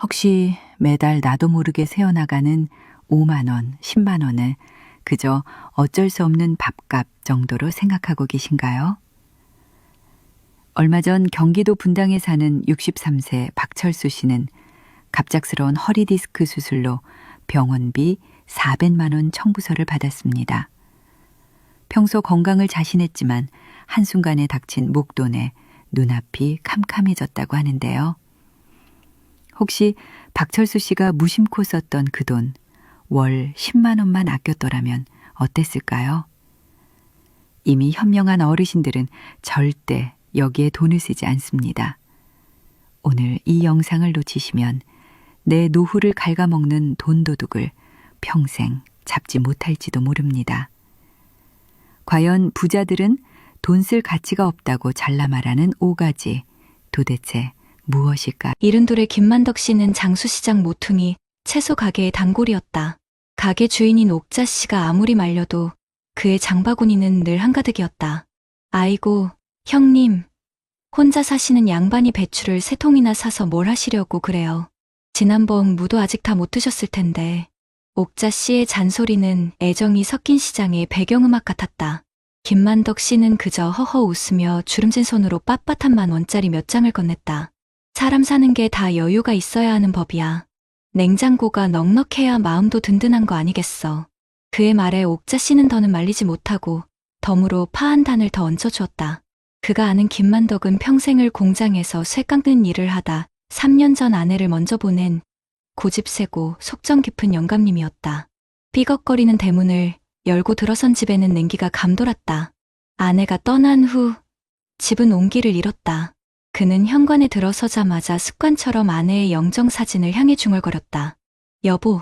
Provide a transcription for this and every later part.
혹시 매달 나도 모르게 새어나가는 5만 원, 10만 원을 그저 어쩔 수 없는 밥값 정도로 생각하고 계신가요? 얼마 전 경기도 분당에 사는 63세 박철수 씨는 갑작스러운 허리 디스크 수술로 병원비 400만 원 청구서를 받았습니다. 평소 건강을 자신했지만 한순간에 닥친 목돈에 눈앞이 캄캄해졌다고 하는데요. 혹시 박철수 씨가 무심코 썼던 그 돈, 월 10만 원만 아꼈더라면 어땠을까요? 이미 현명한 어르신들은 절대 여기에 돈을 쓰지 않습니다. 오늘 이 영상을 놓치시면 내 노후를 갉아먹는 돈도둑을 평생 잡지 못할지도 모릅니다. 과연 부자들은 돈 쓸 가치가 없다고 잘라 말하는 5가지, 도대체 무엇일까? 이른돌의 김만덕 씨는 장수시장 모퉁이 채소 가게의 단골이었다. 가게 주인인 옥자 씨가 아무리 말려도 그의 장바구니는 늘 한가득이었다. 아이고, 형님. 혼자 사시는 양반이 배추를 3통이나 사서 뭘 하시려고 그래요. 지난번 무도 아직 다 못 드셨을 텐데. 옥자 씨의 잔소리는 애정이 섞인 시장의 배경음악 같았다. 김만덕 씨는 그저 허허 웃으며 주름진 손으로 빳빳한 10,000원짜리 몇 장을 건넸다. 사람 사는 게 다 여유가 있어야 하는 법이야. 냉장고가 넉넉해야 마음도 든든한 거 아니겠어. 그의 말에 옥자 씨는 더는 말리지 못하고 덤으로 파 한 단을 더 얹어주었다. 그가 아는 김만덕은 평생을 공장에서 쇠 깎는 일을 하다 3년 전 아내를 먼저 보낸 고집세고 속정 깊은 영감님이었다. 삐걱거리는 대문을 열고 들어선 집에는 냉기가 감돌았다. 아내가 떠난 후 집은 온기를 잃었다. 그는 현관에 들어서자마자 습관처럼 아내의 영정사진을 향해 중얼거렸다. 여보,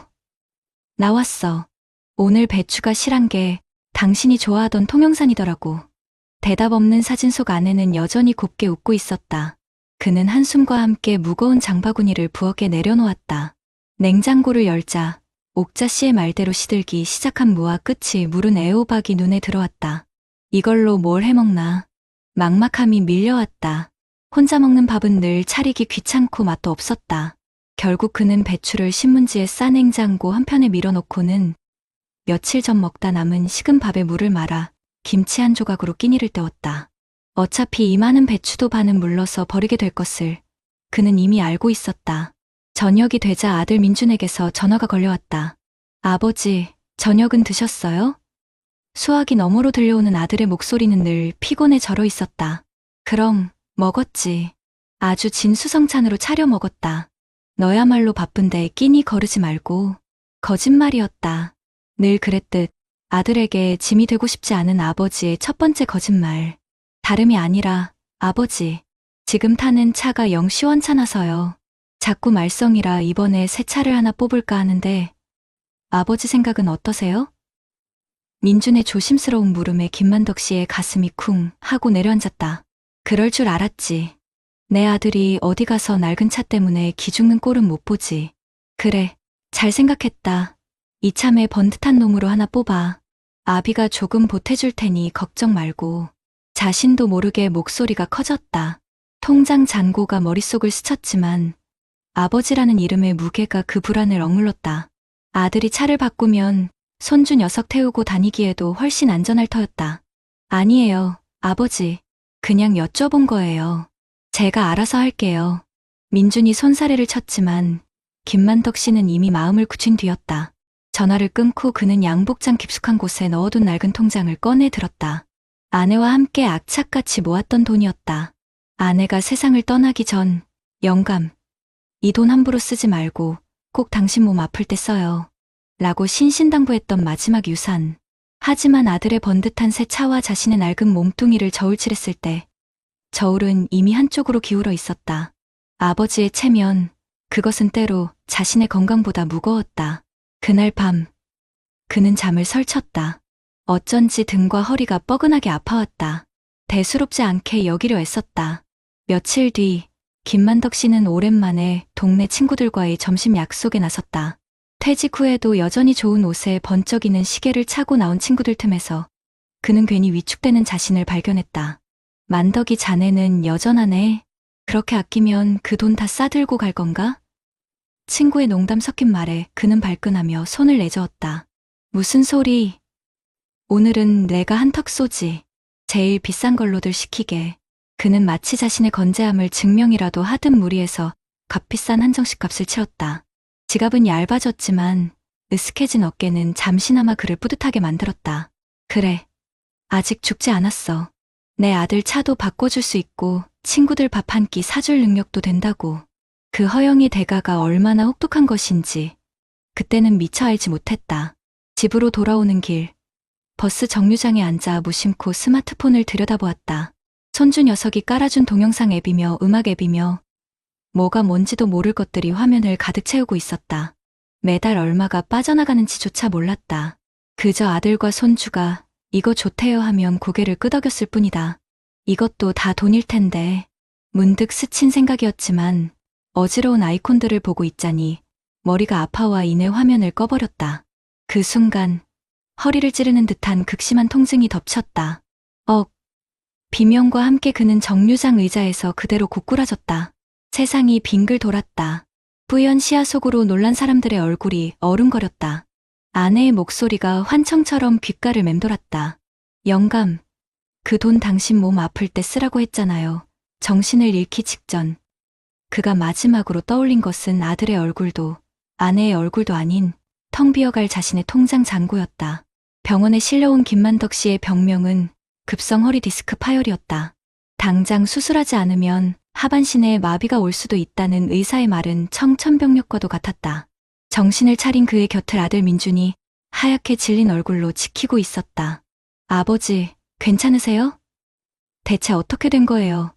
나왔어. 오늘 배추가 실한 게 당신이 좋아하던 통영산이더라고. 대답 없는 사진 속 아내는 여전히 곱게 웃고 있었다. 그는 한숨과 함께 무거운 장바구니를 부엌에 내려놓았다. 냉장고를 열자 옥자 씨의 말대로 시들기 시작한 무와 끝이 무른 애호박이 눈에 들어왔다. 이걸로 뭘 해먹나. 막막함이 밀려왔다. 혼자 먹는 밥은 늘 차리기 귀찮고 맛도 없었다. 결국 그는 배추를 신문지에 싸 냉장고 한편에 밀어놓고는 며칠 전 먹다 남은 식은 밥에 물을 말아 김치 한 조각으로 끼니를 때웠다. 어차피 이 많은 배추도 반은 물러서 버리게 될 것을 그는 이미 알고 있었다. 저녁이 되자 아들 민준에게서 전화가 걸려왔다. 아버지, 저녁은 드셨어요? 수화기 너머로 들려오는 아들의 목소리는 늘 피곤에 절어 있었다. 그럼 먹었지. 아주 진수성찬으로 차려 먹었다. 너야말로 바쁜데 끼니 거르지 말고. 거짓말이었다. 늘 그랬듯 아들에게 짐이 되고 싶지 않은 아버지의 첫 번째 거짓말. 다름이 아니라 아버지, 지금 타는 차가 영 시원찮아서요. 자꾸 말썽이라 이번에 새 차를 하나 뽑을까 하는데 아버지 생각은 어떠세요? 민준의 조심스러운 물음에 김만덕 씨의 가슴이 쿵 하고 내려앉았다. 그럴 줄 알았지. 내 아들이 어디 가서 낡은 차 때문에 기죽는 꼴은 못 보지. 그래, 잘 생각했다. 이참에 번듯한 놈으로 하나 뽑아. 아비가 조금 보태줄 테니 걱정 말고. 자신도 모르게 목소리가 커졌다. 통장 잔고가 머릿속을 스쳤지만 아버지라는 이름의 무게가 그 불안을 억눌렀다. 아들이 차를 바꾸면 손주 녀석 태우고 다니기에도 훨씬 안전할 터였다. 아니에요, 아버지. 그냥 여쭤본 거예요. 제가 알아서 할게요. 민준이 손사래를 쳤지만 김만덕 씨는 이미 마음을 굳힌 뒤였다. 전화를 끊고 그는 양복장 깊숙한 곳에 넣어둔 낡은 통장을 꺼내 들었다. 아내와 함께 악착같이 모았던 돈이었다. 아내가 세상을 떠나기 전, 영감, 이 돈 함부로 쓰지 말고 꼭 당신 몸 아플 때 써요. 라고 신신당부했던 마지막 유산. 하지만 아들의 번듯한 새 차와 자신의 낡은 몸뚱이를 저울질했을 때 저울은 이미 한쪽으로 기울어 있었다. 아버지의 체면, 그것은 때로 자신의 건강보다 무거웠다. 그날 밤, 그는 잠을 설쳤다. 어쩐지 등과 허리가 뻐근하게 아파왔다. 대수롭지 않게 여기려 애썼다. 며칠 뒤, 김만덕 씨는 오랜만에 동네 친구들과의 점심 약속에 나섰다. 퇴직 후에도 여전히 좋은 옷에 번쩍이는 시계를 차고 나온 친구들 틈에서 그는 괜히 위축되는 자신을 발견했다. 만덕이 자네는 여전하네. 그렇게 아끼면 그 돈 다 싸들고 갈 건가? 친구의 농담 섞인 말에 그는 발끈하며 손을 내저었다. 무슨 소리? 오늘은 내가 한턱 쏘지. 제일 비싼 걸로들 시키게. 그는 마치 자신의 건재함을 증명이라도 하듯 무리해서 값비싼 한정식 값을 치렀다. 지갑은 얇아졌지만 으스해진 어깨는 잠시나마 그를 뿌듯하게 만들었다. 그래. 아직 죽지 않았어. 내 아들 차도 바꿔줄 수 있고 친구들 밥 한 끼 사줄 능력도 된다고. 그 허영의 대가가 얼마나 혹독한 것인지 그때는 미처 알지 못했다. 집으로 돌아오는 길, 버스 정류장에 앉아 무심코 스마트폰을 들여다보았다. 손주 녀석이 깔아준 동영상 앱이며 음악 앱이며 뭐가 뭔지도 모를 것들이 화면을 가득 채우고 있었다. 매달 얼마가 빠져나가는지조차 몰랐다. 그저 아들과 손주가 이거 좋대요 하면 고개를 끄덕였을 뿐이다. 이것도 다 돈일 텐데. 문득 스친 생각이었지만 어지러운 아이콘들을 보고 있자니 머리가 아파와 이내 화면을 꺼버렸다. 그 순간 허리를 찌르는 듯한 극심한 통증이 덮쳤다. 비명과 함께 그는 정류장 의자에서 그대로 고꾸라졌다. 세상이 빙글 돌았다. 뿌연 시야 속으로 놀란 사람들의 얼굴이 어른거렸다. 아내의 목소리가 환청처럼 귓가를 맴돌았다. 영감, 그 돈 당신 몸 아플 때 쓰라고 했잖아요. 정신을 잃기 직전. 그가 마지막으로 떠올린 것은 아들의 얼굴도 아내의 얼굴도 아닌 텅 비어갈 자신의 통장 잔고였다. 병원에 실려온 김만덕 씨의 병명은 급성 허리 디스크 파열이었다. 당장 수술하지 않으면 하반신에 마비가 올 수도 있다는 의사의 말은 청천벽력과도 같았다. 정신을 차린 그의 곁을 아들 민준이 하얗게 질린 얼굴로 지키고 있었다. 아버지, 괜찮으세요? 대체 어떻게 된 거예요?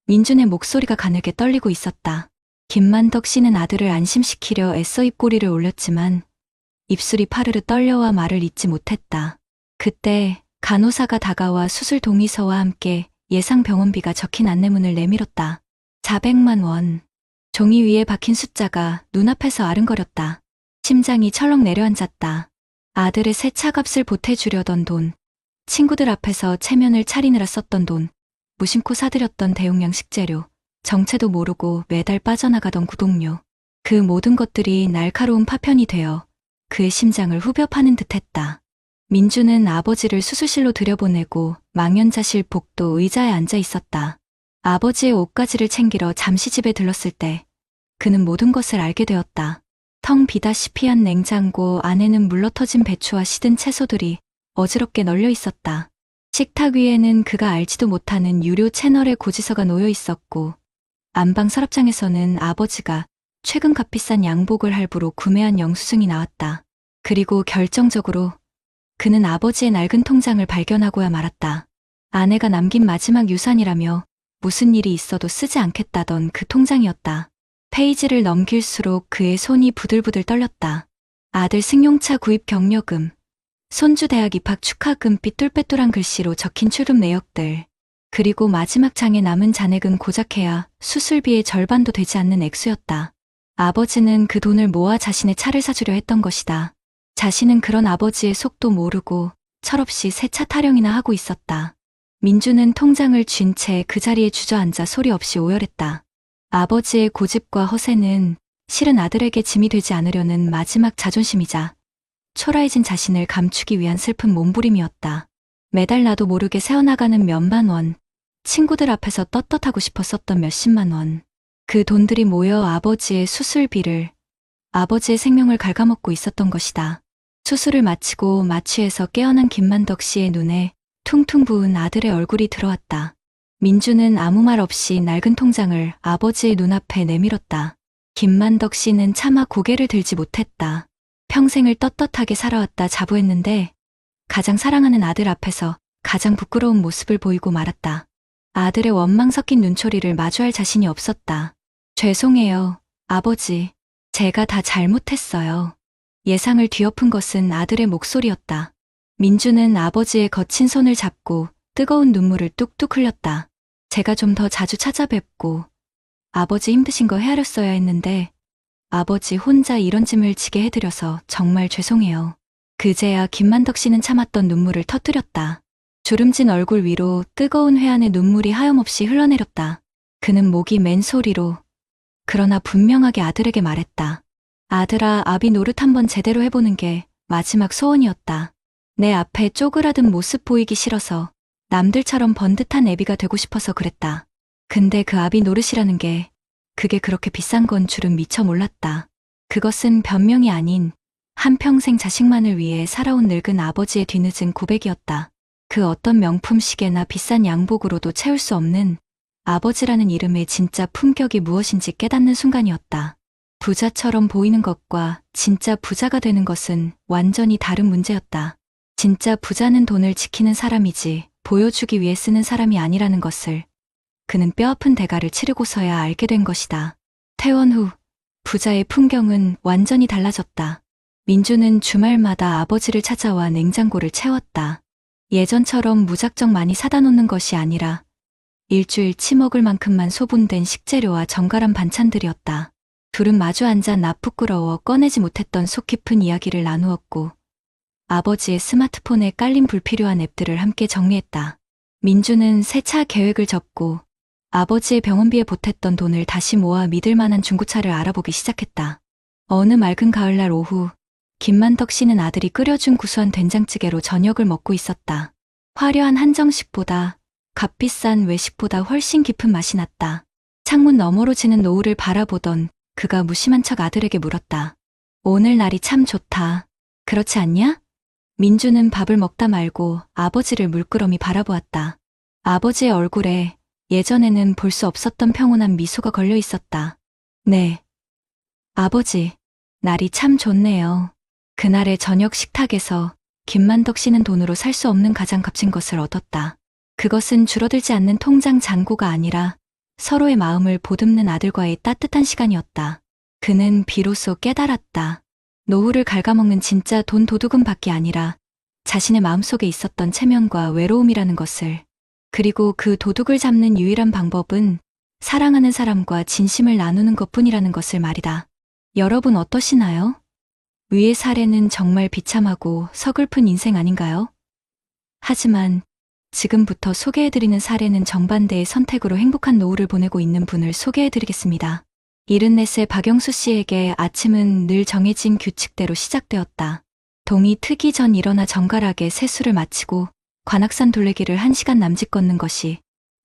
민준의 목소리가 가늘게 떨리고 있었다. 김만덕 씨는 아들을 안심시키려 애써 입꼬리를 올렸지만 입술이 파르르 떨려와 말을 잇지 못했다. 그때 간호사가 다가와 수술 동의서와 함께 예상 병원비가 적힌 안내문을 내밀었다. 400만 원. 종이 위에 박힌 숫자가 눈앞에서 아른거렸다. 심장이 철렁 내려앉았다. 아들의 새 차값을 보태주려던 돈, 친구들 앞에서 체면을 차리느라 썼던 돈, 무심코 사들였던 대용량 식재료, 정체도 모르고 매달 빠져나가던 구독료. 그 모든 것들이 날카로운 파편이 되어 그의 심장을 후벼 파는 듯했다. 민주는 아버지를 수술실로 들여보내고 망연자실 복도 의자에 앉아 있었다. 아버지의 옷가지를 챙기러 잠시 집에 들렀을 때 그는 모든 것을 알게 되었다. 텅 비다시피 한 냉장고 안에는 물러터진 배추와 시든 채소들이 어지럽게 널려 있었다. 식탁 위에는 그가 알지도 못하는 유료 채널의 고지서가 놓여 있었고 안방 서랍장에서는 아버지가 최근 값비싼 양복을 할부로 구매한 영수증이 나왔다. 그리고 결정적으로 그는 아버지의 낡은 통장을 발견하고야 말았다. 아내가 남긴 마지막 유산이라며 무슨 일이 있어도 쓰지 않겠다던 그 통장이었다. 페이지를 넘길수록 그의 손이 부들부들 떨렸다. 아들 승용차 구입 경료금, 손주 대학 입학 축하금 삐뚤빼뚤한 글씨로 적힌 출금 내역들, 그리고 마지막 장에 남은 잔액은 고작해야 수술비의 절반도 되지 않는 액수였다. 아버지는 그 돈을 모아 자신의 차를 사주려 했던 것이다. 자신은 그런 아버지의 속도 모르고 철없이 새 차 타령이나 하고 있었다. 민주는 통장을 쥔 채 그 자리에 주저앉아 소리 없이 오열했다. 아버지의 고집과 허세는 실은 아들에게 짐이 되지 않으려는 마지막 자존심이자 초라해진 자신을 감추기 위한 슬픈 몸부림이었다. 매달 나도 모르게 새어나가는 몇만 원, 친구들 앞에서 떳떳하고 싶어 썼던 몇십만 원. 그 돈들이 모여 아버지의 수술비를, 아버지의 생명을 갉아먹고 있었던 것이다. 수술을 마치고 마취해서 깨어난 김만덕 씨의 눈에 퉁퉁 부은 아들의 얼굴이 들어왔다. 민주는 아무 말 없이 낡은 통장을 아버지의 눈앞에 내밀었다. 김만덕 씨는 차마 고개를 들지 못했다. 평생을 떳떳하게 살아왔다 자부했는데 가장 사랑하는 아들 앞에서 가장 부끄러운 모습을 보이고 말았다. 아들의 원망 섞인 눈초리를 마주할 자신이 없었다. 죄송해요, 아버지. 제가 다 잘못했어요. 예상을 뒤엎은 것은 아들의 목소리였다. 민주는 아버지의 거친 손을 잡고 뜨거운 눈물을 뚝뚝 흘렸다. 제가 좀 더 자주 찾아뵙고 아버지 힘드신 거 헤아렸어야 했는데 아버지 혼자 이런 짐을 지게 해드려서 정말 죄송해요. 그제야 김만덕 씨는 참았던 눈물을 터뜨렸다. 주름진 얼굴 위로 뜨거운 회한의 눈물이 하염없이 흘러내렸다. 그는 목이 맨 소리로 그러나 분명하게 아들에게 말했다. 아들아, 아비 노릇 한번 제대로 해보는 게 마지막 소원이었다. 내 앞에 쪼그라든 모습 보이기 싫어서 남들처럼 번듯한 애비가 되고 싶어서 그랬다. 근데 그 아비 노릇이라는 게 그게 그렇게 비싼 건 줄은 미처 몰랐다. 그것은 변명이 아닌 한평생 자식만을 위해 살아온 늙은 아버지의 뒤늦은 고백이었다. 그 어떤 명품 시계나 비싼 양복으로도 채울 수 없는 아버지라는 이름의 진짜 품격이 무엇인지 깨닫는 순간이었다. 부자처럼 보이는 것과 진짜 부자가 되는 것은 완전히 다른 문제였다. 진짜 부자는 돈을 지키는 사람이지 보여주기 위해 쓰는 사람이 아니라는 것을 그는 뼈아픈 대가를 치르고서야 알게 된 것이다. 퇴원 후 부자의 풍경은 완전히 달라졌다. 민주는 주말마다 아버지를 찾아와 냉장고를 채웠다. 예전처럼 무작정 많이 사다 놓는 것이 아니라 일주일치 먹을 만큼만 소분된 식재료와 정갈한 반찬들이었다. 둘은 마주 앉아 나 부끄러워 꺼내지 못했던 속 깊은 이야기를 나누었고 아버지의 스마트폰에 깔린 불필요한 앱들을 함께 정리했다. 민주는 새 차 계획을 접고 아버지의 병원비에 보탰던 돈을 다시 모아 믿을 만한 중고차를 알아보기 시작했다. 어느 맑은 가을날 오후 김만덕 씨는 아들이 끓여준 구수한 된장찌개로 저녁을 먹고 있었다. 화려한 한정식보다 값비싼 외식보다 훨씬 깊은 맛이 났다. 창문 너머로 지는 노을을 바라보던 그가 무심한 척 아들에게 물었다. 오늘 날이 참 좋다. 그렇지 않냐? 민주는 밥을 먹다 말고 아버지를 물끄러미 바라보았다. 아버지의 얼굴에 예전에는 볼 수 없었던 평온한 미소가 걸려 있었다. 네. 아버지, 날이 참 좋네요. 그날의 저녁 식탁에서 김만덕 씨는 돈으로 살 수 없는 가장 값진 것을 얻었다. 그것은 줄어들지 않는 통장 잔고가 아니라 서로의 마음을 보듬는 아들과의 따뜻한 시간이었다. 그는 비로소 깨달았다. 노후를 갉아먹는 진짜 돈 도둑은 밖이 아니라 자신의 마음속에 있었던 체면과 외로움이라는 것을. 그리고 그 도둑을 잡는 유일한 방법은 사랑하는 사람과 진심을 나누는 것뿐이라는 것을 말이다. 여러분 어떠시나요? 위의 사례는 정말 비참하고 서글픈 인생 아닌가요? 하지만 지금부터 소개해드리는 사례는 정반대의 선택으로 행복한 노후를 보내고 있는 분을 소개해드리겠습니다. 74세 박영수 씨에게 아침은 늘 정해진 규칙대로 시작되었다. 동이 트기 전 일어나 정갈하게 세수를 마치고 관악산 둘레길을 1시간 남짓 걷는 것이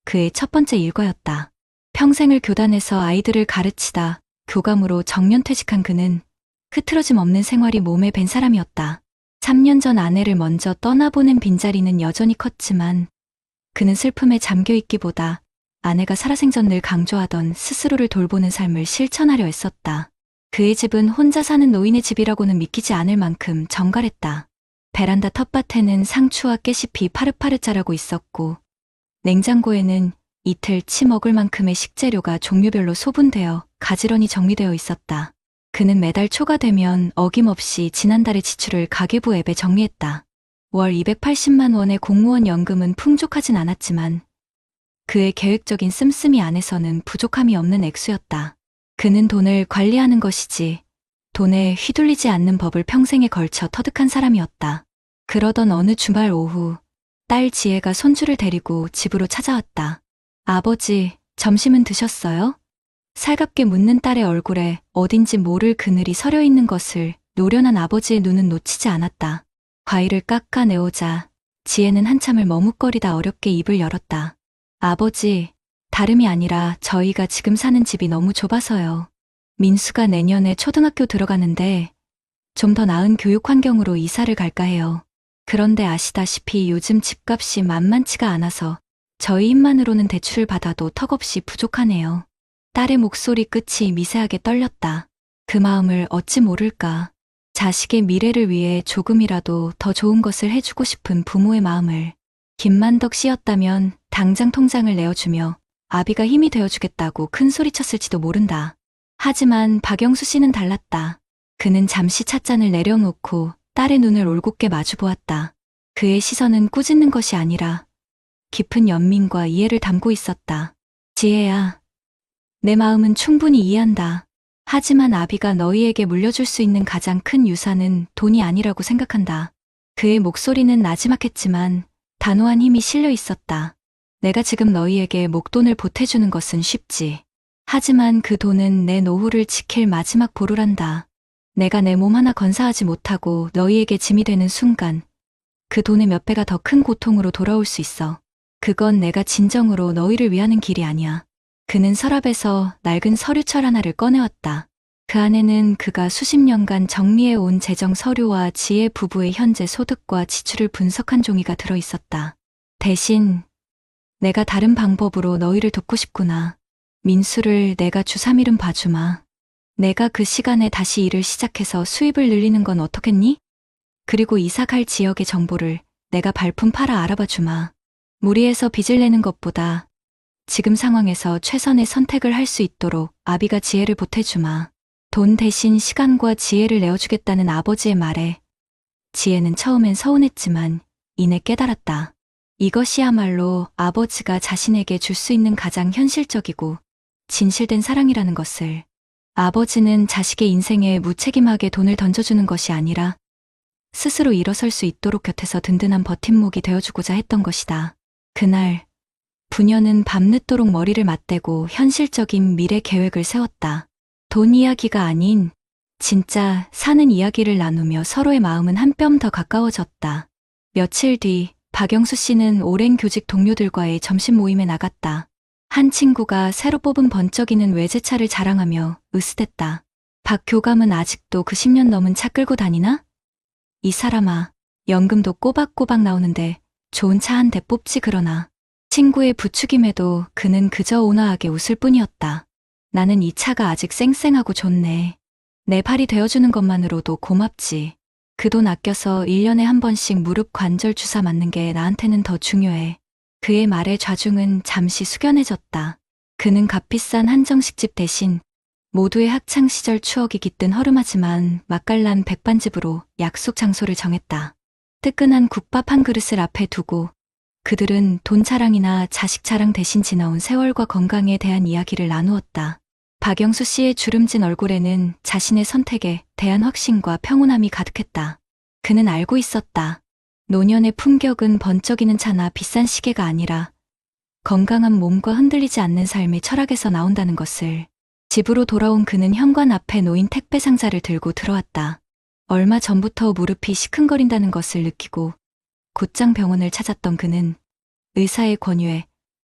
그의 첫 번째 일과였다. 평생을 교단에서 아이들을 가르치다 교감으로 정년퇴직한 그는 흐트러짐 없는 생활이 몸에 밴 사람이었다. 3년 전 아내를 먼저 떠나보낸 빈자리는 여전히 컸지만 그는 슬픔에 잠겨있기보다 아내가 살아생전 늘 강조하던 스스로를 돌보는 삶을 실천하려 애썼다. 그의 집은 혼자 사는 노인의 집이라고는 믿기지 않을 만큼 정갈했다. 베란다 텃밭에는 상추와 깨잎이 파릇파릇 자라고 있었고 냉장고에는 이틀치 먹을 만큼의 식재료가 종류별로 소분되어 가지런히 정리되어 있었다. 그는 매달 초가 되면 어김없이 지난달의 지출을 가계부 앱에 정리했다. 월 280만 원의 공무원 연금은 풍족하진 않았지만 그의 계획적인 씀씀이 안에서는 부족함이 없는 액수였다. 그는 돈을 관리하는 것이지 돈에 휘둘리지 않는 법을 평생에 걸쳐 터득한 사람이었다. 그러던 어느 주말 오후 딸 지혜가 손주를 데리고 집으로 찾아왔다. 아버지, 점심은 드셨어요? 살갑게 묻는 딸의 얼굴에 어딘지 모를 그늘이 서려 있는 것을 노련한 아버지의 눈은 놓치지 않았다. 과일을 깎아내오자 지혜는 한참을 머뭇거리다 어렵게 입을 열었다. 아버지, 다름이 아니라 저희가 지금 사는 집이 너무 좁아서요. 민수가 내년에 초등학교 들어가는데 좀 더 나은 교육 환경으로 이사를 갈까 해요. 그런데 아시다시피 요즘 집값이 만만치가 않아서 저희 힘만으로는 대출을 받아도 턱없이 부족하네요. 딸의 목소리 끝이 미세하게 떨렸다. 그 마음을 어찌 모를까. 자식의 미래를 위해 조금이라도 더 좋은 것을 해주고 싶은 부모의 마음을. 김만덕 씨였다면 당장 통장을 내어주며 아비가 힘이 되어주겠다고 큰 소리쳤을지도 모른다. 하지만 박영수 씨는 달랐다. 그는 잠시 찻잔을 내려놓고 딸의 눈을 올곧게 마주보았다. 그의 시선은 꾸짖는 것이 아니라 깊은 연민과 이해를 담고 있었다. 지혜야, 내 마음은 충분히 이해한다. 하지만 아비가 너희에게 물려줄 수 있는 가장 큰 유산은 돈이 아니라고 생각한다. 그의 목소리는 나지막했지만 단호한 힘이 실려 있었다. 내가 지금 너희에게 목돈을 보태주는 것은 쉽지. 하지만 그 돈은 내 노후를 지킬 마지막 보루란다. 내가 내 몸 하나 건사하지 못하고 너희에게 짐이 되는 순간 그 돈의 몇 배가 더 큰 고통으로 돌아올 수 있어. 그건 내가 진정으로 너희를 위하는 길이 아니야. 그는 서랍에서 낡은 서류철 하나를 꺼내왔다. 그 안에는 그가 수십 년간 정리해온 재정 서류와 지혜 부부의 현재 소득과 지출을 분석한 종이가 들어있었다. 대신 내가 다른 방법으로 너희를 돕고 싶구나. 민수를 내가 주 3일은 봐주마. 내가 그 시간에 다시 일을 시작해서 수입을 늘리는 건 어떻겠니? 그리고 이사 갈 지역의 정보를 내가 발품 팔아 알아봐 주마. 무리해서 빚을 내는 것보다 지금 상황에서 최선의 선택을 할 수 있도록 아비가 지혜를 보태주마. 돈 대신 시간과 지혜를 내어주겠다는 아버지의 말에 지혜는 처음엔 서운했지만 이내 깨달았다. 이것이야말로 아버지가 자신에게 줄 수 있는 가장 현실적이고 진실된 사랑이라는 것을. 아버지는 자식의 인생에 무책임하게 돈을 던져주는 것이 아니라 스스로 일어설 수 있도록 곁에서 든든한 버팀목이 되어주고자 했던 것이다. 그날 부녀는 밤늦도록 머리를 맞대고 현실적인 미래 계획을 세웠다. 돈 이야기가 아닌 진짜 사는 이야기를 나누며 서로의 마음은 한 뼘 더 가까워졌다. 며칠 뒤 박영수 씨는 오랜 교직 동료들과의 점심 모임에 나갔다. 한 친구가 새로 뽑은 번쩍이는 외제차를 자랑하며 으스댔다. 박 교감은 아직도 그 10년 넘은 차 끌고 다니나? 이 사람아, 연금도 꼬박꼬박 나오는데 좋은 차 한 대 뽑지 그러나. 친구의 부추김에도 그는 그저 온화하게 웃을 뿐이었다. 나는 이 차가 아직 쌩쌩하고 좋네. 내 팔이 되어주는 것만으로도 고맙지. 그 돈 아껴서 1년에 한 번씩 무릎 관절 주사 맞는 게 나한테는 더 중요해. 그의 말에 좌중은 잠시 숙연해졌다. 그는 값비싼 한정식집 대신 모두의 학창시절 추억이 깃든 허름하지만 맛깔난 백반집으로 약속 장소를 정했다. 뜨끈한 국밥 한 그릇을 앞에 두고 그들은 돈 자랑이나 자식 자랑 대신 지나온 세월과 건강에 대한 이야기를 나누었다. 박영수 씨의 주름진 얼굴에는 자신의 선택에 대한 확신과 평온함이 가득했다. 그는 알고 있었다. 노년의 품격은 번쩍이는 차나 비싼 시계가 아니라 건강한 몸과 흔들리지 않는 삶의 철학에서 나온다는 것을. 집으로 돌아온 그는 현관 앞에 놓인 택배 상자를 들고 들어왔다. 얼마 전부터 무릎이 시큰거린다는 것을 느끼고 곧장 병원을 찾았던 그는 의사의 권유에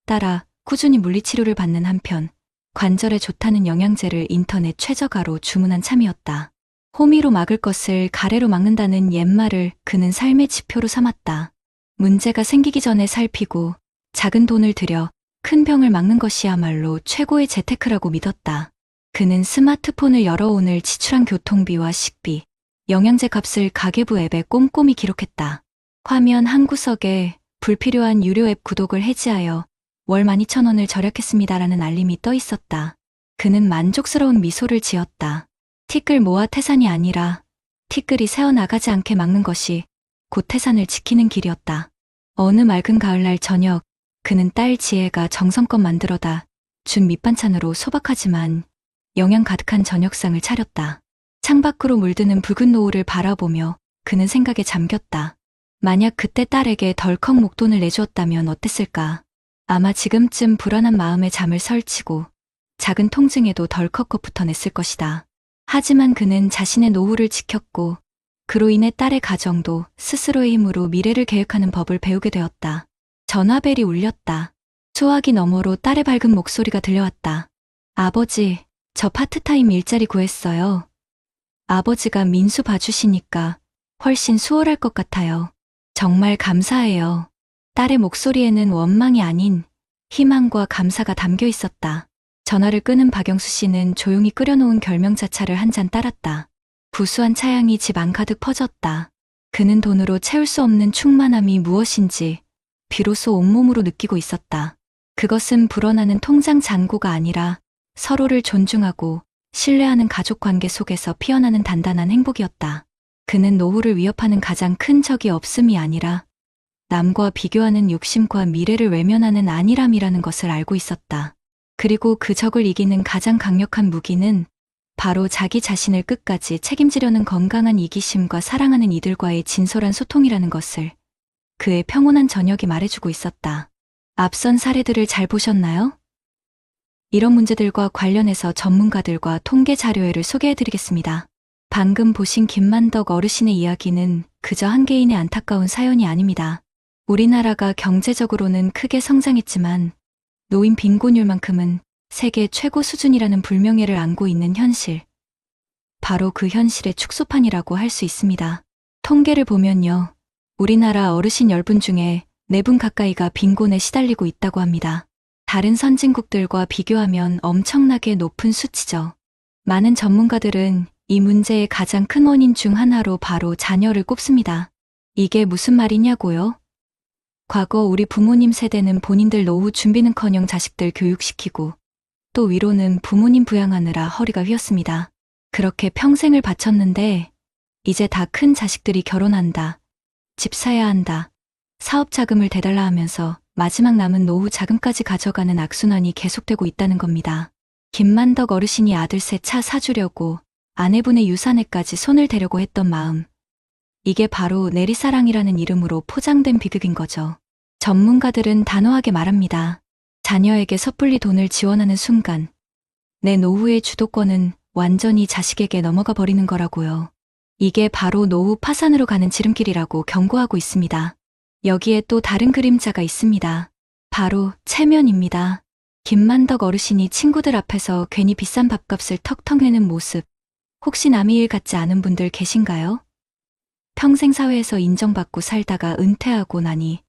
따라 꾸준히 물리치료를 받는 한편 관절에 좋다는 영양제를 인터넷 최저가로 주문한 참이었다. 호미로 막을 것을 가래로 막는다는 옛말을 그는 삶의 지표로 삼았다. 문제가 생기기 전에 살피고 작은 돈을 들여 큰 병을 막는 것이야말로 최고의 재테크라고 믿었다. 그는 스마트폰을 열어 오늘 지출한 교통비와 식비, 영양제 값을 가계부 앱에 꼼꼼히 기록했다. 화면 한 구석에 불필요한 유료 앱 구독을 해지하여 월 12,000원을 절약했습니다라는 알림이 떠 있었다. 그는 만족스러운 미소를 지었다. 티끌 모아 태산이 아니라 티끌이 새어나가지 않게 막는 것이 곧 태산을 지키는 길이었다. 어느 맑은 가을날 저녁, 그는 딸 지혜가 정성껏 만들어다 준 밑반찬으로 소박하지만 영양 가득한 저녁상을 차렸다. 창밖으로 물드는 붉은 노을을 바라보며 그는 생각에 잠겼다. 만약 그때 딸에게 덜컥 목돈을 내주었다면 어땠을까? 아마 지금쯤 불안한 마음에 잠을 설치고 작은 통증에도 덜컥 겁부터 냈을 것이다. 하지만 그는 자신의 노후를 지켰고 그로 인해 딸의 가정도 스스로의 힘으로 미래를 계획하는 법을 배우게 되었다. 전화벨이 울렸다. 소화기 너머로 딸의 밝은 목소리가 들려왔다. 아버지, 저 파트타임 일자리 구했어요. 아버지가 민수 봐주시니까 훨씬 수월할 것 같아요. 정말 감사해요. 딸의 목소리에는 원망이 아닌 희망과 감사가 담겨 있었다. 전화를 끄는 박영수 씨는 조용히 끓여놓은 결명자차를 한 잔 따랐다. 구수한 차향이 집 안 가득 퍼졌다. 그는 돈으로 채울 수 없는 충만함이 무엇인지 비로소 온몸으로 느끼고 있었다. 그것은 불어나는 통장 잔고가 아니라 서로를 존중하고 신뢰하는 가족 관계 속에서 피어나는 단단한 행복이었다. 그는 노후를 위협하는 가장 큰 적이 없음이 아니라 남과 비교하는 욕심과 미래를 외면하는 안일함이라는 것을 알고 있었다. 그리고 그 적을 이기는 가장 강력한 무기는 바로 자기 자신을 끝까지 책임지려는 건강한 이기심과 사랑하는 이들과의 진솔한 소통이라는 것을 그의 평온한 저녁이 말해주고 있었다. 앞선 사례들을 잘 보셨나요? 이런 문제들과 관련해서 전문가들과 통계 자료회를 소개해드리겠습니다. 방금 보신 김만덕 어르신의 이야기는 그저 한 개인의 안타까운 사연이 아닙니다. 우리나라가 경제적으로는 크게 성장했지만 노인 빈곤율만큼은 세계 최고 수준이라는 불명예를 안고 있는 현실. 바로 그 현실의 축소판이라고 할 수 있습니다. 통계를 보면요. 우리나라 어르신 10분 중에 4분 가까이가 빈곤에 시달리고 있다고 합니다. 다른 선진국들과 비교하면 엄청나게 높은 수치죠. 많은 전문가들은 이 문제의 가장 큰 원인 중 하나로 바로 자녀를 꼽습니다. 이게 무슨 말이냐고요? 과거 우리 부모님 세대는 본인들 노후 준비는커녕 자식들 교육시키고 또 위로는 부모님 부양하느라 허리가 휘었습니다. 그렇게 평생을 바쳤는데 이제 다 큰 자식들이 결혼한다, 집 사야 한다, 사업 자금을 대달라 하면서 마지막 남은 노후 자금까지 가져가는 악순환이 계속되고 있다는 겁니다. 김만덕 어르신이 아들 새 차 사주려고 아내분의 유산에까지 손을 대려고 했던 마음. 이게 바로 내리사랑이라는 이름으로 포장된 비극인 거죠. 전문가들은 단호하게 말합니다. 자녀에게 섣불리 돈을 지원하는 순간 내 노후의 주도권은 완전히 자식에게 넘어가 버리는 거라고요. 이게 바로 노후 파산으로 가는 지름길이라고 경고하고 있습니다. 여기에 또 다른 그림자가 있습니다. 바로 체면입니다. 김만덕 어르신이 친구들 앞에서 괜히 비싼 밥값을 턱턱 내는 모습, 혹시 남의 일 같지 않은 분들 계신가요? 평생 사회에서 인정받고 살다가 은퇴하고 나니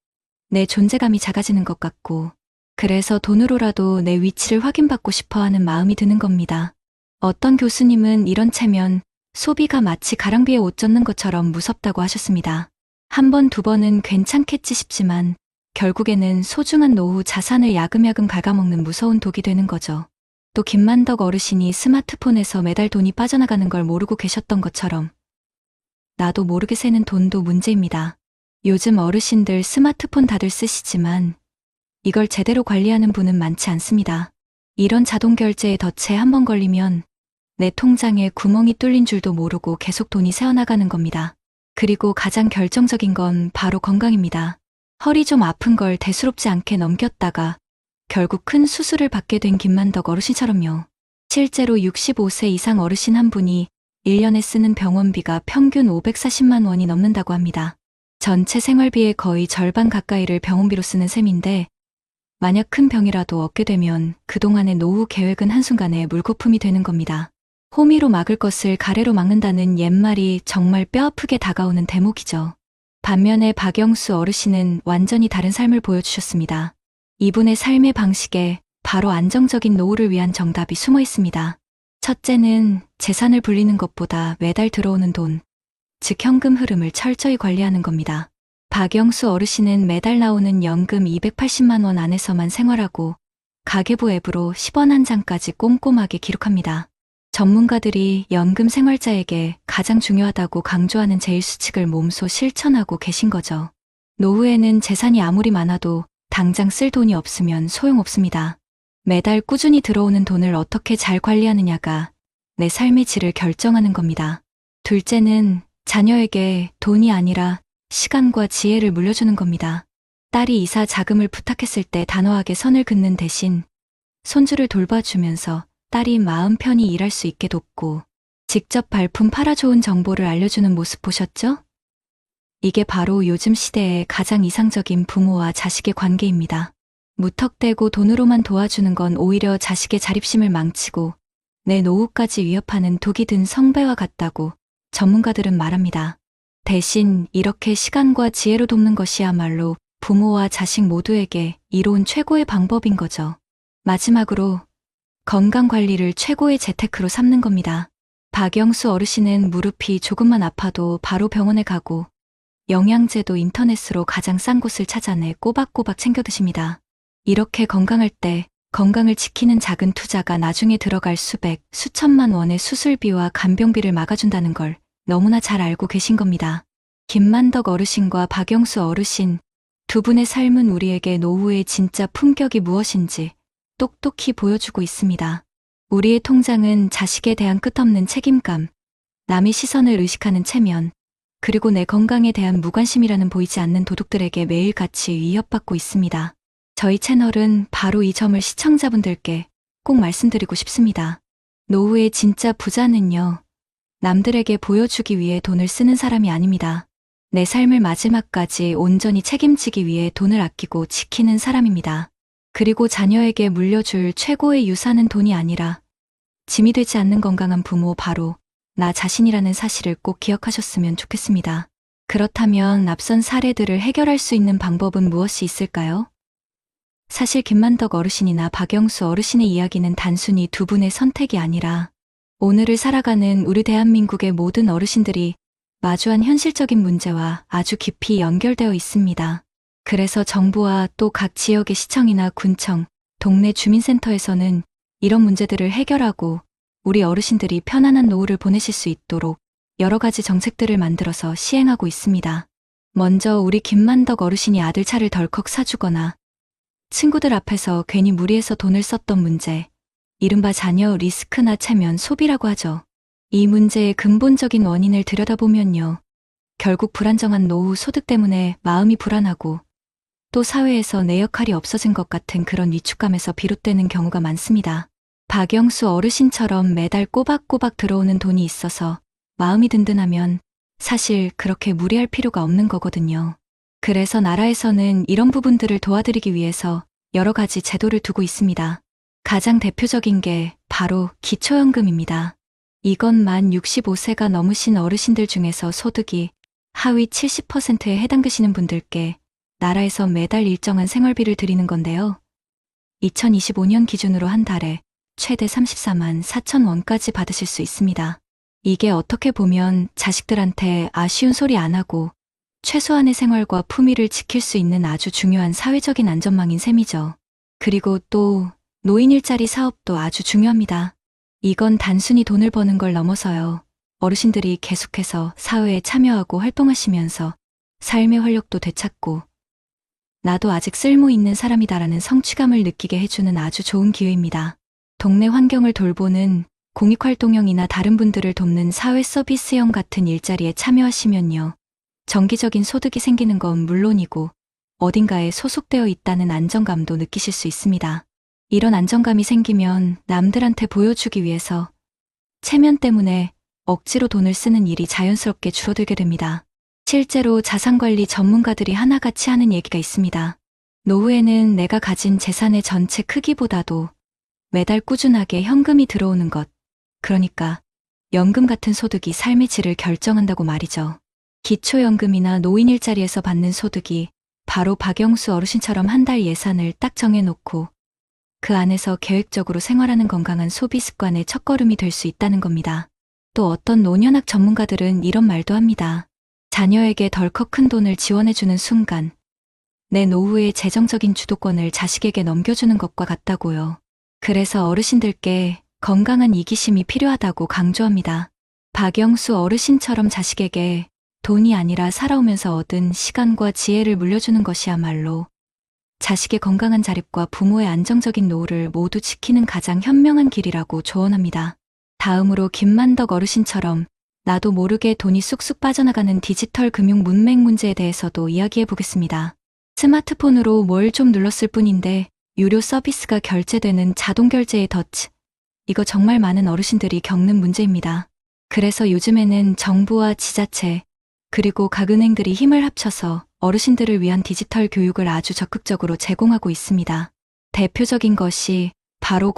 내 존재감이 작아지는 것 같고, 그래서 돈으로라도 내 위치를 확인받고 싶어 하는 마음이 드는 겁니다. 어떤 교수님은 이런 체면, 소비가 마치 가랑비에 옷 젖는 것처럼 무섭다고 하셨습니다. 한 번, 두 번은 괜찮겠지 싶지만 결국에는 소중한 노후 자산을 야금야금 갉아먹는 무서운 독이 되는 거죠. 또 김만덕 어르신이 스마트폰에서 매달 돈이 빠져나가는 걸 모르고 계셨던 것처럼 나도 모르게 새는 돈도 문제입니다. 요즘 어르신들 스마트폰 다들 쓰시지만 이걸 제대로 관리하는 분은 많지 않습니다. 이런 자동 결제에 덫에 한 번 걸리면 내 통장에 구멍이 뚫린 줄도 모르고 계속 돈이 새어나가는 겁니다. 그리고 가장 결정적인 건 바로 건강입니다. 허리 좀 아픈 걸 대수롭지 않게 넘겼다가 결국 큰 수술을 받게 된 김만덕 어르신처럼요. 실제로 65세 이상 어르신 한 분이 1년에 쓰는 병원비가 평균 540만 원이 넘는다고 합니다. 전체 생활비의 거의 절반 가까이를 병원비로 쓰는 셈인데 만약 큰 병이라도 얻게 되면 그동안의 노후 계획은 한순간에 물거품이 되는 겁니다. 호미로 막을 것을 가래로 막는다는 옛말이 정말 뼈아프게 다가오는 대목이죠. 반면에 박영수 어르신은 완전히 다른 삶을 보여주셨습니다. 이분의 삶의 방식에 바로 안정적인 노후를 위한 정답이 숨어 있습니다. 첫째는 재산을 불리는 것보다 매달 들어오는 돈, 즉 현금 흐름을 철저히 관리하는 겁니다. 박영수 어르신은 매달 나오는 연금 280만 원 안에서만 생활하고 가계부 앱으로 10원 한 장까지 꼼꼼하게 기록합니다. 전문가들이 연금 생활자에게 가장 중요하다고 강조하는 제1수칙을 몸소 실천하고 계신 거죠. 노후에는 재산이 아무리 많아도 당장 쓸 돈이 없으면 소용없습니다. 매달 꾸준히 들어오는 돈을 어떻게 잘 관리하느냐가 내 삶의 질을 결정하는 겁니다. 둘째는 자녀에게 돈이 아니라 시간과 지혜를 물려주는 겁니다. 딸이 이사 자금을 부탁했을 때 단호하게 선을 긋는 대신 손주를 돌봐주면서 딸이 마음 편히 일할 수 있게 돕고 직접 발품 팔아 좋은 정보를 알려주는 모습 보셨죠? 이게 바로 요즘 시대의 가장 이상적인 부모와 자식의 관계입니다. 무턱대고 돈으로만 도와주는 건 오히려 자식의 자립심을 망치고 내 노후까지 위협하는 독이 든 성배와 같다고 전문가들은 말합니다. 대신 이렇게 시간과 지혜로 돕는 것이야말로 부모와 자식 모두에게 이로운 최고의 방법인 거죠. 마지막으로 건강관리를 최고의 재테크로 삼는 겁니다. 박영수 어르신은 무릎이 조금만 아파도 바로 병원에 가고 영양제도 인터넷으로 가장 싼 곳을 찾아내 꼬박꼬박 챙겨 드십니다. 이렇게 건강할 때 건강을 지키는 작은 투자가 나중에 들어갈 수백, 수천만 원의 수술비와 간병비를 막아준다는 걸 너무나 잘 알고 계신 겁니다. 김만덕 어르신과 박영수 어르신 두 분의 삶은 우리에게 노후의 진짜 품격이 무엇인지 똑똑히 보여주고 있습니다. 우리의 통장은 자식에 대한 끝없는 책임감, 남의 시선을 의식하는 체면, 그리고 내 건강에 대한 무관심이라는 보이지 않는 도둑들에게 매일같이 위협받고 있습니다. 저희 채널은 바로 이 점을 시청자분들께 꼭 꼭 말씀드리고 싶습니다. 노후의 진짜 부자는요, 남들에게 보여주기 위해 돈을 쓰는 사람이 아닙니다. 내 삶을 마지막까지 온전히 책임지기 위해 돈을 아끼고 지키는 사람입니다. 그리고 자녀에게 물려줄 최고의 유산은 돈이 아니라 짐이 되지 않는 건강한 부모, 바로 나 자신이라는 사실을 꼭 기억하셨으면 좋겠습니다. 그렇다면 앞선 사례들을 해결할 수 있는 방법은 무엇이 있을까요? 사실 김만덕 어르신이나 박영수 어르신의 이야기는 단순히 두 분의 선택이 아니라 오늘을 살아가는 우리 대한민국의 모든 어르신들이 마주한 현실적인 문제와 아주 깊이 연결되어 있습니다. 그래서 정부와 또 각 지역의 시청이나 군청, 동네 주민센터에서는 이런 문제들을 해결하고 우리 어르신들이 편안한 노후를 보내실 수 있도록 여러 가지 정책들을 만들어서 시행하고 있습니다. 먼저 우리 김만덕 어르신이 아들 차를 덜컥 사주거나 친구들 앞에서 괜히 무리해서 돈을 썼던 문제, 이른바 자녀 리스크나 체면 소비라고 하죠. 이 문제의 근본적인 원인을 들여다보면요, 결국 불안정한 노후 소득 때문에 마음이 불안하고 또 사회에서 내 역할이 없어진 것 같은 그런 위축감에서 비롯되는 경우가 많습니다. 박영수 어르신처럼 매달 꼬박꼬박 들어오는 돈이 있어서 마음이 든든하면 사실 그렇게 무리할 필요가 없는 거거든요. 그래서 나라에서는 이런 부분들을 도와드리기 위해서 여러 가지 제도를 두고 있습니다. 가장 대표적인 게 바로 기초연금입니다. 이건 만 65세가 넘으신 어르신들 중에서 소득이 하위 70%에 해당되시는 분들께 나라에서 매달 일정한 생활비를 드리는 건데요. 2025년 기준으로 한 달에 최대 34만 4천 원까지 받으실 수 있습니다. 이게 어떻게 보면 자식들한테 아쉬운 소리 안 하고 최소한의 생활과 품위를 지킬 수 있는 아주 중요한 사회적인 안전망인 셈이죠. 그리고 또 노인 일자리 사업도 아주 중요합니다. 이건 단순히 돈을 버는 걸 넘어서요, 어르신들이 계속해서 사회에 참여하고 활동하시면서 삶의 활력도 되찾고 나도 아직 쓸모 있는 사람이다라는 성취감을 느끼게 해주는 아주 좋은 기회입니다. 동네 환경을 돌보는 공익활동형이나 다른 분들을 돕는 사회 서비스형 같은 일자리에 참여하시면요, 정기적인 소득이 생기는 건 물론이고 어딘가에 소속되어 있다는 안정감도 느끼실 수 있습니다. 이런 안정감이 생기면 남들한테 보여주기 위해서 체면 때문에 억지로 돈을 쓰는 일이 자연스럽게 줄어들게 됩니다. 실제로 자산관리 전문가들이 하나같이 하는 얘기가 있습니다. 노후에는 내가 가진 재산의 전체 크기보다도 매달 꾸준하게 현금이 들어오는 것, 그러니까 연금 같은 소득이 삶의 질을 결정한다고 말이죠. 기초연금이나 노인 일자리에서 받는 소득이 바로 박영수 어르신처럼 한 달 예산을 딱 정해놓고 그 안에서 계획적으로 생활하는 건강한 소비 습관의 첫걸음이 될 수 있다는 겁니다. 또 어떤 노년학 전문가들은 이런 말도 합니다. 자녀에게 덜컥 큰 돈을 지원해주는 순간 내 노후의 재정적인 주도권을 자식에게 넘겨주는 것과 같다고요. 그래서 어르신들께 건강한 이기심이 필요하다고 강조합니다. 박영수 어르신처럼 자식에게 돈이 아니라 살아오면서 얻은 시간과 지혜를 물려주는 것이야말로 자식의 건강한 자립과 부모의 안정적인 노후를 모두 지키는 가장 현명한 길이라고 조언합니다. 다음으로 김만덕 어르신처럼 나도 모르게 돈이 쑥쑥 빠져나가는 디지털 금융 문맹 문제에 대해서도 이야기해 보겠습니다. 스마트폰으로 뭘 좀 눌렀을 뿐인데 유료 서비스가 결제되는 자동결제의 덫, 이거 정말 많은 어르신들이 겪는 문제입니다. 그래서 요즘에는 정부와 지자체, 그리고 각 은행들이 힘을 합쳐서 어르신들을 위한 디지털 교육을 아주 적극적으로 제공하고 있습니다. 대표적인 것이 바로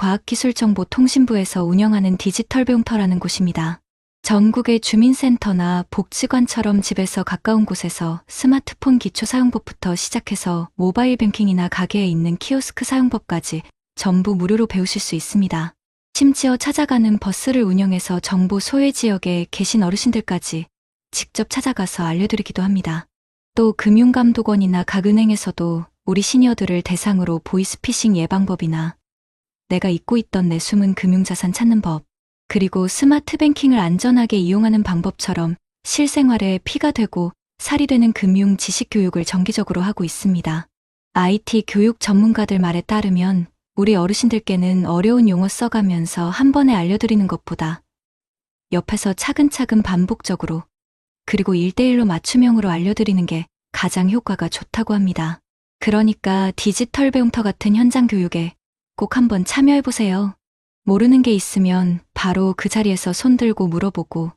과학기술정보통신부에서 운영하는 디지털 배움터라는 곳입니다. 전국의 주민센터나 복지관처럼 집에서 가까운 곳에서 스마트폰 기초 사용법부터 시작해서 모바일 뱅킹이나 가게에 있는 키오스크 사용법까지 전부 무료로 배우실 수 있습니다. 심지어 찾아가는 버스를 운영해서 정보 소외 지역에 계신 어르신들까지 직접 찾아가서 알려드리기도 합니다. 또 금융감독원이나 각 은행에서도 우리 시니어들을 대상으로 보이스피싱 예방법이나 내가 잊고 있던 내 숨은 금융자산 찾는 법, 그리고 스마트 뱅킹을 안전하게 이용하는 방법처럼 실생활에 피가 되고 살이 되는 금융 지식 교육을 정기적으로 하고 있습니다. IT 교육 전문가들 말에 따르면 우리 어르신들께는 어려운 용어 써가면서 한 번에 알려드리는 것보다 옆에서 차근차근 반복적으로 그리고 1대1로 맞춤형으로 알려드리는 게 가장 효과가 좋다고 합니다. 그러니까 디지털 배움터 같은 현장 교육에 꼭 한번 참여해보세요. 모르는 게 있으면 바로 그 자리에서 손들고 물어보고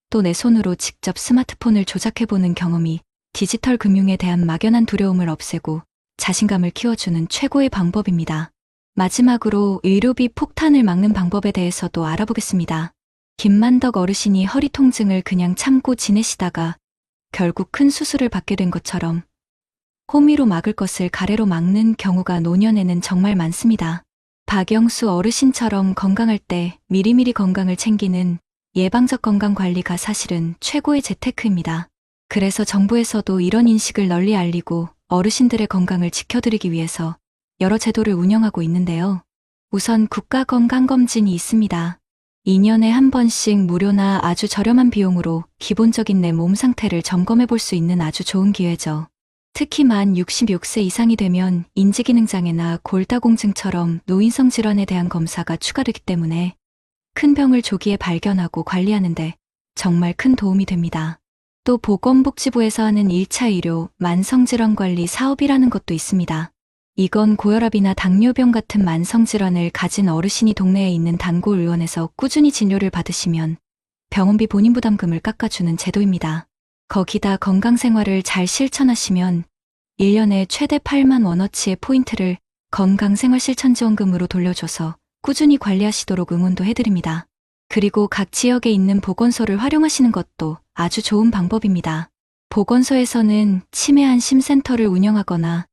또 내 손으로 직접 스마트폰을 조작해보는 경험이 디지털 금융에 대한 막연한 두려움을 없애고 자신감을 키워주는 최고의 방법입니다. 마지막으로 의료비 폭탄을 막는 방법에 대해서도 알아보겠습니다. 김만덕 어르신이 허리 통증을 그냥 참고 지내시다가 결국 큰 수술을 받게 된 것처럼 호미로 막을 것을 가래로 막는 경우가 노년에는 정말 많습니다. 박영수 어르신처럼 건강할 때 미리미리 건강을 챙기는 예방적 건강관리가 사실은 최고의 재테크입니다. 그래서 정부에서도 이런 인식을 널리 알리고 어르신들의 건강을 지켜드리기 위해서 여러 제도를 운영하고 있는데요. 우선 국가건강검진이 있습니다. 2년에 한 번씩 무료나 아주 저렴한 비용으로 기본적인 내 몸 상태를 점검해 볼 수 있는 아주 좋은 기회죠. 특히 만 66세 이상이 되면 인지기능장애나 골다공증처럼 노인성 질환에 대한 검사가 추가되기 때문에 큰 병을 조기에 발견하고 관리하는데 정말 큰 도움이 됩니다. 또 보건복지부에서 하는 1차 의료 만성질환관리 사업이라는 것도 있습니다. 이건 고혈압이나 당뇨병 같은 만성질환을 가진 어르신이 동네에 있는 단골의원에서 꾸준히 진료를 받으시면 병원비 본인 부담금을 깎아주는 제도입니다. 거기다 건강생활을 잘 실천하시면 1년에 최대 8만 원어치의 포인트를 건강생활실천지원금으로 돌려줘서 꾸준히 관리하시도록 응원도 해드립니다. 그리고 각 지역에 있는 보건소를 활용하시는 것도 아주 좋은 방법입니다. 보건소에서는 치매안심센터를 운영하거나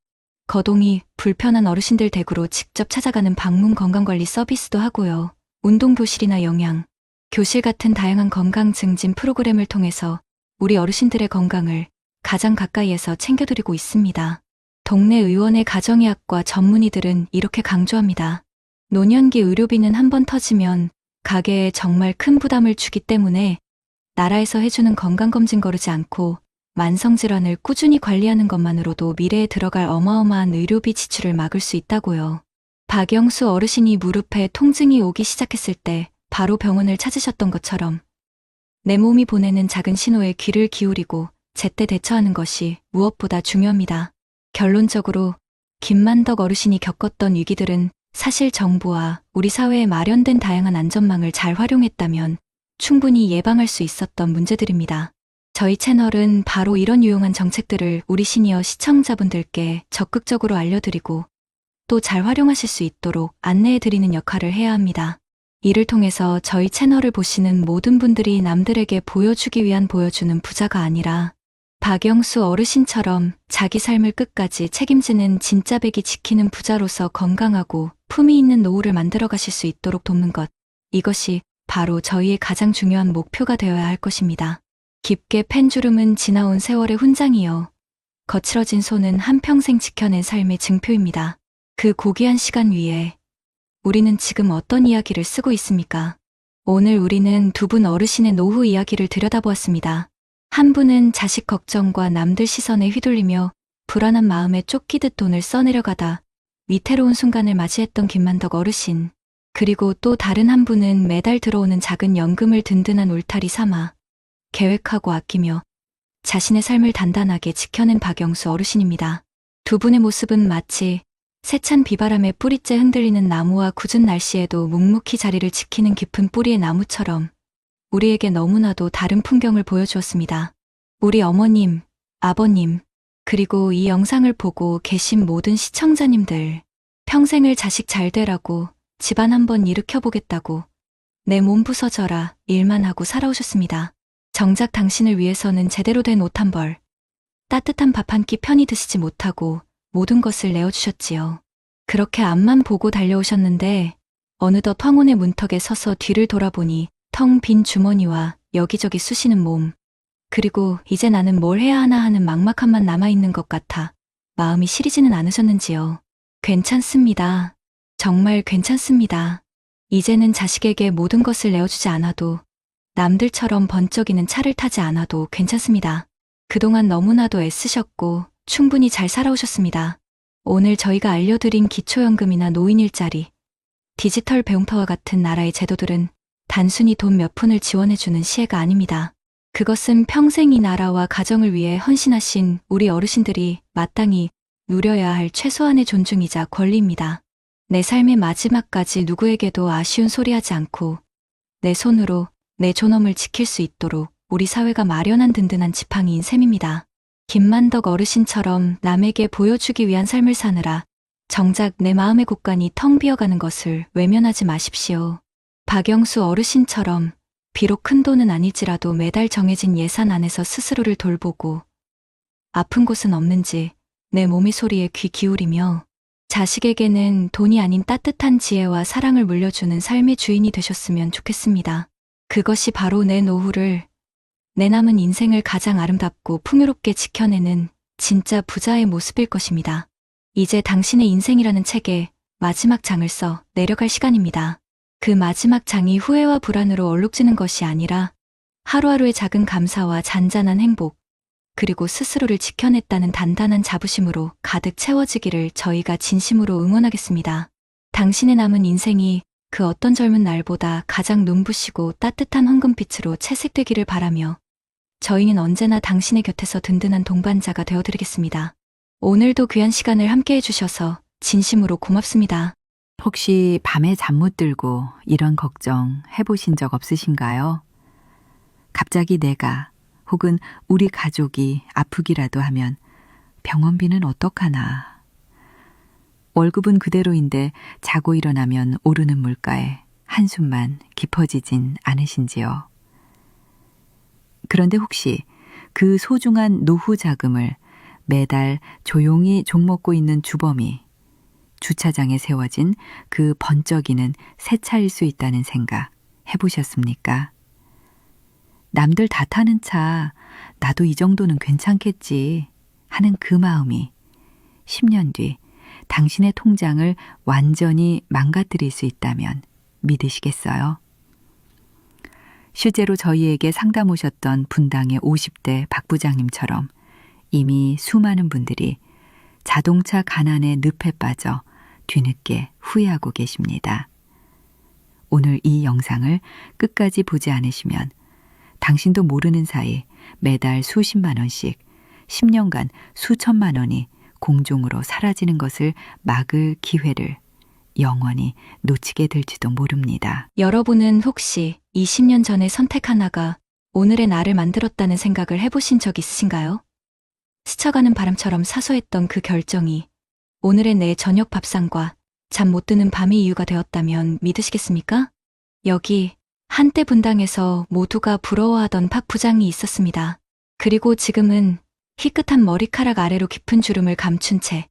거동이 불편한 어르신들 댁으로 직접 찾아가는 방문 건강관리 서비스도 하고요. 운동교실이나 영양, 교실 같은 다양한 건강 증진 프로그램을 통해서 우리 어르신들의 건강을 가장 가까이에서 챙겨드리고 있습니다. 동네 의원의 가정의학과 전문의들은 이렇게 강조합니다. 노년기 의료비는 한번 터지면 가게에 정말 큰 부담을 주기 때문에 나라에서 해주는 건강검진 거르지 않고 만성질환을 꾸준히 관리하는 것만으로도 미래에 들어갈 어마어마한 의료비 지출을 막을 수 있다고요. 박영수 어르신이 무릎에 통증이 오기 시작했을 때 바로 병원을 찾으셨던 것처럼 내 몸이 보내는 작은 신호에 귀를 기울이고 제때 대처하는 것이 무엇보다 중요합니다. 결론적으로 김만덕 어르신이 겪었던 위기들은 사실 정부와 우리 사회에 마련된 다양한 안전망을 잘 활용했다면 충분히 예방할 수 있었던 문제들입니다. 저희 채널은 바로 이런 유용한 정책들을 우리 시니어 시청자분들께 적극적으로 알려드리고 또 잘 활용하실 수 있도록 안내해드리는 역할을 해야 합니다. 이를 통해서 저희 채널을 보시는 모든 분들이 남들에게 보여주기 위한 보여주는 부자가 아니라 박영수 어르신처럼 자기 삶을 끝까지 책임지는 진짜 백이 지키는 부자로서 건강하고 품위 있는 노후를 만들어 가실 수 있도록 돕는 것, 이것이 바로 저희의 가장 중요한 목표가 되어야 할 것입니다. 깊게 팬주름은 지나온 세월의 훈장이요. 거칠어진 손은 한평생 지켜낸 삶의 증표입니다. 그 고귀한 시간 위에 우리는 지금 어떤 이야기를 쓰고 있습니까? 오늘 우리는 두 분 어르신의 노후 이야기를 들여다보았습니다. 한 분은 자식 걱정과 남들 시선에 휘둘리며 불안한 마음에 쫓기듯 돈을 써내려가다 위태로운 순간을 맞이했던 김만덕 어르신. 그리고 또 다른 한 분은 매달 들어오는 작은 연금을 든든한 울타리 삼아 계획하고 아끼며 자신의 삶을 단단하게 지켜낸 박영수 어르신입니다. 두 분의 모습은 마치 세찬 비바람에 뿌리째 흔들리는 나무와 굳은 날씨에도 묵묵히 자리를 지키는 깊은 뿌리의 나무처럼 우리에게 너무나도 다른 풍경을 보여주었습니다. 우리 어머님, 아버님, 그리고 이 영상을 보고 계신 모든 시청자님들, 평생을 자식 잘 되라고 집안 한번 일으켜보겠다고 내 몸 부서져라 일만 하고 살아오셨습니다. 정작 당신을 위해서는 제대로 된 옷 한 벌, 따뜻한 밥 한 끼 편히 드시지 못하고 모든 것을 내어주셨지요. 그렇게 앞만 보고 달려오셨는데 어느덧 황혼의 문턱에 서서 뒤를 돌아보니 텅 빈 주머니와 여기저기 쑤시는 몸, 그리고 이제 나는 뭘 해야 하나 하는 막막함만 남아있는 것 같아 마음이 시리지는 않으셨는지요. 괜찮습니다. 정말 괜찮습니다. 이제는 자식에게 모든 것을 내어주지 않아도 남들처럼 번쩍이는 차를 타지 않아도 괜찮습니다. 그동안 너무나도 애쓰셨고 충분히 잘 살아오셨습니다. 오늘 저희가 알려드린 기초연금이나 노인일자리, 디지털 배움터와 같은 나라의 제도들은 단순히 돈 몇 푼을 지원해주는 시혜가 아닙니다. 그것은 평생 이 나라와 가정을 위해 헌신하신 우리 어르신들이 마땅히 누려야 할 최소한의 존중이자 권리입니다. 내 삶의 마지막까지 누구에게도 아쉬운 소리 하지 않고 내 손으로 내 존엄을 지킬 수 있도록 우리 사회가 마련한 든든한 지팡이인 셈입니다. 김만덕 어르신처럼 남에게 보여주기 위한 삶을 사느라 정작 내 마음의 곳간이 텅 비어가는 것을 외면하지 마십시오. 박영수 어르신처럼 비록 큰 돈은 아니지라도 매달 정해진 예산 안에서 스스로를 돌보고 아픈 곳은 없는지 내 몸의 소리에 귀 기울이며 자식에게는 돈이 아닌 따뜻한 지혜와 사랑을 물려주는 삶의 주인이 되셨으면 좋겠습니다. 그것이 바로 내 노후를, 내 남은 인생을 가장 아름답고 풍요롭게 지켜내는 진짜 부자의 모습일 것입니다. 이제 당신의 인생이라는 책에 마지막 장을 써 내려갈 시간입니다. 그 마지막 장이 후회와 불안으로 얼룩지는 것이 아니라 하루하루의 작은 감사와 잔잔한 행복, 그리고 스스로를 지켜냈다는 단단한 자부심으로 가득 채워지기를 저희가 진심으로 응원하겠습니다. 당신의 남은 인생이 그 어떤 젊은 날보다 가장 눈부시고 따뜻한 황금빛으로 채색되기를 바라며 저희는 언제나 당신의 곁에서 든든한 동반자가 되어드리겠습니다. 오늘도 귀한 시간을 함께 해주셔서 진심으로 고맙습니다. 혹시 밤에 잠 못 들고 이런 걱정 해보신 적 없으신가요? 갑자기 내가 혹은 우리 가족이 아프기라도 하면 병원비는 어떡하나. 월급은 그대로인데 자고 일어나면 오르는 물가에 한숨만 깊어지진 않으신지요? 그런데 혹시 그 소중한 노후 자금을 매달 조용히 종먹고 있는 주범이 주차장에 세워진 그 번쩍이는 새 차일 수 있다는 생각 해보셨습니까? 남들 다 타는 차, 나도 이 정도는 괜찮겠지 하는 그 마음이 10년 뒤 당신의 통장을 완전히 망가뜨릴 수 있다면 믿으시겠어요? 실제로 저희에게 상담 오셨던 분당의 50대 박 부장님처럼 이미 수많은 분들이 자동차 가난의 늪에 빠져 뒤늦게 후회하고 계십니다. 오늘 이 영상을 끝까지 보지 않으시면 당신도 모르는 사이 매달 수십만 원씩 10년간 수천만 원이 공중으로 사라지는 것을 막을 기회를 영원히 놓치게 될지도 모릅니다. 여러분은 혹시 20년 전의 선택 하나가 오늘의 나를 만들었다는 생각을 해보신 적 있으신가요? 스쳐가는 바람처럼 사소했던 그 결정이 오늘의 내 저녁 밥상과 잠 못 드는 밤의 이유가 되었다면 믿으시겠습니까? 여기 한때 분당에서 모두가 부러워하던 박 부장이 있었습니다. 그리고 지금은 희끗한 머리카락 아래로 깊은 주름을 감춘 채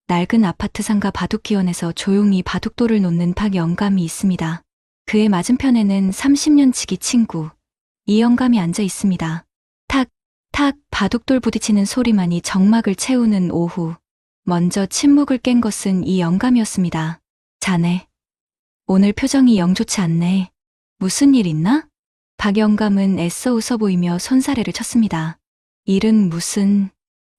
낡은 아파트 상가 바둑기원에서 조용히 바둑돌을 놓는 박 영감이 있습니다. 그의 맞은편에는 30년 지기 친구 이영감이 앉아 있습니다. 탁, 탁 바둑돌 부딪히는 소리만이 정막을 채우는 오후. 먼저 침묵을 깬 것은 이 영감이었습니다. 자네, 오늘 표정이 영 좋지 않네. 무슨 일 있나? 박 영감은 애써 웃어 보이며 손사래를 쳤습니다. 일은 무슨,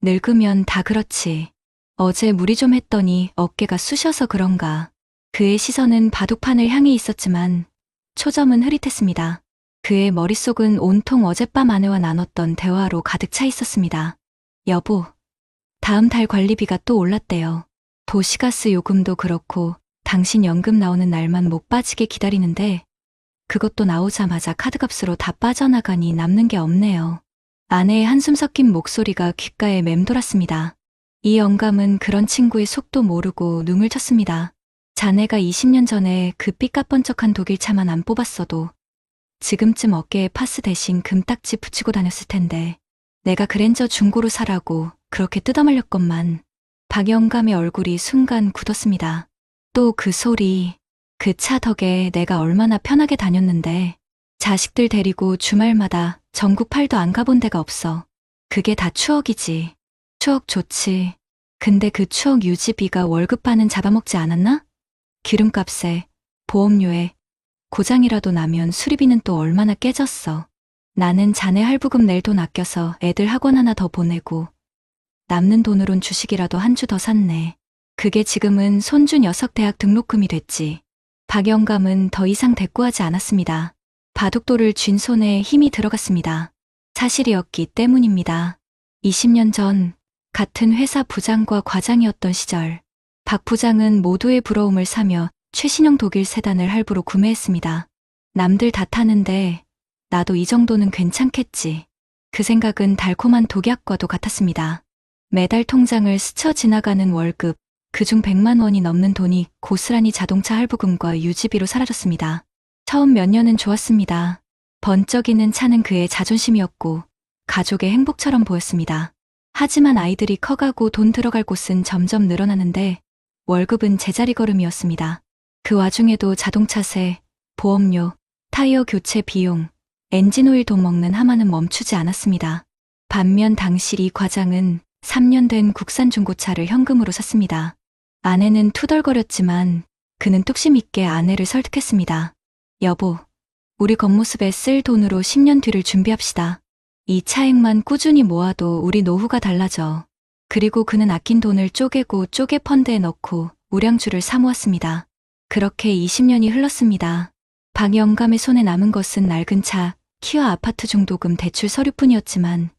늙으면 다 그렇지. 어제 무리 좀 했더니 어깨가 쑤셔서 그런가. 그의 시선은 바둑판을 향해 있었지만 초점은 흐릿했습니다. 그의 머릿속은 온통 어젯밤 아내와 나눴던 대화로 가득 차 있었습니다. 여보, 다음 달 관리비가 또 올랐대요. 도시가스 요금도 그렇고 당신 연금 나오는 날만 못 빠지게 기다리는데 그것도 나오자마자 카드값으로 다 빠져나가니 남는 게 없네요. 아내의 한숨 섞인 목소리가 귓가에 맴돌았습니다. 이 영감은 그런 친구의 속도 모르고 눈을 쳤습니다. 자네가 20년 전에 그 삐까뻔쩍한 독일차만 안 뽑았어도 지금쯤 어깨에 파스 대신 금딱지 붙이고 다녔을 텐데 내가 그랜저 중고로 사라고 그렇게 뜯어말렸건만. 박 영감의 얼굴이 순간 굳었습니다. 또 그 소리, 그 차 덕에 내가 얼마나 편하게 다녔는데 자식들 데리고 주말마다 전국 팔도 안 가본 데가 없어. 그게 다 추억이지. 추억 좋지. 근데 그 추억 유지비가 월급 반은 잡아먹지 않았나? 기름값에, 보험료에, 고장이라도 나면 수리비는 또 얼마나 깨졌어. 나는 자네 할부금 낼 돈 아껴서 애들 학원 하나 더 보내고 남는 돈으론 주식이라도 한 주 더 샀네. 그게 지금은 손주 녀석 대학 등록금이 됐지. 박 영감은 더 이상 대꾸하지 않았습니다. 바둑돌을 쥔 손에 힘이 들어갔습니다. 사실이었기 때문입니다. 20년 전 같은 회사 부장과 과장이었던 시절 박 부장은 모두의 부러움을 사며 최신형 독일 세단을 할부로 구매했습니다. 남들 다 타는데 나도 이 정도는 괜찮겠지. 그 생각은 달콤한 독약과도 같았습니다. 매달 통장을 스쳐 지나가는 월급, 그중 100만 원이 넘는 돈이 고스란히 자동차 할부금과 유지비로 사라졌습니다. 처음 몇 년은 좋았습니다. 번쩍이는 차는 그의 자존심이었고 가족의 행복처럼 보였습니다. 하지만 아이들이 커가고 돈 들어갈 곳은 점점 늘어나는데 월급은 제자리 걸음이었습니다. 그 와중에도 자동차세, 보험료, 타이어 교체 비용, 엔진오일 돈 먹는 하마는 멈추지 않았습니다. 반면 당시 이 과장은 3년 된 국산 중고차를 현금으로 샀습니다. 아내는 투덜거렸지만 그는 뚝심 있게 아내를 설득했습니다. 여보, 우리 겉모습에 쓸 돈으로 10년 뒤를 준비합시다. 이 차액만 꾸준히 모아도 우리 노후가 달라져. 그리고 그는 아낀 돈을 쪼개고 쪼개 펀드에 넣고 우량주를 사모았습니다. 그렇게 20년이 흘렀습니다. 박 영감의 손에 남은 것은 낡은 차, 키와 아파트 중도금 대출 서류뿐이었지만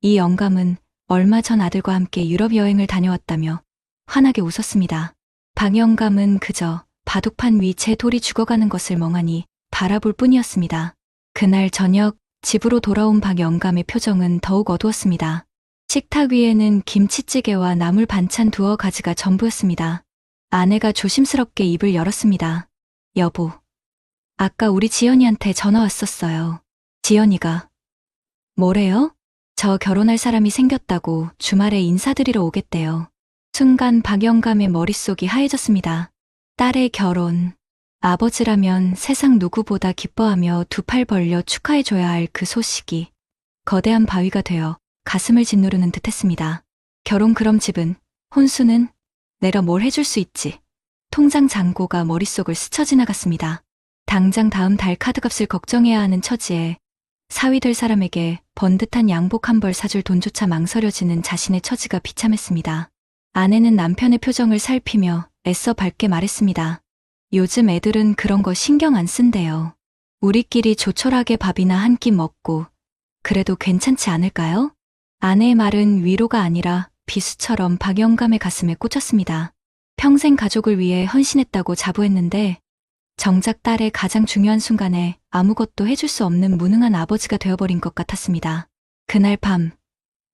이 영감은 얼마 전 아들과 함께 유럽 여행을 다녀왔다며 환하게 웃었습니다. 박 영감은 그저 바둑판 위 제 돌이 죽어가는 것을 멍하니 바라볼 뿐이었습니다. 그날 저녁 집으로 돌아온 박 영감의 표정은 더욱 어두웠습니다. 식탁 위에는 김치찌개와 나물 반찬 두어 가지가 전부였습니다. 아내가 조심스럽게 입을 열었습니다. 여보, 아까 우리 지연이한테 전화 왔었어요. 지연이가 뭐래요? 저 결혼할 사람이 생겼다고 주말에 인사드리러 오겠대요. 순간 박 영감의 머릿속이 하얘졌습니다. 딸의 결혼. 아버지라면 세상 누구보다 기뻐하며 두 팔 벌려 축하해줘야 할 그 소식이 거대한 바위가 되어 가슴을 짓누르는 듯했습니다. 결혼 그럼 집은, 혼수는 내가 뭘 해줄 수 있지. 통장 잔고가 머릿속을 스쳐 지나갔습니다. 당장 다음 달 카드값을 걱정해야 하는 처지에 사위 될 사람에게 번듯한 양복 한 벌 사줄 돈조차 망설여지는 자신의 처지가 비참했습니다. 아내는 남편의 표정을 살피며 애써 밝게 말했습니다. 요즘 애들은 그런 거 신경 안 쓴대요. 우리끼리 조촐하게 밥이나 한 끼 먹고 그래도 괜찮지 않을까요? 아내의 말은 위로가 아니라 비수처럼 박 영감의 가슴에 꽂혔습니다. 평생 가족을 위해 헌신했다고 자부했는데 정작 딸의 가장 중요한 순간에 아무것도 해줄 수 없는 무능한 아버지가 되어버린 것 같았습니다. 그날 밤,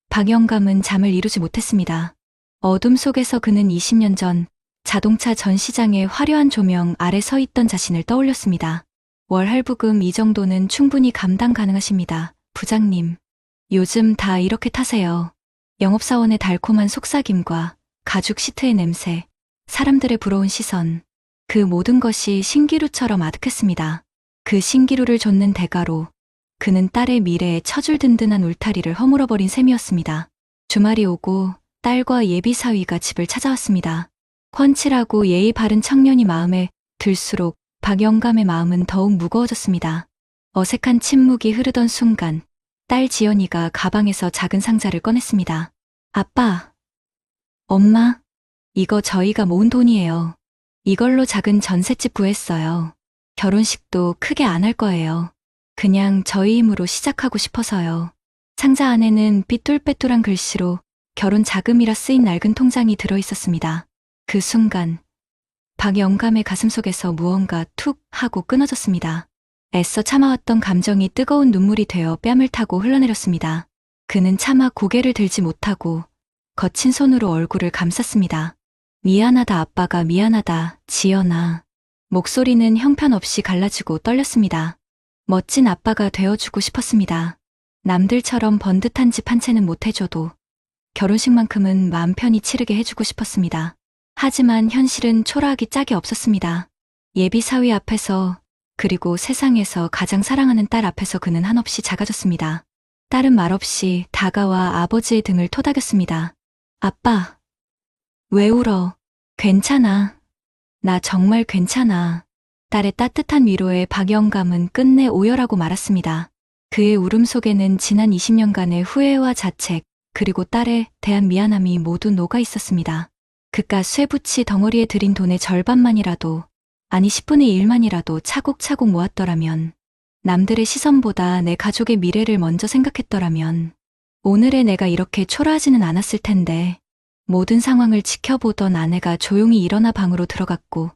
박 영감은 잠을 이루지 못했습니다. 어둠 속에서 그는 20년 전 자동차 전시장의 화려한 조명 아래 서 있던 자신을 떠올렸습니다. 월 할부금 이 정도는 충분히 감당 가능하십니다. 부장님, 요즘 다 이렇게 타세요. 영업사원의 달콤한 속삭임과 가죽 시트의 냄새, 사람들의 부러운 시선, 그 모든 것이 신기루처럼 아득했습니다. 그 신기루를 좇는 대가로 그는 딸의 미래에 처줄 든든한 울타리를 허물어버린 셈이었습니다. 주말이 오고 딸과 예비 사위가 집을 찾아왔습니다. 훤칠하고 예의 바른 청년이 마음에 들수록 박 영감의 마음은 더욱 무거워졌습니다. 어색한 침묵이 흐르던 순간 딸 지연이가 가방에서 작은 상자를 꺼냈습니다. 아빠, 엄마, 이거 저희가 모은 돈이에요. 이걸로 작은 전셋집 구했어요. 결혼식도 크게 안 할 거예요. 그냥 저희 힘으로 시작하고 싶어서요. 상자 안에는 삐뚤빼뚤한 글씨로 결혼 자금이라 쓰인 낡은 통장이 들어있었습니다. 그 순간 박 영감의 가슴속에서 무언가 툭 하고 끊어졌습니다. 애써 참아왔던 감정이 뜨거운 눈물이 되어 뺨을 타고 흘러내렸습니다. 그는 차마 고개를 들지 못하고 거친 손으로 얼굴을 감쌌습니다. 미안하다 아빠가 미안하다 지연아. 목소리는 형편없이 갈라지고 떨렸습니다. 멋진 아빠가 되어주고 싶었습니다. 남들처럼 번듯한 집 한 채는 못 해줘도 결혼식만큼은 마음 편히 치르게 해주고 싶었습니다. 하지만 현실은 초라하기 짝이 없었습니다. 예비 사위 앞에서 그리고 세상에서 가장 사랑하는 딸 앞에서 그는 한없이 작아졌습니다. 딸은 말없이 다가와 아버지의 등을 토닥였습니다. 아빠, 왜 울어? 괜찮아. 나 정말 괜찮아. 딸의 따뜻한 위로에 박 영감은 끝내 오열하고 말았습니다. 그의 울음 속에는 지난 20년간의 후회와 자책, 그리고 딸에 대한 미안함이 모두 녹아 있었습니다. 그깟 쇠붙이 덩어리에 들인 돈의 절반만이라도, 아니 10분의 1만이라도 차곡차곡 모았더라면, 남들의 시선보다 내 가족의 미래를 먼저 생각했더라면, 오늘의 내가 이렇게 초라하지는 않았을 텐데, 모든 상황을 지켜보던 아내가 조용히 일어나 방으로 들어갔고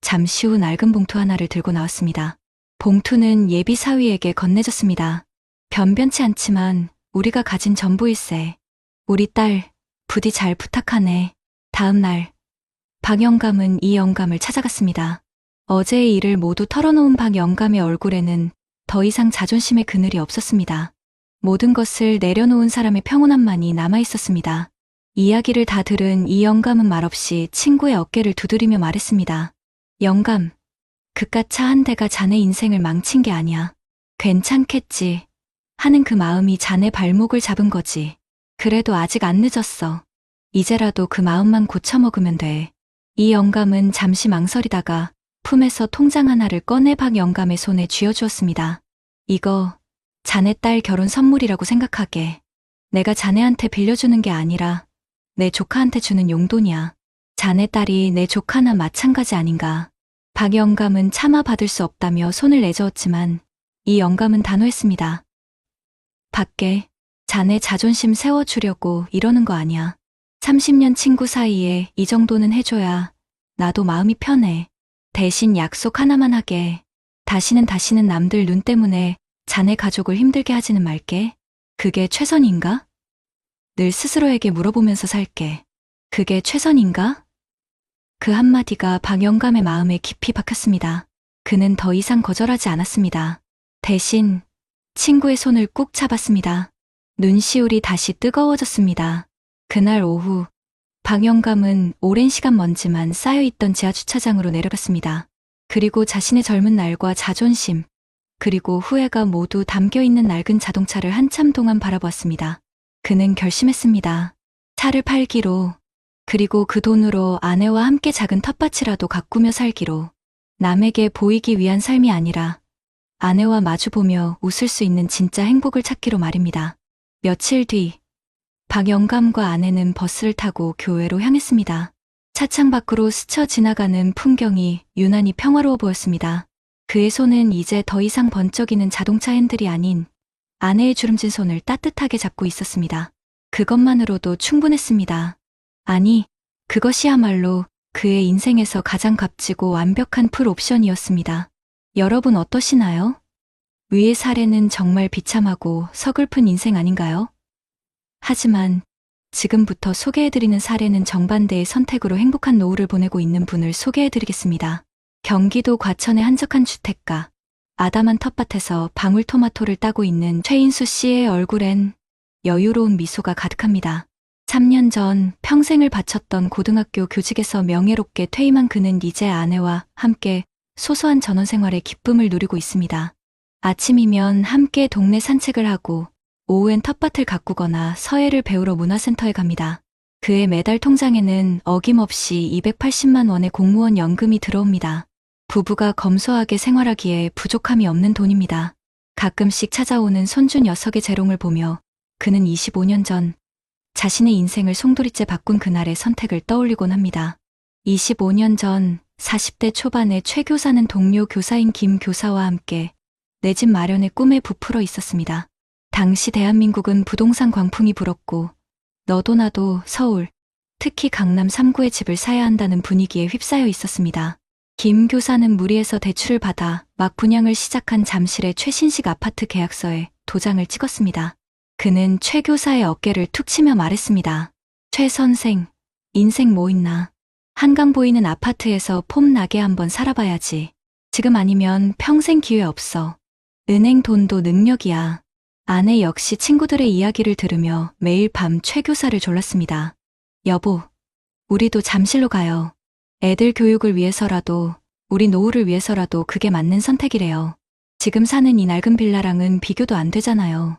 잠시 후 낡은 봉투 하나를 들고 나왔습니다. 봉투는 예비 사위에게 건네졌습니다. 변변치 않지만 우리가 가진 전부일세. 우리 딸 부디 잘 부탁하네. 다음 날 박 영감은 이 영감을 찾아갔습니다. 어제의 일을 모두 털어놓은 박 영감의 얼굴에는 더 이상 자존심의 그늘이 없었습니다. 모든 것을 내려놓은 사람의 평온함만이 남아있었습니다. 이야기를 다 들은 이 영감은 말없이 친구의 어깨를 두드리며 말했습니다. 영감, 그깟 차 한 대가 자네 인생을 망친 게 아니야. 괜찮겠지 하는 그 마음이 자네 발목을 잡은 거지. 그래도 아직 안 늦었어. 이제라도 그 마음만 고쳐먹으면 돼. 이 영감은 잠시 망설이다가 품에서 통장 하나를 꺼내 박 영감의 손에 쥐어주었습니다. 이거 자네 딸 결혼 선물이라고 생각하게. 내가 자네한테 빌려주는 게 아니라 내 조카한테 주는 용돈이야. 자네 딸이 내 조카나 마찬가지 아닌가. 박 영감은 차마 받을 수 없다며 손을 내저었지만 이 영감은 단호했습니다. 밖에 자네 자존심 세워주려고 이러는 거 아니야. 30년 친구 사이에 이 정도는 해줘야 나도 마음이 편해. 대신 약속 하나만 하게. 다시는 남들 눈 때문에 자네 가족을 힘들게 하지는 말게. 그게 최선인가? 늘 스스로에게 물어보면서 살게. 그게 최선인가? 그 한마디가 박 영감의 마음에 깊이 박혔습니다. 그는 더 이상 거절하지 않았습니다. 대신 친구의 손을 꾹 잡았습니다. 눈시울이 다시 뜨거워졌습니다. 그날 오후 박 영감은 오랜 시간 먼지만 쌓여있던 지하주차장으로 내려갔습니다. 그리고 자신의 젊은 날과 자존심, 그리고 후회가 모두 담겨있는 낡은 자동차를 한참 동안 바라보았습니다. 그는 결심했습니다. 차를 팔기로, 그리고 그 돈으로 아내와 함께 작은 텃밭이라도 가꾸며 살기로. 남에게 보이기 위한 삶이 아니라 아내와 마주보며 웃을 수 있는 진짜 행복을 찾기로 말입니다. 며칠 뒤 박 영감과 아내는 버스를 타고 교회로 향했습니다. 차창 밖으로 스쳐 지나가는 풍경이 유난히 평화로워 보였습니다. 그의 손은 이제 더 이상 번쩍이는 자동차 핸들이 아닌 아내의 주름진 손을 따뜻하게 잡고 있었습니다. 그것만으로도 충분했습니다. 아니, 그것이야말로 그의 인생에서 가장 값지고 완벽한 풀옵션이었습니다. 여러분 어떠시나요? 위의 사례는 정말 비참하고 서글픈 인생 아닌가요? 하지만 지금부터 소개해드리는 사례는 정반대의 선택으로 행복한 노후를 보내고 있는 분을 소개해드리겠습니다. 경기도 과천의 한적한 주택가, 아담한 텃밭에서 방울토마토를 따고 있는 최인수 씨의 얼굴엔 여유로운 미소가 가득합니다. 3년 전 평생을 바쳤던 고등학교 교직에서 명예롭게 퇴임한 그는 이제 아내와 함께 소소한 전원생활의 기쁨을 누리고 있습니다. 아침이면 함께 동네 산책을 하고 오후엔 텃밭을 가꾸거나 서예를 배우러 문화센터에 갑니다. 그의 매달 통장에는 어김없이 280만 원의 공무원 연금이 들어옵니다. 부부가 검소하게 생활하기에 부족함이 없는 돈입니다. 가끔씩 찾아오는 손주 녀석의 재롱을 보며 그는 25년 전 자신의 인생을 송두리째 바꾼 그날의 선택을 떠올리곤 합니다. 25년 전 40대 초반의 최 교사는 동료 교사인 김 교사와 함께 내 집 마련의 꿈에 부풀어 있었습니다. 당시 대한민국은 부동산 광풍이 불었고 너도 나도 서울, 특히 강남 3구의 집을 사야 한다는 분위기에 휩싸여 있었습니다. 김 교사는 무리해서 대출을 받아 막 분양을 시작한 잠실의 최신식 아파트 계약서에 도장을 찍었습니다. 그는 최 교사의 어깨를 툭 치며 말했습니다. 최 선생, 인생 뭐 있나? 한강 보이는 아파트에서 폼 나게 한번 살아봐야지. 지금 아니면 평생 기회 없어. 은행 돈도 능력이야. 아내 역시 친구들의 이야기를 들으며 매일 밤 최 교사를 졸랐습니다. 여보, 우리도 잠실로 가요. 애들 교육을 위해서라도, 우리 노후를 위해서라도 그게 맞는 선택이래요. 지금 사는 이 낡은 빌라랑은 비교도 안 되잖아요.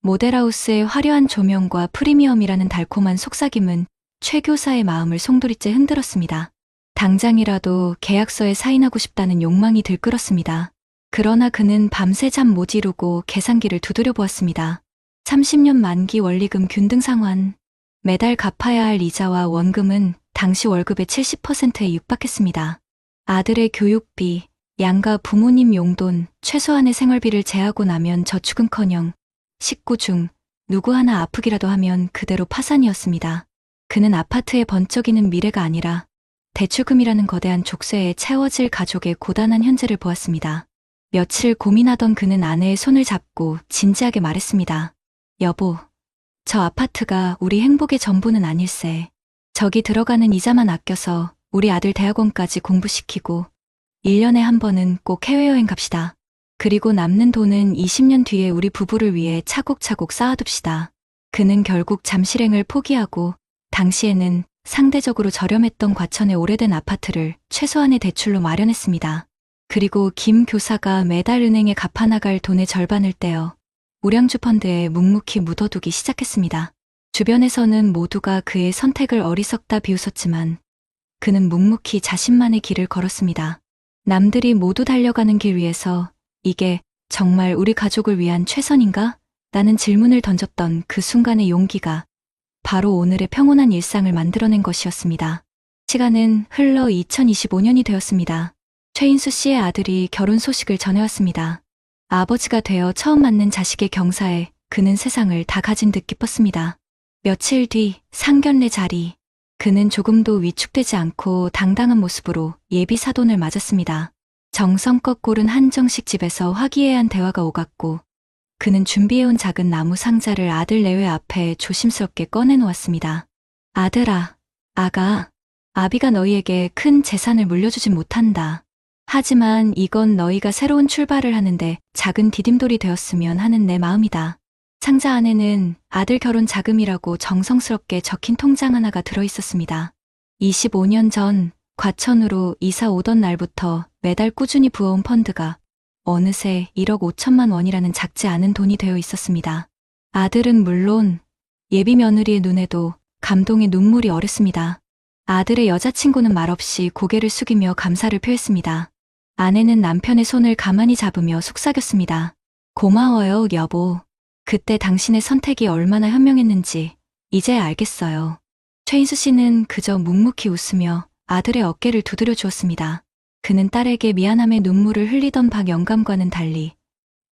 모델하우스의 화려한 조명과 프리미엄이라는 달콤한 속삭임은 최 교사의 마음을 송두리째 흔들었습니다. 당장이라도 계약서에 사인하고 싶다는 욕망이 들끓었습니다. 그러나 그는 밤새 잠 못 이루고 계산기를 두드려 보았습니다. 30년 만기 원리금 균등 상환. 매달 갚아야 할 이자와 원금은 당시 월급의 70%에 육박했습니다. 아들의 교육비, 양가 부모님 용돈, 최소한의 생활비를 제하고 나면 저축은커녕 식구 중 누구 하나 아프기라도 하면 그대로 파산이었습니다. 그는 아파트의 번쩍이는 미래가 아니라 대출금이라는 거대한 족쇄에 채워질 가족의 고단한 현재를 보았습니다. 며칠 고민하던 그는 아내의 손을 잡고 진지하게 말했습니다. 여보, 저 아파트가 우리 행복의 전부는 아닐세. 저기 들어가는 이자만 아껴서 우리 아들 대학원까지 공부시키고 1년에 한 번은 꼭 해외여행 갑시다. 그리고 남는 돈은 20년 뒤에 우리 부부를 위해 차곡차곡 쌓아둡시다. 그는 결국 잠실행을 포기하고 당시에는 상대적으로 저렴했던 과천의 오래된 아파트를 최소한의 대출로 마련했습니다. 그리고 김 교사가 매달 은행에 갚아나갈 돈의 절반을 떼어 우량주 펀드에 묵묵히 묻어두기 시작했습니다. 주변에서는 모두가 그의 선택을 어리석다 비웃었지만 그는 묵묵히 자신만의 길을 걸었습니다. 남들이 모두 달려가는 길 위에서 이게 정말 우리 가족을 위한 최선인가? 라는 질문을 던졌던 그 순간의 용기가 바로 오늘의 평온한 일상을 만들어낸 것이었습니다. 시간은 흘러 2025년이 되었습니다. 최인수 씨의 아들이 결혼 소식을 전해왔습니다. 아버지가 되어 처음 맞는 자식의 경사에 그는 세상을 다 가진 듯 기뻤습니다. 며칠 뒤 상견례 자리, 그는 조금도 위축되지 않고 당당한 모습으로 예비 사돈을 맞았습니다. 정성껏 고른 한정식 집에서 화기애애한 대화가 오갔고 그는 준비해온 작은 나무 상자를 아들 내외 앞에 조심스럽게 꺼내놓았습니다. 아들아, 아가, 아비가 너희에게 큰 재산을 물려주진 못한다. 하지만 이건 너희가 새로운 출발을 하는데 작은 디딤돌이 되었으면 하는 내 마음이다. 상자 안에는 아들 결혼 자금이라고 정성스럽게 적힌 통장 하나가 들어있었습니다. 25년 전 과천으로 이사 오던 날부터 매달 꾸준히 부어온 펀드가 어느새 1억 5천만 원이라는 작지 않은 돈이 되어 있었습니다. 아들은 물론 예비 며느리의 눈에도 감동의 눈물이 어렸습니다. 아들의 여자친구는 말없이 고개를 숙이며 감사를 표했습니다. 아내는 남편의 손을 가만히 잡으며 속삭였습니다. 고마워요, 여보. 그때 당신의 선택이 얼마나 현명했는지 이제 알겠어요. 최인수 씨는 그저 묵묵히 웃으며 아들의 어깨를 두드려 주었습니다. 그는 딸에게 미안함의 눈물을 흘리던 박영감과는 달리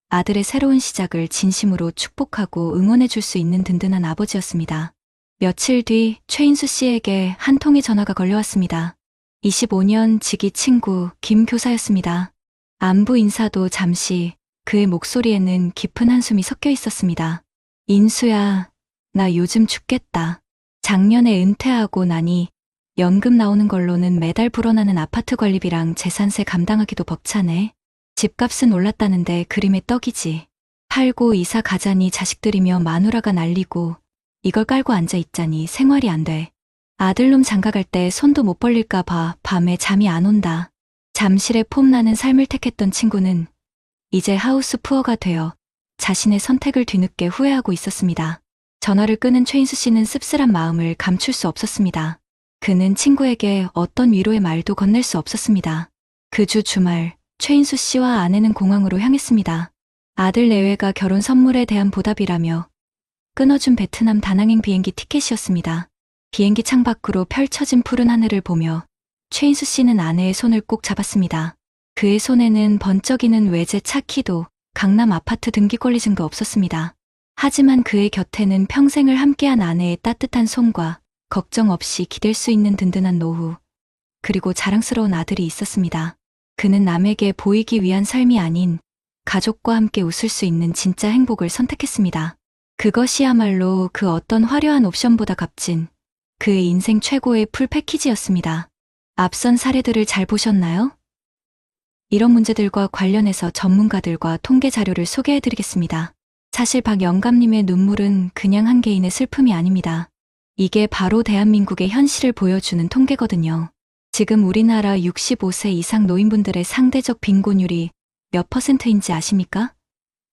아들의 새로운 시작을 진심으로 축복하고 응원해 줄 수 있는 든든한 아버지였습니다. 며칠 뒤 최인수 씨에게 한 통의 전화가 걸려왔습니다. 25년 지기 친구 김 교사였습니다. 안부 인사도 잠시, 그의 목소리에는 깊은 한숨이 섞여 있었습니다. 인수야, 나 요즘 죽겠다. 작년에 은퇴하고 나니 연금 나오는 걸로는 매달 불어나는 아파트 관리비랑 재산세 감당하기도 벅차네. 집값은 올랐다는데 그림의 떡이지. 팔고 이사 가자니 자식들이며 마누라가 난리고 이걸 깔고 앉아 있자니 생활이 안 돼. 아들놈 장가갈 때 손도 못 벌릴까 봐 밤에 잠이 안 온다. 잠실에 폼나는 삶을 택했던 친구는 이제 하우스 푸어가 되어 자신의 선택을 뒤늦게 후회하고 있었습니다. 전화를 끊은 최인수 씨는 씁쓸한 마음을 감출 수 없었습니다. 그는 친구에게 어떤 위로의 말도 건넬 수 없었습니다. 그 주 주말, 최인수 씨와 아내는 공항으로 향했습니다. 아들 내외가 결혼 선물에 대한 보답이라며 끊어준 베트남 다낭행 비행기 티켓이었습니다. 비행기 창밖으로 펼쳐진 푸른 하늘을 보며 최인수 씨는 아내의 손을 꼭 잡았습니다. 그의 손에는 번쩍이는 외제 차키도 강남 아파트 등기권리 증거 없었습니다. 하지만 그의 곁에는 평생을 함께한 아내의 따뜻한 손과 걱정 없이 기댈 수 있는 든든한 노후, 그리고 자랑스러운 아들이 있었습니다. 그는 남에게 보이기 위한 삶이 아닌 가족과 함께 웃을 수 있는 진짜 행복을 선택했습니다. 그것이야말로 그 어떤 화려한 옵션보다 값진 그의 인생 최고의 풀 패키지였습니다. 앞선 사례들을 잘 보셨나요? 이런 문제들과 관련해서 전문가들과 통계 자료를 소개해드리겠습니다. 사실 박영감님의 눈물은 그냥 한 개인의 슬픔이 아닙니다. 이게 바로 대한민국의 현실을 보여주는 통계거든요. 지금 우리나라 65세 이상 노인분들의 상대적 빈곤율이 몇 %인지 아십니까?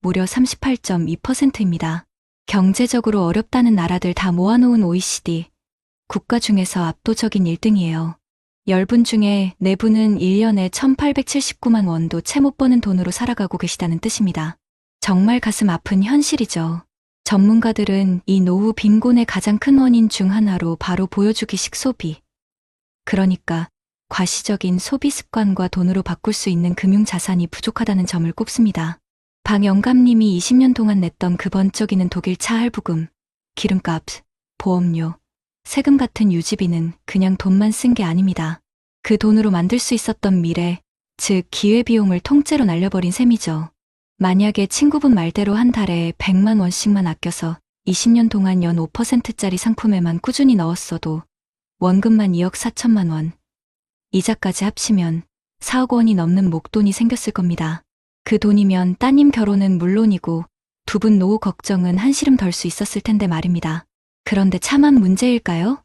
무려 38.2%입니다. 경제적으로 어렵다는 나라들 다 모아놓은 OECD 국가 중에서 압도적인 1등이에요. 10분 중에 4분은 1년에 1,879만 원도 채 못 버는 돈으로 살아가고 계시다는 뜻입니다. 정말 가슴 아픈 현실이죠. 전문가들은 이 노후 빈곤의 가장 큰 원인 중 하나로 바로 보여주기식 소비, 그러니까 과시적인 소비 습관과 돈으로 바꿀 수 있는 금융자산이 부족하다는 점을 꼽습니다. 박영감님이 20년 동안 냈던 그 번쩍이는 독일 차 할부금, 기름값, 보험료, 세금 같은 유지비는 그냥 돈만 쓴 게 아닙니다. 그 돈으로 만들 수 있었던 미래, 즉 기회비용을 통째로 날려버린 셈이죠. 만약에 친구분 말대로 한 달에 100만 원씩만 아껴서 20년 동안 연 5%짜리 상품에만 꾸준히 넣었어도 원금만 2억 4천만 원, 이자까지 합치면 4억 원이 넘는 목돈이 생겼을 겁니다. 그 돈이면 따님 결혼은 물론이고 두 분 노후 걱정은 한시름 덜 수 있었을 텐데 말입니다. 그런데 차만 문제일까요?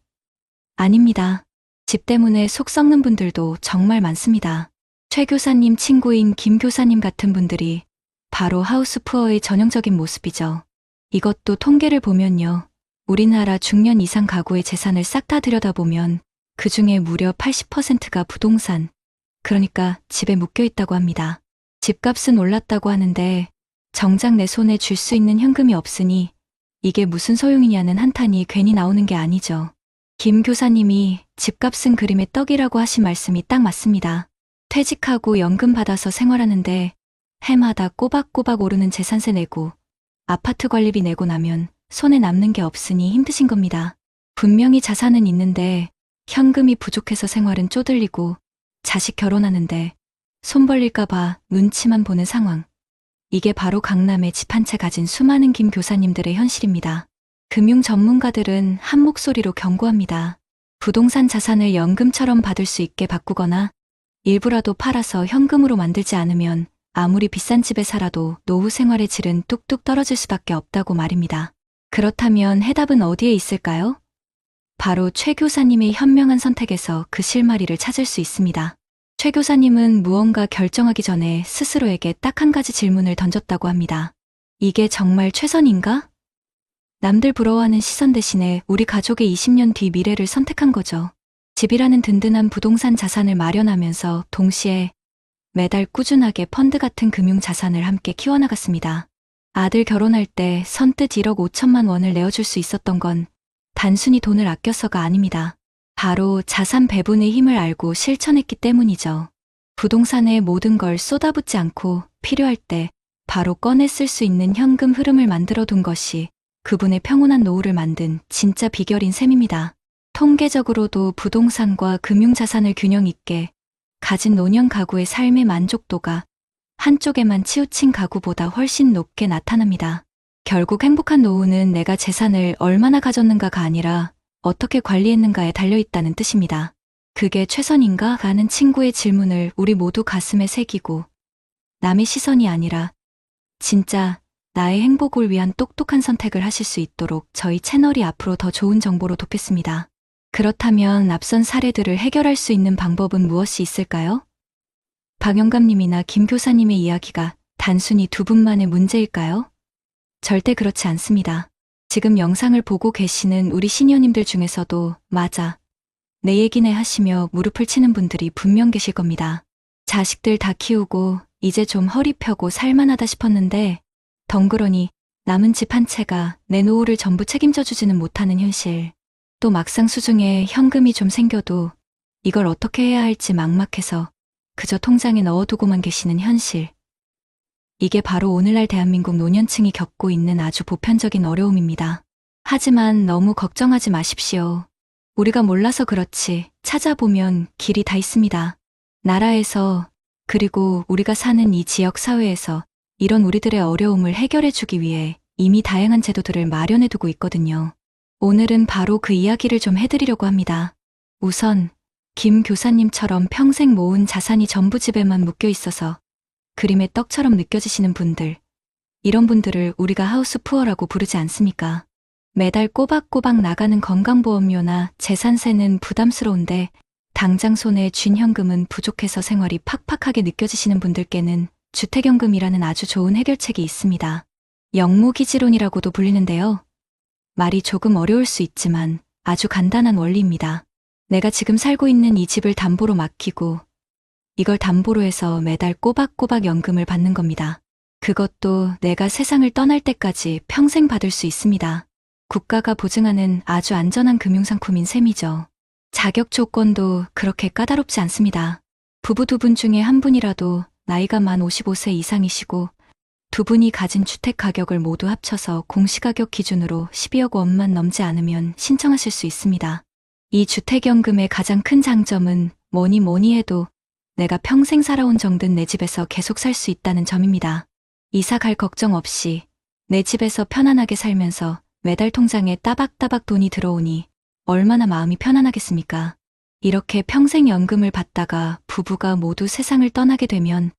아닙니다. 집 때문에 속 썩는 분들도 정말 많습니다. 최 교사님 친구인 김 교사님 같은 분들이 바로 하우스푸어의 전형적인 모습이죠. 이것도 통계를 보면요. 우리나라 중년 이상 가구의 재산을 싹 다 들여다보면 그 중에 무려 80%가 부동산, 그러니까 집에 묶여 있다고 합니다. 집값은 올랐다고 하는데 정작 내 손에 줄 수 있는 현금이 없으니 이게 무슨 소용이냐는 한탄이 괜히 나오는 게 아니죠. 김 교사님이 집값은 그림의 떡이라고 하신 말씀이 딱 맞습니다. 퇴직하고 연금 받아서 생활하는데 해마다 꼬박꼬박 오르는 재산세 내고 아파트 관리비 내고 나면 손에 남는 게 없으니 힘드신 겁니다. 분명히 자산은 있는데 현금이 부족해서 생활은 쪼들리고 자식 결혼하는데 손 벌릴까봐 눈치만 보는 상황. 이게 바로 강남에 집 한 채 가진 수많은 김 교사님들의 현실입니다. 금융 전문가들은 한 목소리로 경고합니다. 부동산 자산을 연금처럼 받을 수 있게 바꾸거나 일부라도 팔아서 현금으로 만들지 않으면 아무리 비싼 집에 살아도 노후 생활의 질은 뚝뚝 떨어질 수밖에 없다고 말입니다. 그렇다면 해답은 어디에 있을까요? 바로 최 교사님의 현명한 선택에서 그 실마리를 찾을 수 있습니다. 최 교사님은 무언가 결정하기 전에 스스로에게 딱 한 가지 질문을 던졌다고 합니다. 이게 정말 최선인가? 남들 부러워하는 시선 대신에 우리 가족의 20년 뒤 미래를 선택한 거죠. 집이라는 든든한 부동산 자산을 마련하면서 동시에 매달 꾸준하게 펀드 같은 금융 자산을 함께 키워나갔습니다. 아들 결혼할 때 선뜻 1억 5천만 원을 내어줄 수 있었던 건 단순히 돈을 아껴서가 아닙니다. 바로 자산 배분의 힘을 알고 실천했기 때문이죠. 부동산에 모든 걸 쏟아붓지 않고 필요할 때 바로 꺼내 쓸 수 있는 현금 흐름을 만들어둔 것이 그분의 평온한 노후를 만든 진짜 비결인 셈입니다. 통계적으로도 부동산과 금융자산을 균형 있게 가진 노년 가구의 삶의 만족도가 한쪽에만 치우친 가구보다 훨씬 높게 나타납니다. 결국 행복한 노후는 내가 재산을 얼마나 가졌는가가 아니라 어떻게 관리했는가에 달려있다는 뜻입니다. 그게 최선인가? 라는 친구의 질문을 우리 모두 가슴에 새기고 남의 시선이 아니라 진짜 나의 행복을 위한 똑똑한 선택을 하실 수 있도록 저희 채널이 앞으로 더 좋은 정보로 돕겠습니다. 그렇다면 앞선 사례들을 해결할 수 있는 방법은 무엇이 있을까요? 박영감님이나 김 교사님의 이야기가 단순히 두 분만의 문제일까요? 절대 그렇지 않습니다. 지금 영상을 보고 계시는 우리 시니어님들 중에서도 맞아, 내 얘기네 하시며 무릎을 치는 분들이 분명 계실 겁니다. 자식들 다 키우고 이제 좀 허리 펴고 살만하다 싶었는데 덩그러니 남은 집 한 채가 내 노후를 전부 책임져 주지는 못하는 현실. 또 막상 수중에 현금이 좀 생겨도 이걸 어떻게 해야 할지 막막해서 그저 통장에 넣어두고만 계시는 현실. 이게 바로 오늘날 대한민국 노년층이 겪고 있는 아주 보편적인 어려움입니다. 하지만 너무 걱정하지 마십시오. 우리가 몰라서 그렇지 찾아보면 길이 다 있습니다. 나라에서 그리고 우리가 사는 이 지역 사회에서 이런 우리들의 어려움을 해결해주기 위해 이미 다양한 제도들을 마련해두고 있거든요. 오늘은 바로 그 이야기를 좀 해드리려고 합니다. 우선 김 교사님처럼 평생 모은 자산이 전부 집에만 묶여 있어서 그림의 떡처럼 느껴지시는 분들, 이런 분들을 우리가 하우스푸어라고 부르지 않습니까? 매달 꼬박꼬박 나가는 건강보험료나 재산세는 부담스러운데 당장 손에 쥔 현금은 부족해서 생활이 팍팍하게 느껴지시는 분들께는 주택연금이라는 아주 좋은 해결책이 있습니다. 영모기지론이라고도 불리는데요. 말이 조금 어려울 수 있지만 아주 간단한 원리입니다. 내가 지금 살고 있는 이 집을 담보로 맡기고 이걸 담보로 해서 매달 꼬박꼬박 연금을 받는 겁니다. 그것도 내가 세상을 떠날 때까지 평생 받을 수 있습니다. 국가가 보증하는 아주 안전한 금융상품인 셈이죠. 자격 조건도 그렇게 까다롭지 않습니다. 부부 두 분 중에 한 분이라도 나이가 만 55세 이상이시고 두 분이 가진 주택 가격을 모두 합쳐서 공시가격 기준으로 12억 원만 넘지 않으면 신청하실 수 있습니다. 이 주택연금의 가장 큰 장점은 뭐니 해도 내가 평생 살아온 정든 내 집에서 계속 살 수 있다는 점입니다. 이사 갈 걱정 없이 내 집에서 편안하게 살면서 매달 통장에 따박따박 돈이 들어오니 얼마나 마음이 편안하겠습니까? 이렇게 평생 연금을 받다가 부부가 모두 세상을 떠나게 되면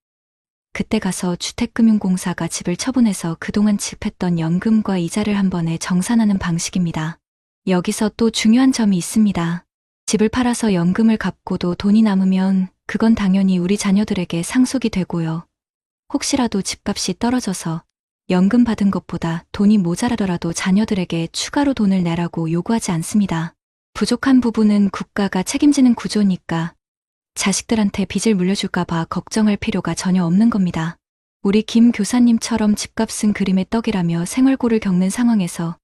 그때 가서 주택금융공사가 집을 처분해서 그동안 지급했던 연금과 이자를 한 번에 정산하는 방식입니다. 여기서 또 중요한 점이 있습니다. 집을 팔아서 연금을 갚고도 돈이 남으면 그건 당연히 우리 자녀들에게 상속이 되고요. 혹시라도 집값이 떨어져서 연금 받은 것보다 돈이 모자라더라도 자녀들에게 추가로 돈을 내라고 요구하지 않습니다. 부족한 부분은 국가가 책임지는 구조니까 자식들한테 빚을 물려줄까봐 걱정할 필요가 전혀 없는 겁니다. 우리 김 교사님처럼 집값은 그림의 떡이라며 생활고를 겪는 상황에서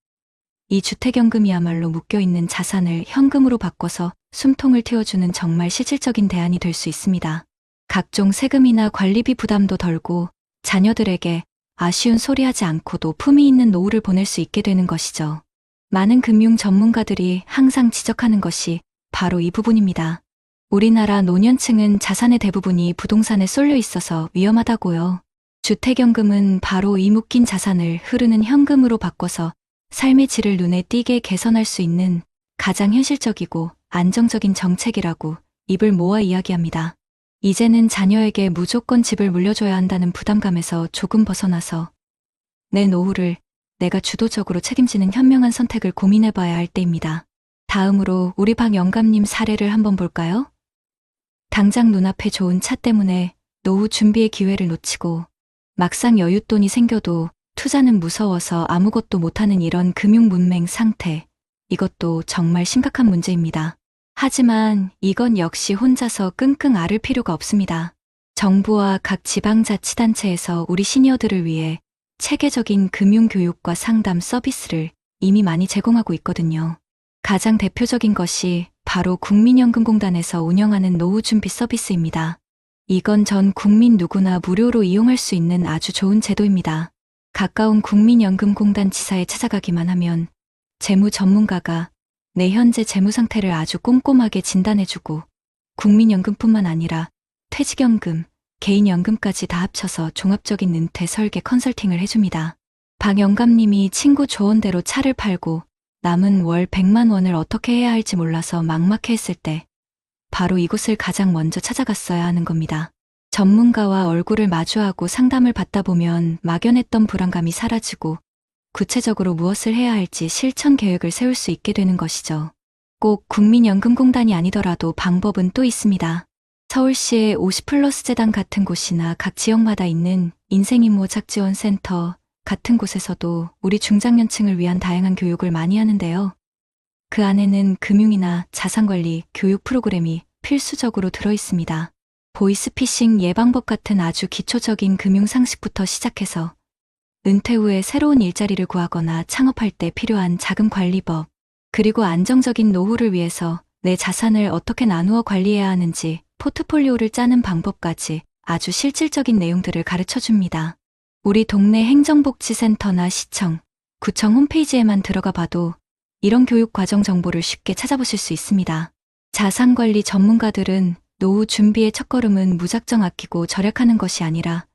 이 주택연금이야말로 묶여있는 자산을 현금으로 바꿔서 숨통을 틔워주는 정말 실질적인 대안이 될 수 있습니다. 각종 세금이나 관리비 부담도 덜고 자녀들에게 아쉬운 소리 하지 않고도 품위 있는 노후를 보낼 수 있게 되는 것이죠. 많은 금융 전문가들이 항상 지적하는 것이 바로 이 부분입니다. 우리나라 노년층은 자산의 대부분이 부동산에 쏠려 있어서 위험하다고요. 주택연금은 바로 이 묶인 자산을 흐르는 현금으로 바꿔서 삶의 질을 눈에 띄게 개선할 수 있는 가장 현실적이고 안정적인 정책이라고 입을 모아 이야기합니다. 이제는 자녀에게 무조건 집을 물려줘야 한다는 부담감에서 조금 벗어나서 내 노후를 내가 주도적으로 책임지는 현명한 선택을 고민해봐야 할 때입니다. 다음으로 우리 박 영감님 사례를 한번 볼까요? 당장 눈앞에 좋은 차 때문에 노후 준비의 기회를 놓치고 막상 여윳돈이 생겨도 투자는 무서워서 아무것도 못하는 이런 금융 문맹 상태. 이것도 정말 심각한 문제입니다. 하지만 이건 역시 혼자서 끙끙 앓을 필요가 없습니다. 정부와 각 지방자치단체에서 우리 시니어들을 위해 체계적인 금융교육과 상담 서비스를 이미 많이 제공하고 있거든요. 가장 대표적인 것이 바로 국민연금공단에서 운영하는 노후준비 서비스입니다. 이건 전 국민 누구나 무료로 이용할 수 있는 아주 좋은 제도입니다. 가까운 국민연금공단 지사에 찾아가기만 하면 재무 전문가가 내 현재 재무 상태를 아주 꼼꼼하게 진단해주고 국민연금뿐만 아니라 퇴직연금, 개인연금까지 다 합쳐서 종합적인 은퇴 설계 컨설팅을 해줍니다. 박 영감님이 친구 조언대로 차를 팔고 남은 월 100만 원을 어떻게 해야 할지 몰라서 막막해했을 때 바로 이곳을 가장 먼저 찾아갔어야 하는 겁니다. 전문가와 얼굴을 마주하고 상담을 받다 보면 막연했던 불안감이 사라지고 구체적으로 무엇을 해야 할지 실천 계획을 세울 수 있게 되는 것이죠. 꼭 국민연금공단이 아니더라도 방법은 또 있습니다. 서울시의 50플러스 재단 같은 곳이나 각 지역마다 있는 인생임모 작지원센터 같은 곳에서도 우리 중장년층을 위한 다양한 교육을 많이 하는데요. 그 안에는 금융이나 자산관리 교육 프로그램이 필수적으로 들어있습니다. 보이스피싱 예방법 같은 아주 기초적인 금융 상식부터 시작해서 은퇴 후에 새로운 일자리를 구하거나 창업할 때 필요한 자금 관리법, 그리고 안정적인 노후를 위해서 내 자산을 어떻게 나누어 관리해야 하는지 포트폴리오를 짜는 방법까지 아주 실질적인 내용들을 가르쳐 줍니다. 우리 동네 행정복지센터나 시청, 구청 홈페이지에만 들어가 봐도 이런 교육 과정 정보를 쉽게 찾아보실 수 있습니다. 자산관리 전문가들은 노후 준비의 첫걸음은 무작정 아끼고 절약하는 것이 아니라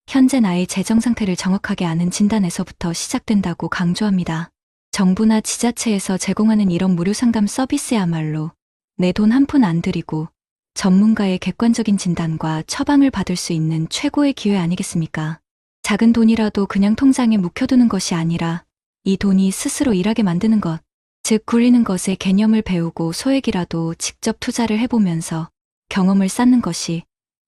현재 나의 재정 상태를 정확하게 아는 진단에서부터 시작된다고 강조합니다. 정부나 지자체에서 제공하는 이런 무료 상담 서비스야말로 내 돈 한 푼 안 들이고 전문가의 객관적인 진단과 처방을 받을 수 있는 최고의 기회 아니겠습니까? 작은 돈이라도 그냥 통장에 묵혀두는 것이 아니라 이 돈이 스스로 일하게 만드는 것, 즉 굴리는 것의 개념을 배우고 소액이라도 직접 투자를 해보면서 경험을 쌓는 것이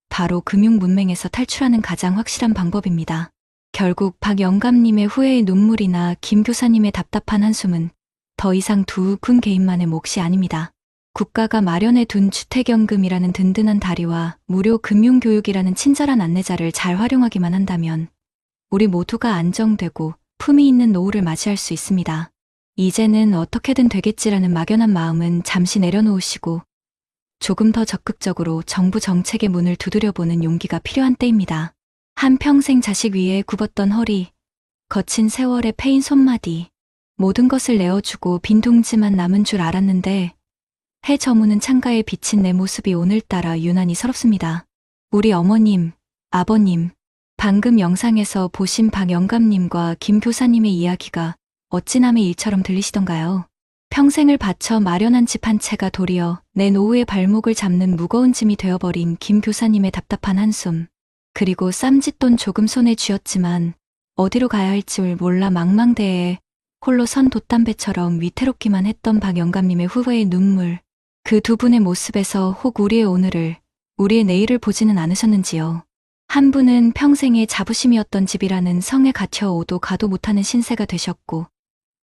바로 금융 문맹에서 탈출하는 가장 확실한 방법입니다. 결국 박 영감님의 후회의 눈물이나 김 교사님의 답답한 한숨은 더 이상 두 군 개인만의 몫이 아닙니다. 국가가 마련해 둔 주택연금이라는 든든한 다리와 무료 금융교육이라는 친절한 안내자를 잘 활용하기만 한다면 우리 모두가 안정되고 품위 있는 노후를 맞이할 수 있습니다. 이제는 어떻게든 되겠지라는 막연한 마음은 잠시 내려놓으시고 조금 더 적극적으로 정부 정책의 문을 두드려보는 용기가 필요한 때입니다. 한평생 자식 위에 굽었던 허리, 거친 세월의 패인 손마디, 모든 것을 내어주고 빈 둥지만 남은 줄 알았는데 해 저무는 창가에 비친 내 모습이 오늘따라 유난히 서럽습니다. 우리 어머님, 아버님, 방금 영상에서 보신 박 영감님과 김 교사님의 이야기가 어찌 남의 일처럼 들리시던가요? 평생을 바쳐 마련한 집 한 채가 도리어 내 노후의 발목을 잡는 무거운 짐이 되어버린 김 교사님의 답답한 한숨, 그리고 쌈짓돈 조금 손에 쥐었지만 어디로 가야 할지 몰라 망망대해에 홀로 선 돛담배처럼 위태롭기만 했던 박 영감님의 후회의 눈물, 그 두 분의 모습에서 혹 우리의 오늘을, 우리의 내일을 보지는 않으셨는지요. 한 분은 평생의 자부심이었던 집이라는 성에 갇혀 오도 가도 못하는 신세가 되셨고,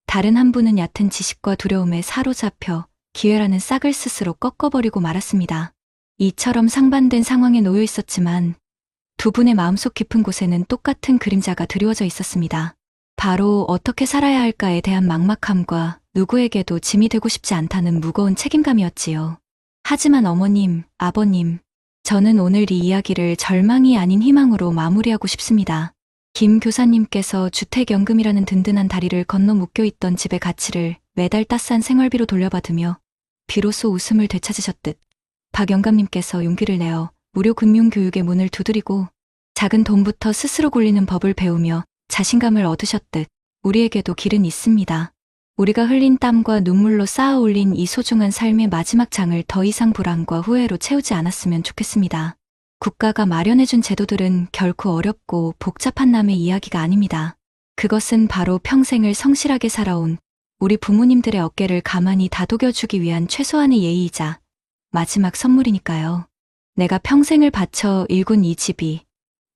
다른 한 분은 얕은 지식과 두려움에 사로잡혀 기회라는 싹을 스스로 꺾어버리고 말았습니다. 이처럼 상반된 상황에 놓여 있었지만 두 분의 마음속 깊은 곳에는 똑같은 그림자가 드리워져 있었습니다. 바로 어떻게 살아야 할까에 대한 막막함과 누구에게도 짐이 되고 싶지 않다는 무거운 책임감이었지요. 하지만 어머님, 아버님, 저는 오늘 이 이야기를 절망이 아닌 희망으로 마무리하고 싶습니다. 김 교사님께서 주택연금이라는 든든한 다리를 건너 묶여있던 집의 가치를 매달 따스한 생활비로 돌려받으며 비로소 웃음을 되찾으셨듯 박 영감님께서 용기를 내어 무료 금융교육의 문을 두드리고 작은 돈부터 스스로 굴리는 법을 배우며 자신감을 얻으셨듯 우리에게도 길은 있습니다. 우리가 흘린 땀과 눈물로 쌓아 올린 이 소중한 삶의 마지막 장을 더 이상 불안과 후회로 채우지 않았으면 좋겠습니다. 국가가 마련해준 제도들은 결코 어렵고 복잡한 남의 이야기가 아닙니다. 그것은 바로 평생을 성실하게 살아온 우리 부모님들의 어깨를 가만히 다독여주기 위한 최소한의 예의이자 마지막 선물이니까요. 내가 평생을 바쳐 일군 이 집이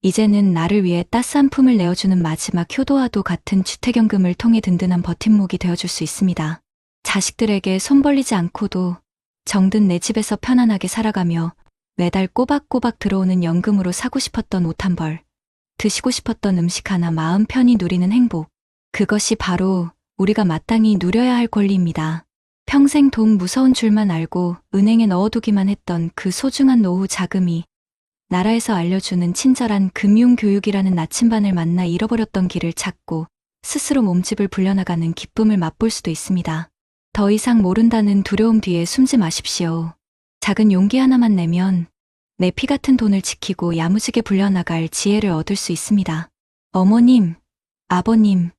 이제는 나를 위해 따스한 품을 내어주는 마지막 효도와도 같은 주택연금을 통해 든든한 버팀목이 되어줄 수 있습니다. 자식들에게 손 벌리지 않고도 정든 내 집에서 편안하게 살아가며 매달 꼬박꼬박 들어오는 연금으로 사고 싶었던 옷 한 벌, 드시고 싶었던 음식 하나 마음 편히 누리는 행복, 그것이 바로 우리가 마땅히 누려야 할 권리입니다. 평생 돈 무서운 줄만 알고 은행에 넣어두기만 했던 그 소중한 노후 자금이 나라에서 알려주는 친절한 금융교육이라는 나침반을 만나 잃어버렸던 길을 찾고 스스로 몸집을 불려나가는 기쁨을 맛볼 수도 있습니다. 더 이상 모른다는 두려움 뒤에 숨지 마십시오. 작은 용기 하나만 내면 내 피 같은 돈을 지키고 야무지게 불려나갈 지혜를 얻을 수 있습니다. 어머님, 아버님,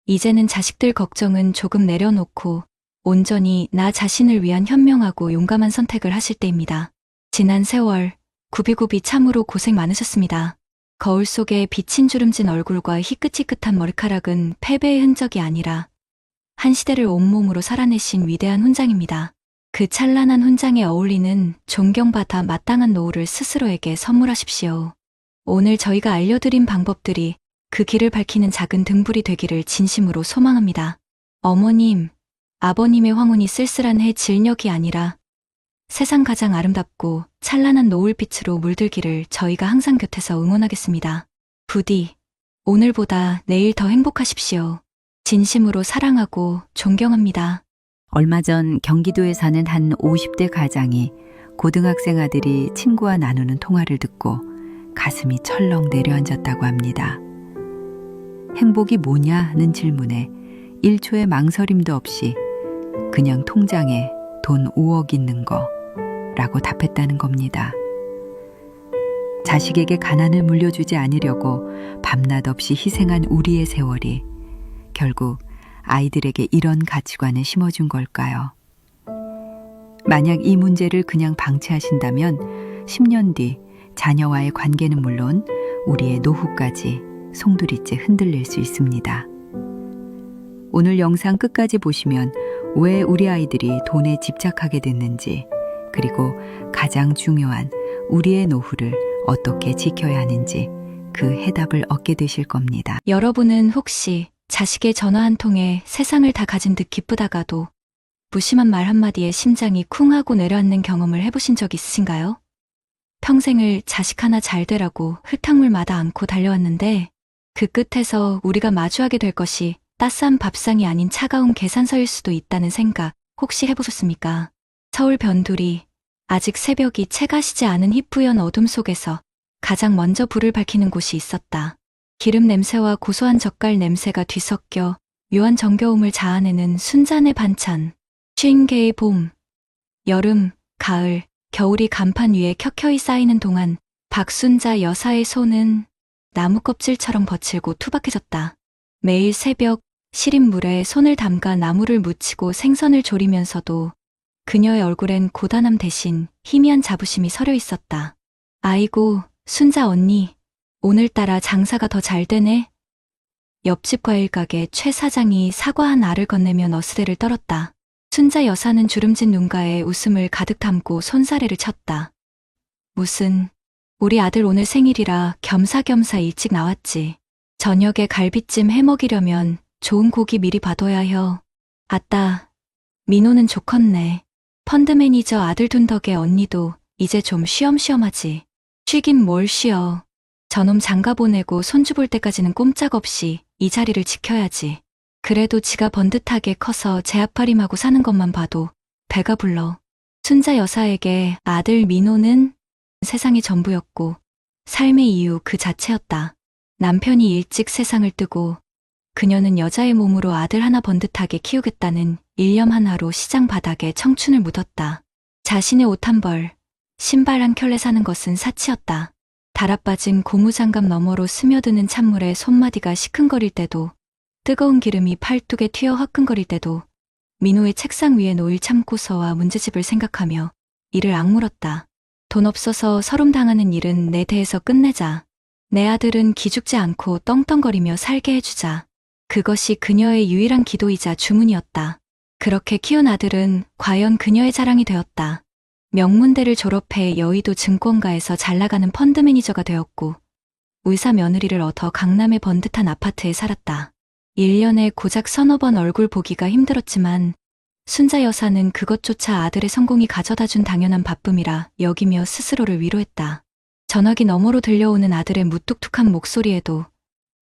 이제는 자식들 걱정은 조금 내려놓고 온전히 나 자신을 위한 현명하고 용감한 선택을 하실 때입니다. 지난 세월, 굽이굽이 참으로 고생 많으셨습니다. 거울 속에 비친 주름진 얼굴과 희끗희끗한 머리카락은 패배의 흔적이 아니라 한 시대를 온몸으로 살아내신 위대한 훈장입니다. 그 찬란한 훈장에 어울리는 존경받아 마땅한 노후를 스스로에게 선물하십시오. 오늘 저희가 알려드린 방법들이 그 길을 밝히는 작은 등불이 되기를 진심으로 소망합니다. 어머님, 아버님의 황혼이 쓸쓸한 해 질녘이 아니라 세상 가장 아름답고 찬란한 노을빛으로 물들기를 저희가 항상 곁에서 응원하겠습니다. 부디 오늘보다 내일 더 행복하십시오. 진심으로 사랑하고 존경합니다. 얼마 전 경기도에 사는 한 50대 가장이 고등학생 아들이 친구와 나누는 통화를 듣고 가슴이 철렁 내려앉았다고 합니다. 행복이 뭐냐는 질문에 1초의 망설임도 없이 그냥 통장에 돈 5억 있는 거 라고 답했다는 겁니다. 자식에게 가난을 물려주지 않으려고 밤낮 없이 희생한 우리의 세월이 결국 아이들에게 이런 가치관을 심어준 걸까요? 만약 이 문제를 그냥 방치하신다면 10년 뒤 자녀와의 관계는 물론 우리의 노후까지 송두리째 흔들릴 수 있습니다. 오늘 영상 끝까지 보시면 왜 우리 아이들이 돈에 집착하게 됐는지, 그리고 가장 중요한 우리의 노후를 어떻게 지켜야 하는지 그 해답을 얻게 되실 겁니다. 여러분은 혹시 자식의 전화 한 통에 세상을 다 가진 듯 기쁘다가도 무심한 말 한마디에 심장이 쿵 하고 내려앉는 경험을 해보신 적 있으신가요? 평생을 자식 하나 잘 되라고 흙탕물마다 안고 달려왔는데 그 끝에서 우리가 마주하게 될 것이 따스한 밥상이 아닌 차가운 계산서일 수도 있다는 생각 혹시 해보셨습니까? 서울 변두리, 아직 새벽이 채 가시지 않은 희뿌연 어둠 속에서 가장 먼저 불을 밝히는 곳이 있었다. 기름 냄새와 고소한 젓갈 냄새가 뒤섞여 묘한 정겨움을 자아내는 순잔의 반찬. 50개의 봄, 여름, 가을, 겨울이 간판 위에 켜켜이 쌓이는 동안 박순자 여사의 손은 나무 껍질처럼 거칠고 투박해졌다. 매일 새벽 시린 물에 손을 담가 나무를 묻히고 생선을 조리면서도 그녀의 얼굴엔 고단함 대신 희미한 자부심이 서려 있었다. 아이고, 순자 언니, 오늘따라 장사가 더 잘 되네. 옆집 과일가게 최 사장이 사과 한 알을 건네며 너스레를 떨었다. 순자 여사는 주름진 눈가에 웃음을 가득 담고 손사래를 쳤다. 무슨, 우리 아들 오늘 생일이라 겸사겸사 일찍 나왔지. 저녁에 갈비찜 해먹이려면 좋은 고기 미리 봐둬야 혀. 아따, 민호는 좋겠네. 펀드 매니저 아들 둔 덕에 언니도 이제 좀 쉬엄쉬엄하지. 쉬긴 뭘 쉬어. 저놈 장가 보내고 손주 볼 때까지는 꼼짝없이 이 자리를 지켜야지. 그래도 지가 번듯하게 커서 제 앞파림하고 사는 것만 봐도 배가 불러. 순자 여사에게 아들 민호는 세상의 전부였고 삶의 이유 그 자체였다. 남편이 일찍 세상을 뜨고 그녀는 여자의 몸으로 아들 하나 번듯하게 키우겠다는 일념 하나로 시장 바닥에 청춘을 묻었다. 자신의 옷 한 벌, 신발 한 켤레 사는 것은 사치였다. 달아빠진 고무장갑 너머로 스며드는 찬물에 손마디가 시큰거릴 때도, 뜨거운 기름이 팔뚝에 튀어 화끈거릴 때도 민호의 책상 위에 놓일 참고서와 문제집을 생각하며 이를 악물었다. 돈 없어서 서름당하는 일은 내 대에서 끝내자. 내 아들은 기죽지 않고 떵떵거리며 살게 해주자. 그것이 그녀의 유일한 기도이자 주문이었다. 그렇게 키운 아들은 과연 그녀의 자랑이 되었다. 명문대를 졸업해 여의도 증권가에서 잘나가는 펀드 매니저가 되었고 의사 며느리를 얻어 강남의 번듯한 아파트에 살았다. 1년에 고작 서너 번 얼굴 보기가 힘들었지만 순자 여사는 그것조차 아들의 성공이 가져다준 당연한 바쁨이라 여기며 스스로를 위로했다. 전화기 너머로 들려오는 아들의 무뚝뚝한 목소리에도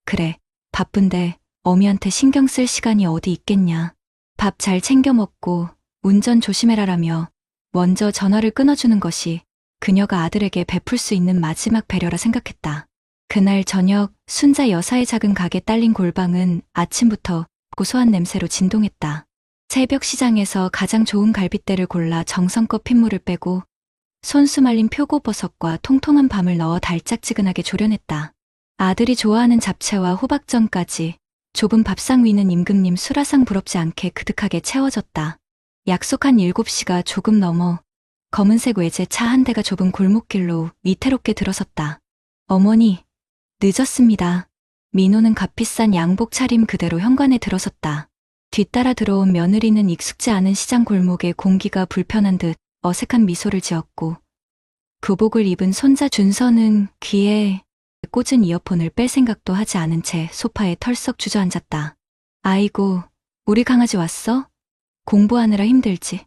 그래, 바쁜데 어미한테 신경 쓸 시간이 어디 있겠냐. 밥 잘 챙겨 먹고 운전 조심해라라며 먼저 전화를 끊어주는 것이 그녀가 아들에게 베풀 수 있는 마지막 배려라 생각했다. 그날 저녁 순자 여사의 작은 가게 딸린 골방은 아침부터 고소한 냄새로 진동했다. 새벽 시장에서 가장 좋은 갈빗대를 골라 정성껏 핏물을 빼고 손수 말린 표고버섯과 통통한 밤을 넣어 달짝지근하게 조려냈다. 아들이 좋아하는 잡채와 호박전까지 좁은 밥상 위는 임금님 수라상 부럽지 않게 그득하게 채워졌다. 약속한 7시가 조금 넘어 검은색 외제차 한 대가 좁은 골목길로 위태롭게 들어섰다. 어머니, 늦었습니다. 민호는 값비싼 양복 차림 그대로 현관에 들어섰다. 뒤따라 들어온 며느리는 익숙지 않은 시장 골목에 공기가 불편한 듯 어색한 미소를 지었고 교복을 입은 손자 준서는 귀에 꽂은 이어폰을 뺄 생각도 하지 않은 채 소파에 털썩 주저앉았다. 아이고, 우리 강아지 왔어? 공부하느라 힘들지.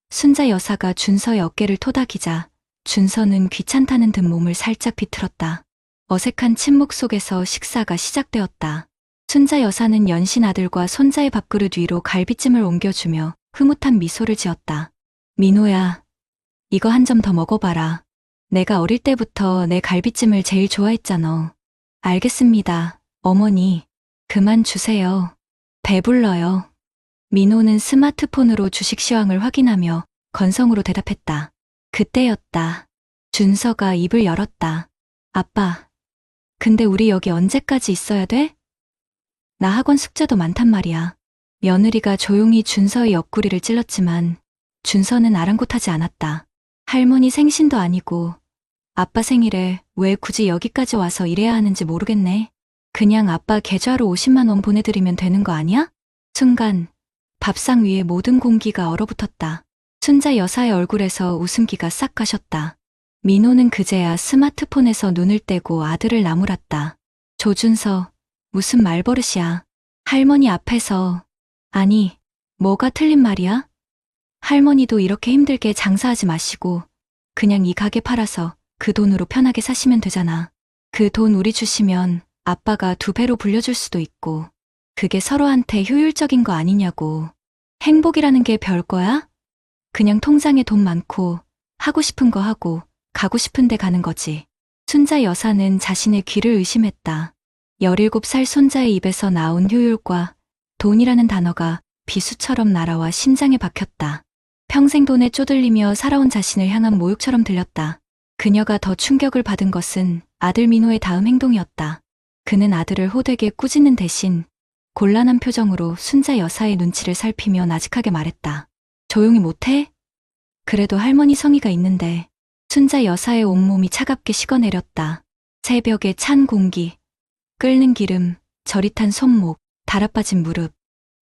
순자 여사가 준서의 어깨를 토닥이자 준서는 귀찮다는 듯 몸을 살짝 비틀었다. 어색한 침묵 속에서 식사가 시작되었다. 순자 여사는 연신 아들과 손자의 밥그릇 위로 갈비찜을 옮겨주며 흐뭇한 미소를 지었다. 민호야, 이거 한 점 더 먹어봐라. 내가 어릴 때부터 내 갈비찜을 제일 좋아했잖아. 알겠습니다, 어머니. 그만 주세요. 배불러요. 민호는 스마트폰으로 주식 시황을 확인하며 건성으로 대답했다. 그때였다. 준서가 입을 열었다. 아빠, 근데 우리 여기 언제까지 있어야 돼? 나 학원 숙제도 많단 말이야. 며느리가 조용히 준서의 옆구리를 찔렀지만 준서는 아랑곳하지 않았다. 할머니 생신도 아니고 아빠 생일에 왜 굳이 여기까지 와서 일해야 하는지 모르겠네. 그냥 아빠 계좌로 50만 원 보내드리면 되는 거 아니야? 순간 밥상 위에 모든 공기가 얼어붙었다. 순자 여사의 얼굴에서 웃음기가 싹 가셨다. 민호는 그제야 스마트폰에서 눈을 떼고 아들을 나무랐다. 조준서, 무슨 말버릇이야. 할머니 앞에서. 아니, 뭐가 틀린 말이야? 할머니도 이렇게 힘들게 장사하지 마시고 그냥 이 가게 팔아서 그 돈으로 편하게 사시면 되잖아. 그 돈 우리 주시면 아빠가 2배로 불려줄 수도 있고 그게 서로한테 효율적인 거 아니냐고. 행복이라는 게 별거야? 그냥 통장에 돈 많고 하고 싶은 거 하고 가고 싶은 데 가는 거지. 순자 여사는 자신의 귀를 의심했다. 17살 손자의 입에서 나온 효율과 돈이라는 단어가 비수처럼 날아와 심장에 박혔다. 평생 돈에 쪼들리며 살아온 자신을 향한 모욕처럼 들렸다. 그녀가 더 충격을 받은 것은 아들 민호의 다음 행동이었다. 그는 아들을 호되게 꾸짖는 대신 곤란한 표정으로 순자 여사의 눈치를 살피며 나직하게 말했다. 조용히 못해? 그래도 할머니 성의가 있는데. 순자 여사의 온몸이 차갑게 식어내렸다. 새벽의 찬 공기, 끓는 기름, 저릿한 손목, 달아빠진 무릎.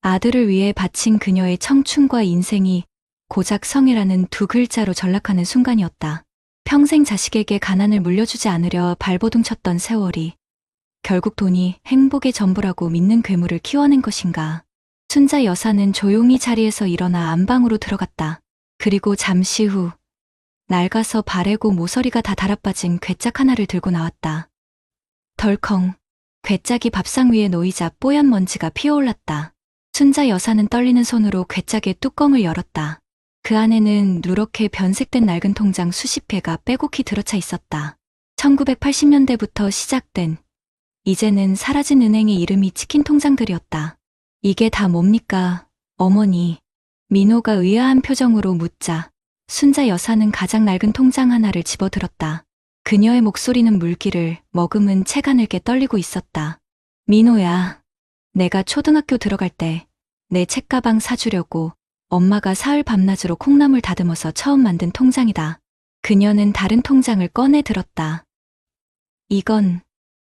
아들을 위해 바친 그녀의 청춘과 인생이 고작 성이라는 두 글자로 전락하는 순간이었다. 평생 자식에게 가난을 물려주지 않으려 발버둥 쳤던 세월이 결국 돈이 행복의 전부라고 믿는 괴물을 키워낸 것인가. 순자 여사는 조용히 자리에서 일어나 안방으로 들어갔다. 그리고 잠시 후 낡아서 바래고 모서리가 다 달아빠진 괴짝 하나를 들고 나왔다. 덜컹. 괴짝이 밥상 위에 놓이자 뽀얀 먼지가 피어올랐다. 순자 여사는 떨리는 손으로 괴짝의 뚜껑을 열었다. 그 안에는 누렇게 변색된 낡은 통장 수십 회가 빼곡히 들어차 있었다. 1980년대부터 시작된, 이제는 사라진 은행의 이름이 찍힌 통장들이었다. 이게 다 뭡니까, 어머니? 민호가 의아한 표정으로 묻자 순자 여사는 가장 낡은 통장 하나를 집어들었다. 그녀의 목소리는 물기를 머금은 채가늘게 떨리고 있었다. 민호야, 내가 초등학교 들어갈 때 내 책가방 사주려고 엄마가 사흘 밤낮으로 콩나물 다듬어서 처음 만든 통장이다. 그녀는 다른 통장을 꺼내 들었다. 이건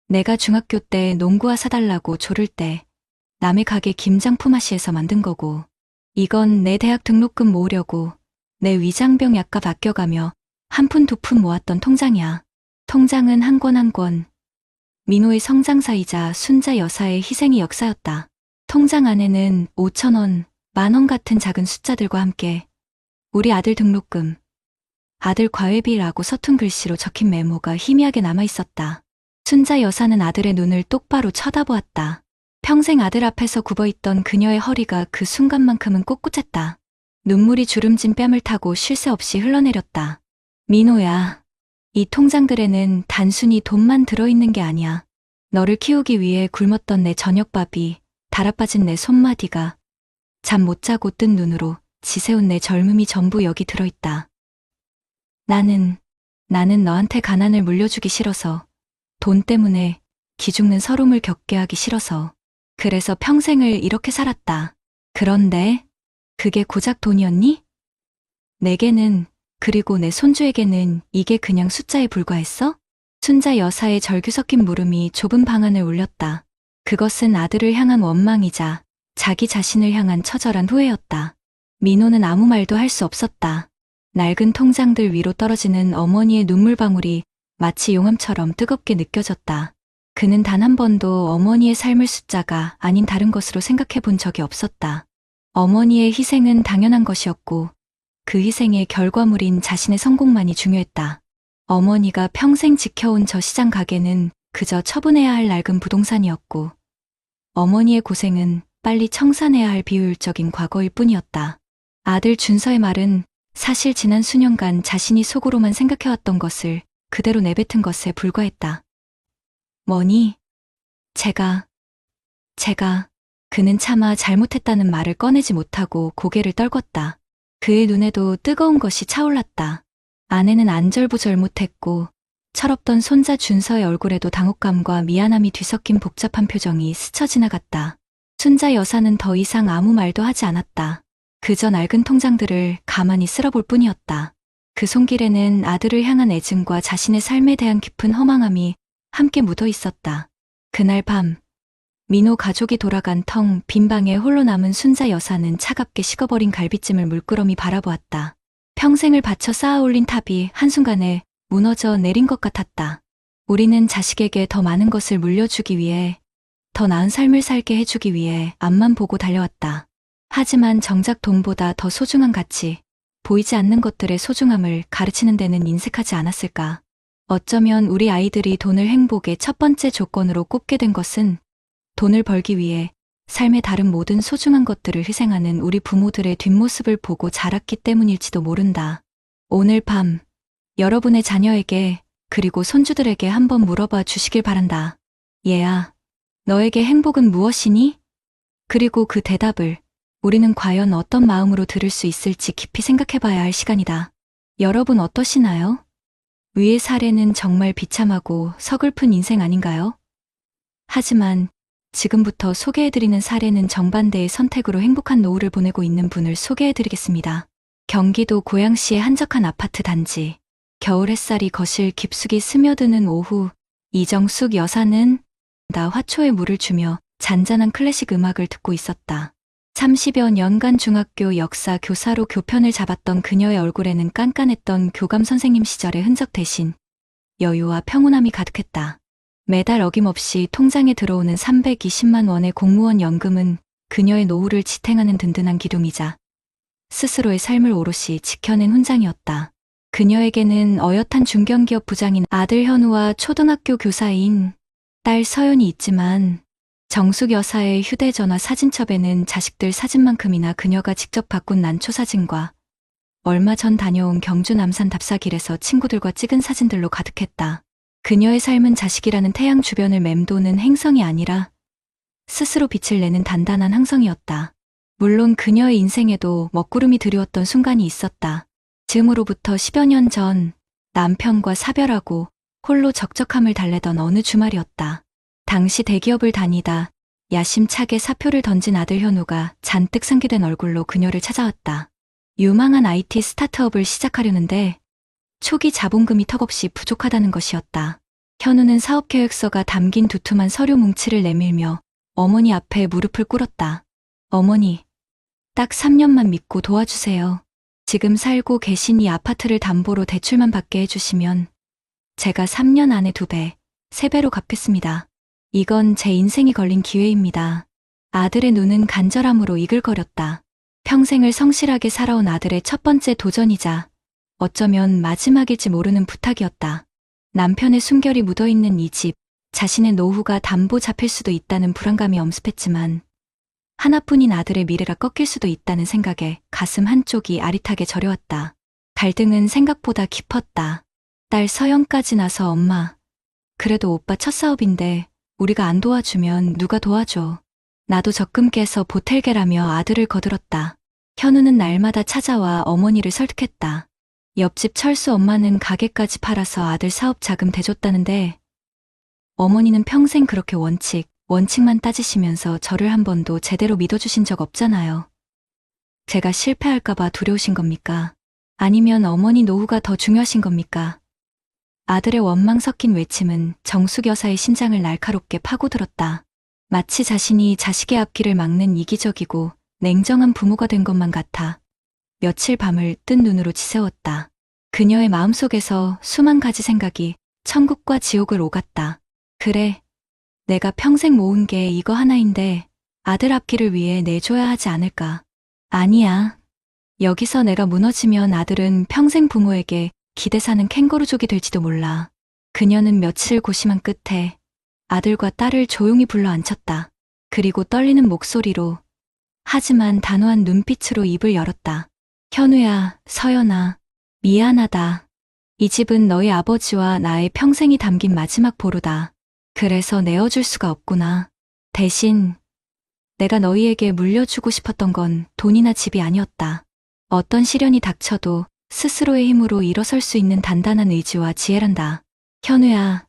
내가 중학교 때 농구화 사달라고 조를 때 남의 가게 김장 품앗이에서 만든 거고, 이건 내 대학 등록금 모으려고 내 위장병 약값 아껴가며 한 푼 두 푼 모았던 통장이야. 통장은 한 권 한 권 민호의 성장사이자 순자 여사의 희생이 역사였다. 통장 안에는 5,000원, 10,000원 같은 작은 숫자들과 함께 우리 아들 등록금, 아들 과외비라고 서툰 글씨로 적힌 메모가 희미하게 남아있었다. 순자 여사는 아들의 눈을 똑바로 쳐다보았다. 평생 아들 앞에서 굽어있던 그녀의 허리가 그 순간만큼은 꼿꼿했다. 눈물이 주름진 뺨을 타고 쉴 새 없이 흘러내렸다. 민호야, 이 통장들에는 단순히 돈만 들어있는 게 아니야. 너를 키우기 위해 굶었던 내 저녁밥이, 달아빠진 내 손마디가, 잠 못 자고 뜬 눈으로 지새운 내 젊음이 전부 여기 들어있다. 나는 너한테 가난을 물려주기 싫어서, 돈 때문에 기죽는 서름을 겪게 하기 싫어서, 그래서 평생을 이렇게 살았다. 그런데 그게 고작 돈이었니? 내게는, 그리고 내 손주에게는 이게 그냥 숫자에 불과했어? 순자 여사의 절규 섞인 물음이 좁은 방 안을 울렸다. 그것은 아들을 향한 원망이자 자기 자신을 향한 처절한 후회였다. 민호는 아무 말도 할 수 없었다. 낡은 통장들 위로 떨어지는 어머니의 눈물방울이 마치 용암처럼 뜨겁게 느껴졌다. 그는 단 한 번도 어머니의 삶을 숫자가 아닌 다른 것으로 생각해 본 적이 없었다. 어머니의 희생은 당연한 것이었고 그 희생의 결과물인 자신의 성공만이 중요했다. 어머니가 평생 지켜온 저 시장 가게는 그저 처분해야 할 낡은 부동산이었고 어머니의 고생은 빨리 청산해야 할 비효율적인 과거일 뿐이었다. 아들 준서의 말은 사실 지난 수년간 자신이 속으로만 생각해왔던 것을 그대로 내뱉은 것에 불과했다. 뭐니? 제가 그는 차마 잘못했다는 말을 꺼내지 못하고 고개를 떨궜다. 그의 눈에도 뜨거운 것이 차올랐다. 아내는 안절부절 못했고 철없던 손자 준서의 얼굴에도 당혹감과 미안함이 뒤섞인 복잡한 표정이 스쳐 지나갔다. 순자 여사는 더 이상 아무 말도 하지 않았다. 그저 낡은 통장들을 가만히 쓸어볼 뿐이었다. 그 손길에는 아들을 향한 애증과 자신의 삶에 대한 깊은 허망함이 함께 묻어 있었다. 그날 밤, 민호 가족이 돌아간 텅 빈 방에 홀로 남은 순자 여사는 차갑게 식어버린 갈비찜을 물끄러미 바라보았다. 평생을 바쳐 쌓아올린 탑이 한순간에 무너져 내린 것 같았다. 우리는 자식에게 더 많은 것을 물려주기 위해, 더 나은 삶을 살게 해주기 위해 앞만 보고 달려왔다. 하지만 정작 돈보다 더 소중한 가치, 보이지 않는 것들의 소중함을 가르치는 데는 인색하지 않았을까. 어쩌면 우리 아이들이 돈을 행복의 첫 번째 조건으로 꼽게 된 것은 돈을 벌기 위해 삶의 다른 모든 소중한 것들을 희생하는 우리 부모들의 뒷모습을 보고 자랐기 때문일지도 모른다. 오늘 밤 여러분의 자녀에게 그리고 손주들에게 한번 물어봐 주시길 바란다. 얘야, 너에게 행복은 무엇이니? 그리고 그 대답을 우리는 과연 어떤 마음으로 들을 수 있을지 깊이 생각해봐야 할 시간이다. 여러분 어떠시나요? 위의 사례는 정말 비참하고 서글픈 인생 아닌가요? 하지만 지금부터 소개해드리는 사례는 정반대의 선택으로 행복한 노후를 보내고 있는 분을 소개해드리겠습니다. 경기도 고양시의 한적한 아파트 단지. 겨울 햇살이 거실 깊숙이 스며드는 오후, 이정숙 여사는 나 화초에 물을 주며 잔잔한 클래식 음악을 듣고 있었다. 30여 년간 중학교 역사 교사로 교편을 잡았던 그녀의 얼굴에는 깐깐했던 교감 선생님 시절의 흔적 대신 여유와 평온함이 가득했다. 매달 어김없이 통장에 들어오는 320만 원의 공무원 연금은 그녀의 노후를 지탱하는 든든한 기둥이자 스스로의 삶을 오롯이 지켜낸 훈장이었다. 그녀에게는 어엿한 중견기업 부장인 아들 현우와 초등학교 교사인 딸 서연이 있지만 정숙 여사의 휴대전화 사진첩에는 자식들 사진만큼이나 그녀가 직접 바꾼 난초 사진과 얼마 전 다녀온 경주 남산 답사길에서 친구들과 찍은 사진들로 가득했다. 그녀의 삶은 자식이라는 태양 주변을 맴도는 행성이 아니라 스스로 빛을 내는 단단한 항성이었다. 물론 그녀의 인생에도 먹구름이 드리웠던 순간이 있었다. 즈음으로부터 10여 년 전 남편과 사별하고 홀로 적적함을 달래던 어느 주말이었다. 당시 대기업을 다니다 야심차게 사표를 던진 아들 현우가 잔뜩 상기된 얼굴로 그녀를 찾아왔다. 유망한 IT 스타트업을 시작하려는데 초기 자본금이 턱없이 부족하다는 것이었다. 현우는 사업계획서가 담긴 두툼한 서류 뭉치를 내밀며 어머니 앞에 무릎을 꿇었다. 어머니, 딱 3년만 믿고 도와주세요. 지금 살고 계신 이 아파트를 담보로 대출만 받게 해주시면 제가 3년 안에 2배, 3배로 갚겠습니다. 이건 제 인생이 걸린 기회입니다. 아들의 눈은 간절함으로 이글거렸다. 평생을 성실하게 살아온 아들의 첫 번째 도전이자 어쩌면 마지막일지 모르는 부탁이었다. 남편의 숨결이 묻어있는 이 집, 자신의 노후가 담보 잡힐 수도 있다는 불안감이 엄습했지만 하나뿐인 아들의 미래가 꺾일 수도 있다는 생각에 가슴 한쪽이 아릿하게 저려왔다. 갈등은 생각보다 깊었다. 딸 서연까지 나서 엄마, 그래도 오빠 첫 사업인데 우리가 안 도와주면 누가 도와줘. 나도 적금 깨서 보탤게라며 아들을 거들었다. 현우는 날마다 찾아와 어머니를 설득했다. 옆집 철수 엄마는 가게까지 팔아서 아들 사업 자금 대줬다는데 어머니는 평생 그렇게 원칙만 따지시면서 저를 한 번도 제대로 믿어주신 적 없잖아요. 제가 실패할까봐 두려우신 겁니까? 아니면 어머니 노후가 더 중요하신 겁니까? 아들의 원망 섞인 외침은 정숙 여사의 심장을 날카롭게 파고들었다. 마치 자신이 자식의 앞길을 막는 이기적이고 냉정한 부모가 된 것만 같아 며칠 밤을 뜬 눈으로 지새웠다. 그녀의 마음속에서 수만 가지 생각이 천국과 지옥을 오갔다. 그래, 내가 평생 모은 게 이거 하나인데 아들 앞길을 위해 내줘야 하지 않을까. 아니야. 여기서 내가 무너지면 아들은 평생 부모에게 기대 사는 캥거루족이 될지도 몰라. 그녀는 며칠 고심한 끝에 아들과 딸을 조용히 불러 앉혔다. 그리고 떨리는 목소리로 하지만 단호한 눈빛으로 입을 열었다. 현우야, 서연아, 미안하다. 이 집은 너희 아버지와 나의 평생이 담긴 마지막 보루다. 그래서 내어줄 수가 없구나. 대신 내가 너희에게 물려주고 싶었던 건 돈이나 집이 아니었다. 어떤 시련이 닥쳐도 스스로의 힘으로 일어설 수 있는 단단한 의지와 지혜란다. 현우야,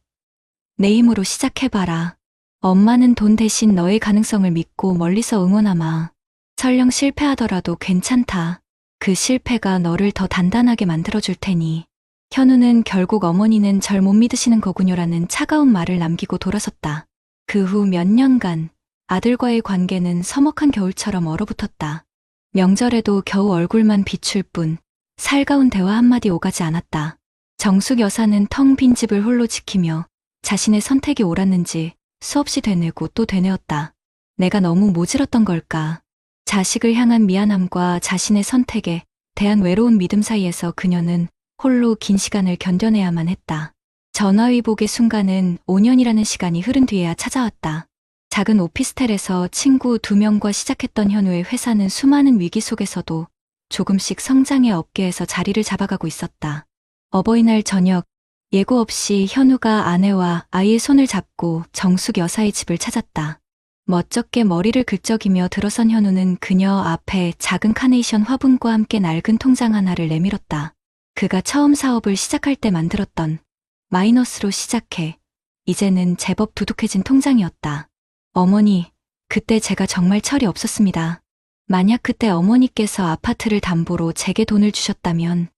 내 힘으로 시작해봐라. 엄마는 돈 대신 너의 가능성을 믿고 멀리서 응원하마. 설령 실패하더라도 괜찮다. 그 실패가 너를 더 단단하게 만들어줄 테니. 현우는 결국 어머니는 절 못 믿으시는 거군요라는 차가운 말을 남기고 돌아섰다. 그 후 몇 년간 아들과의 관계는 서먹한 겨울처럼 얼어붙었다. 명절에도 겨우 얼굴만 비출 뿐 살가운 대화 한마디 오가지 않았다. 정숙 여사는 텅 빈 집을 홀로 지키며 자신의 선택이 옳았는지 수없이 되뇌고 또 되뇌었다. 내가 너무 모질었던 걸까? 자식을 향한 미안함과 자신의 선택에 대한 외로운 믿음 사이에서 그녀는 홀로 긴 시간을 견뎌내야만 했다. 전화위복의 순간은 5년이라는 시간이 흐른 뒤에야 찾아왔다. 작은 오피스텔에서 친구 2명과 시작했던 현우의 회사는 수많은 위기 속에서도 조금씩 성장의 업계에서 자리를 잡아가고 있었다. 어버이날 저녁, 예고 없이 현우가 아내와 아이의 손을 잡고 정숙 여사의 집을 찾았다. 멋쩍게 머리를 긁적이며 들어선 현우는 그녀 앞에 작은 카네이션 화분과 함께 낡은 통장 하나를 내밀었다. 그가 처음 사업을 시작할 때 만들었던 마이너스로 시작해 이제는 제법 두둑해진 통장이었다. 어머니, 그때 제가 정말 철이 없었습니다. 만약 그때 어머니께서 아파트를 담보로 제게 돈을 주셨다면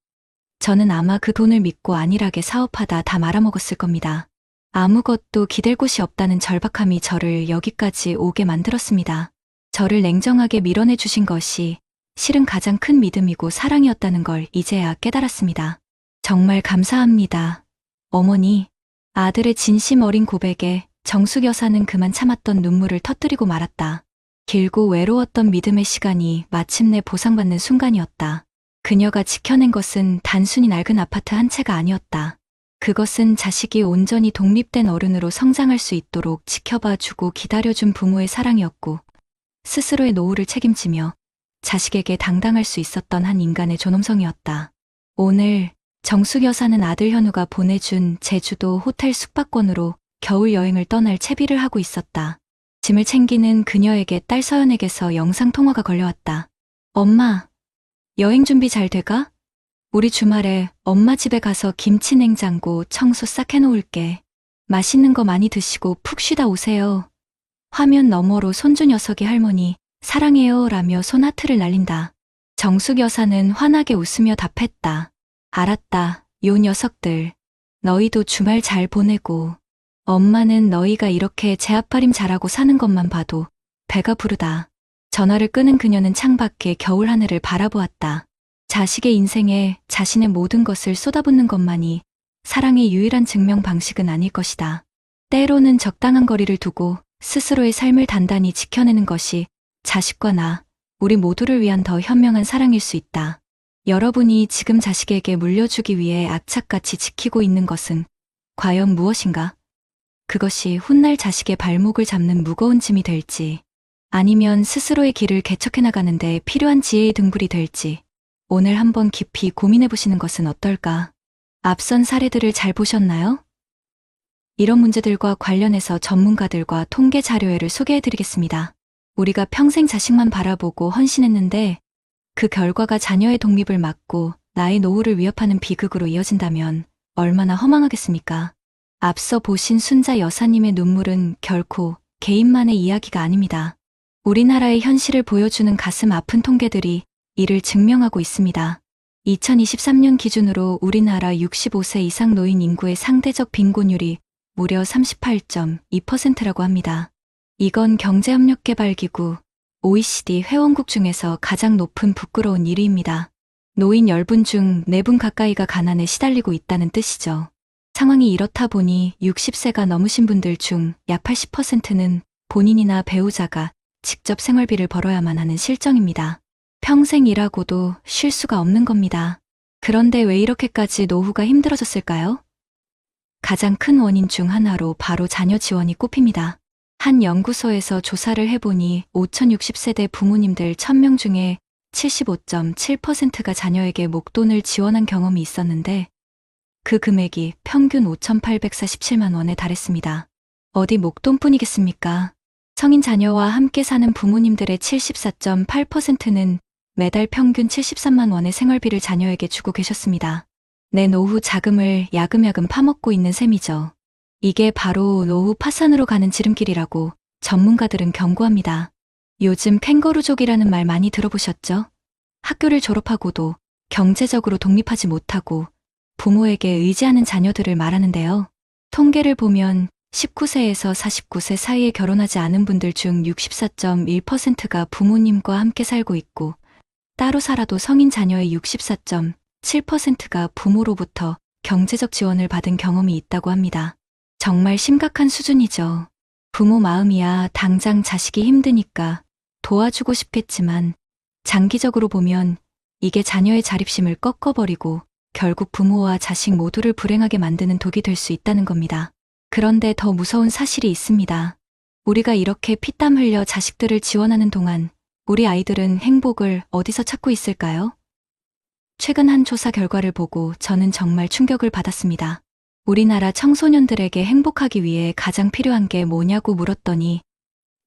저는 아마 그 돈을 믿고 안일하게 사업하다 다 말아먹었을 겁니다. 아무것도 기댈 곳이 없다는 절박함이 저를 여기까지 오게 만들었습니다. 저를 냉정하게 밀어내 주신 것이 실은 가장 큰 믿음이고 사랑이었다는 걸 이제야 깨달았습니다. 정말 감사합니다. 어머니, 아들의 진심 어린 고백에 정숙 여사는 그만 참았던 눈물을 터뜨리고 말았다. 길고 외로웠던 믿음의 시간이 마침내 보상받는 순간이었다. 그녀가 지켜낸 것은 단순히 낡은 아파트 한 채가 아니었다. 그것은 자식이 온전히 독립된 어른으로 성장할 수 있도록 지켜봐주고 기다려준 부모의 사랑이었고, 스스로의 노후를 책임지며 자식에게 당당할 수 있었던 한 인간의 존엄성이었다. 오늘 정숙 여사는 아들 현우가 보내준 제주도 호텔 숙박권으로 겨울 여행을 떠날 채비를 하고 있었다. 짐을 챙기는 그녀에게 딸 서연에게서 영상통화가 걸려왔다. 엄마, 여행 준비 잘 돼가? 우리 주말에 엄마 집에 가서 김치 냉장고 청소 싹 해놓을게. 맛있는 거 많이 드시고 푹 쉬다 오세요. 화면 너머로 손주 녀석이 할머니, 사랑해요 라며 손하트를 날린다. 정숙 여사는 환하게 웃으며 답했다. 알았다, 요 녀석들. 너희도 주말 잘 보내고. 엄마는 너희가 이렇게 제 앞가림 잘하고 사는 것만 봐도 배가 부르다. 전화를 끄는 그녀는 창밖에 겨울 하늘을 바라보았다. 자식의 인생에 자신의 모든 것을 쏟아붓는 것만이 사랑의 유일한 증명 방식은 아닐 것이다. 때로는 적당한 거리를 두고 스스로의 삶을 단단히 지켜내는 것이 자식과 나, 우리 모두를 위한 더 현명한 사랑일 수 있다. 여러분이 지금 자식에게 물려주기 위해 악착같이 지키고 있는 것은 과연 무엇인가? 그것이 훗날 자식의 발목을 잡는 무거운 짐이 될지, 아니면 스스로의 길을 개척해 나가는데 필요한 지혜의 등불이 될지, 오늘 한번 깊이 고민해 보시는 것은 어떨까? 앞선 사례들을 잘 보셨나요? 이런 문제들과 관련해서 전문가들과 통계 자료회를 소개해 드리겠습니다. 우리가 평생 자식만 바라보고 헌신했는데 그 결과가 자녀의 독립을 막고 나의 노후를 위협하는 비극으로 이어진다면 얼마나 허망하겠습니까? 앞서 보신 순자 여사님의 눈물은 결코 개인만의 이야기가 아닙니다. 우리나라의 현실을 보여주는 가슴 아픈 통계들이 이를 증명하고 있습니다. 2023년 기준으로 우리나라 65세 이상 노인 인구의 상대적 빈곤율이 무려 38.2%라고 합니다. 이건 경제협력개발기구 OECD 회원국 중에서 가장 높은 부끄러운 1위입니다. 노인 10분 중 4분 가까이가 가난에 시달리고 있다는 뜻이죠. 상황이 이렇다 보니 60세가 넘으신 분들 중 약 80%는 본인이나 배우자가 직접 생활비를 벌어야만 하는 실정입니다. 평생 일하고도 쉴 수가 없는 겁니다. 그런데 왜 이렇게까지 노후가 힘들어졌을까요? 가장 큰 원인 중 하나로 바로 자녀 지원이 꼽힙니다. 한 연구소에서 조사를 해보니 5,060세대 부모님들 1,000명 중에 75.7%가 자녀에게 목돈을 지원한 경험이 있었는데 그 금액이 평균 5,847만 원에 달했습니다. 어디 목돈뿐이겠습니까? 성인 자녀와 함께 사는 부모님들의 74.8%는 매달 평균 73만 원의 생활비를 자녀에게 주고 계셨습니다. 내 노후 자금을 야금야금 파먹고 있는 셈이죠. 이게 바로 노후 파산으로 가는 지름길이라고 전문가들은 경고합니다. 요즘 캥거루족이라는 말 많이 들어보셨죠? 학교를 졸업하고도 경제적으로 독립하지 못하고 부모에게 의지하는 자녀들을 말하는데요. 통계를 보면 19세에서 49세 사이에 결혼하지 않은 분들 중 64.1%가 부모님과 함께 살고 있고 따로 살아도 성인 자녀의 64.7%가 부모로부터 경제적 지원을 받은 경험이 있다고 합니다. 정말 심각한 수준이죠. 부모 마음이야 당장 자식이 힘드니까 도와주고 싶겠지만 장기적으로 보면 이게 자녀의 자립심을 꺾어버리고 결국 부모와 자식 모두를 불행하게 만드는 독이 될 수 있다는 겁니다. 그런데 더 무서운 사실이 있습니다. 우리가 이렇게 피땀 흘려 자식들을 지원하는 동안 우리 아이들은 행복을 어디서 찾고 있을까요? 최근 한 조사 결과를 보고 저는 정말 충격을 받았습니다. 우리나라 청소년들에게 행복하기 위해 가장 필요한 게 뭐냐고 물었더니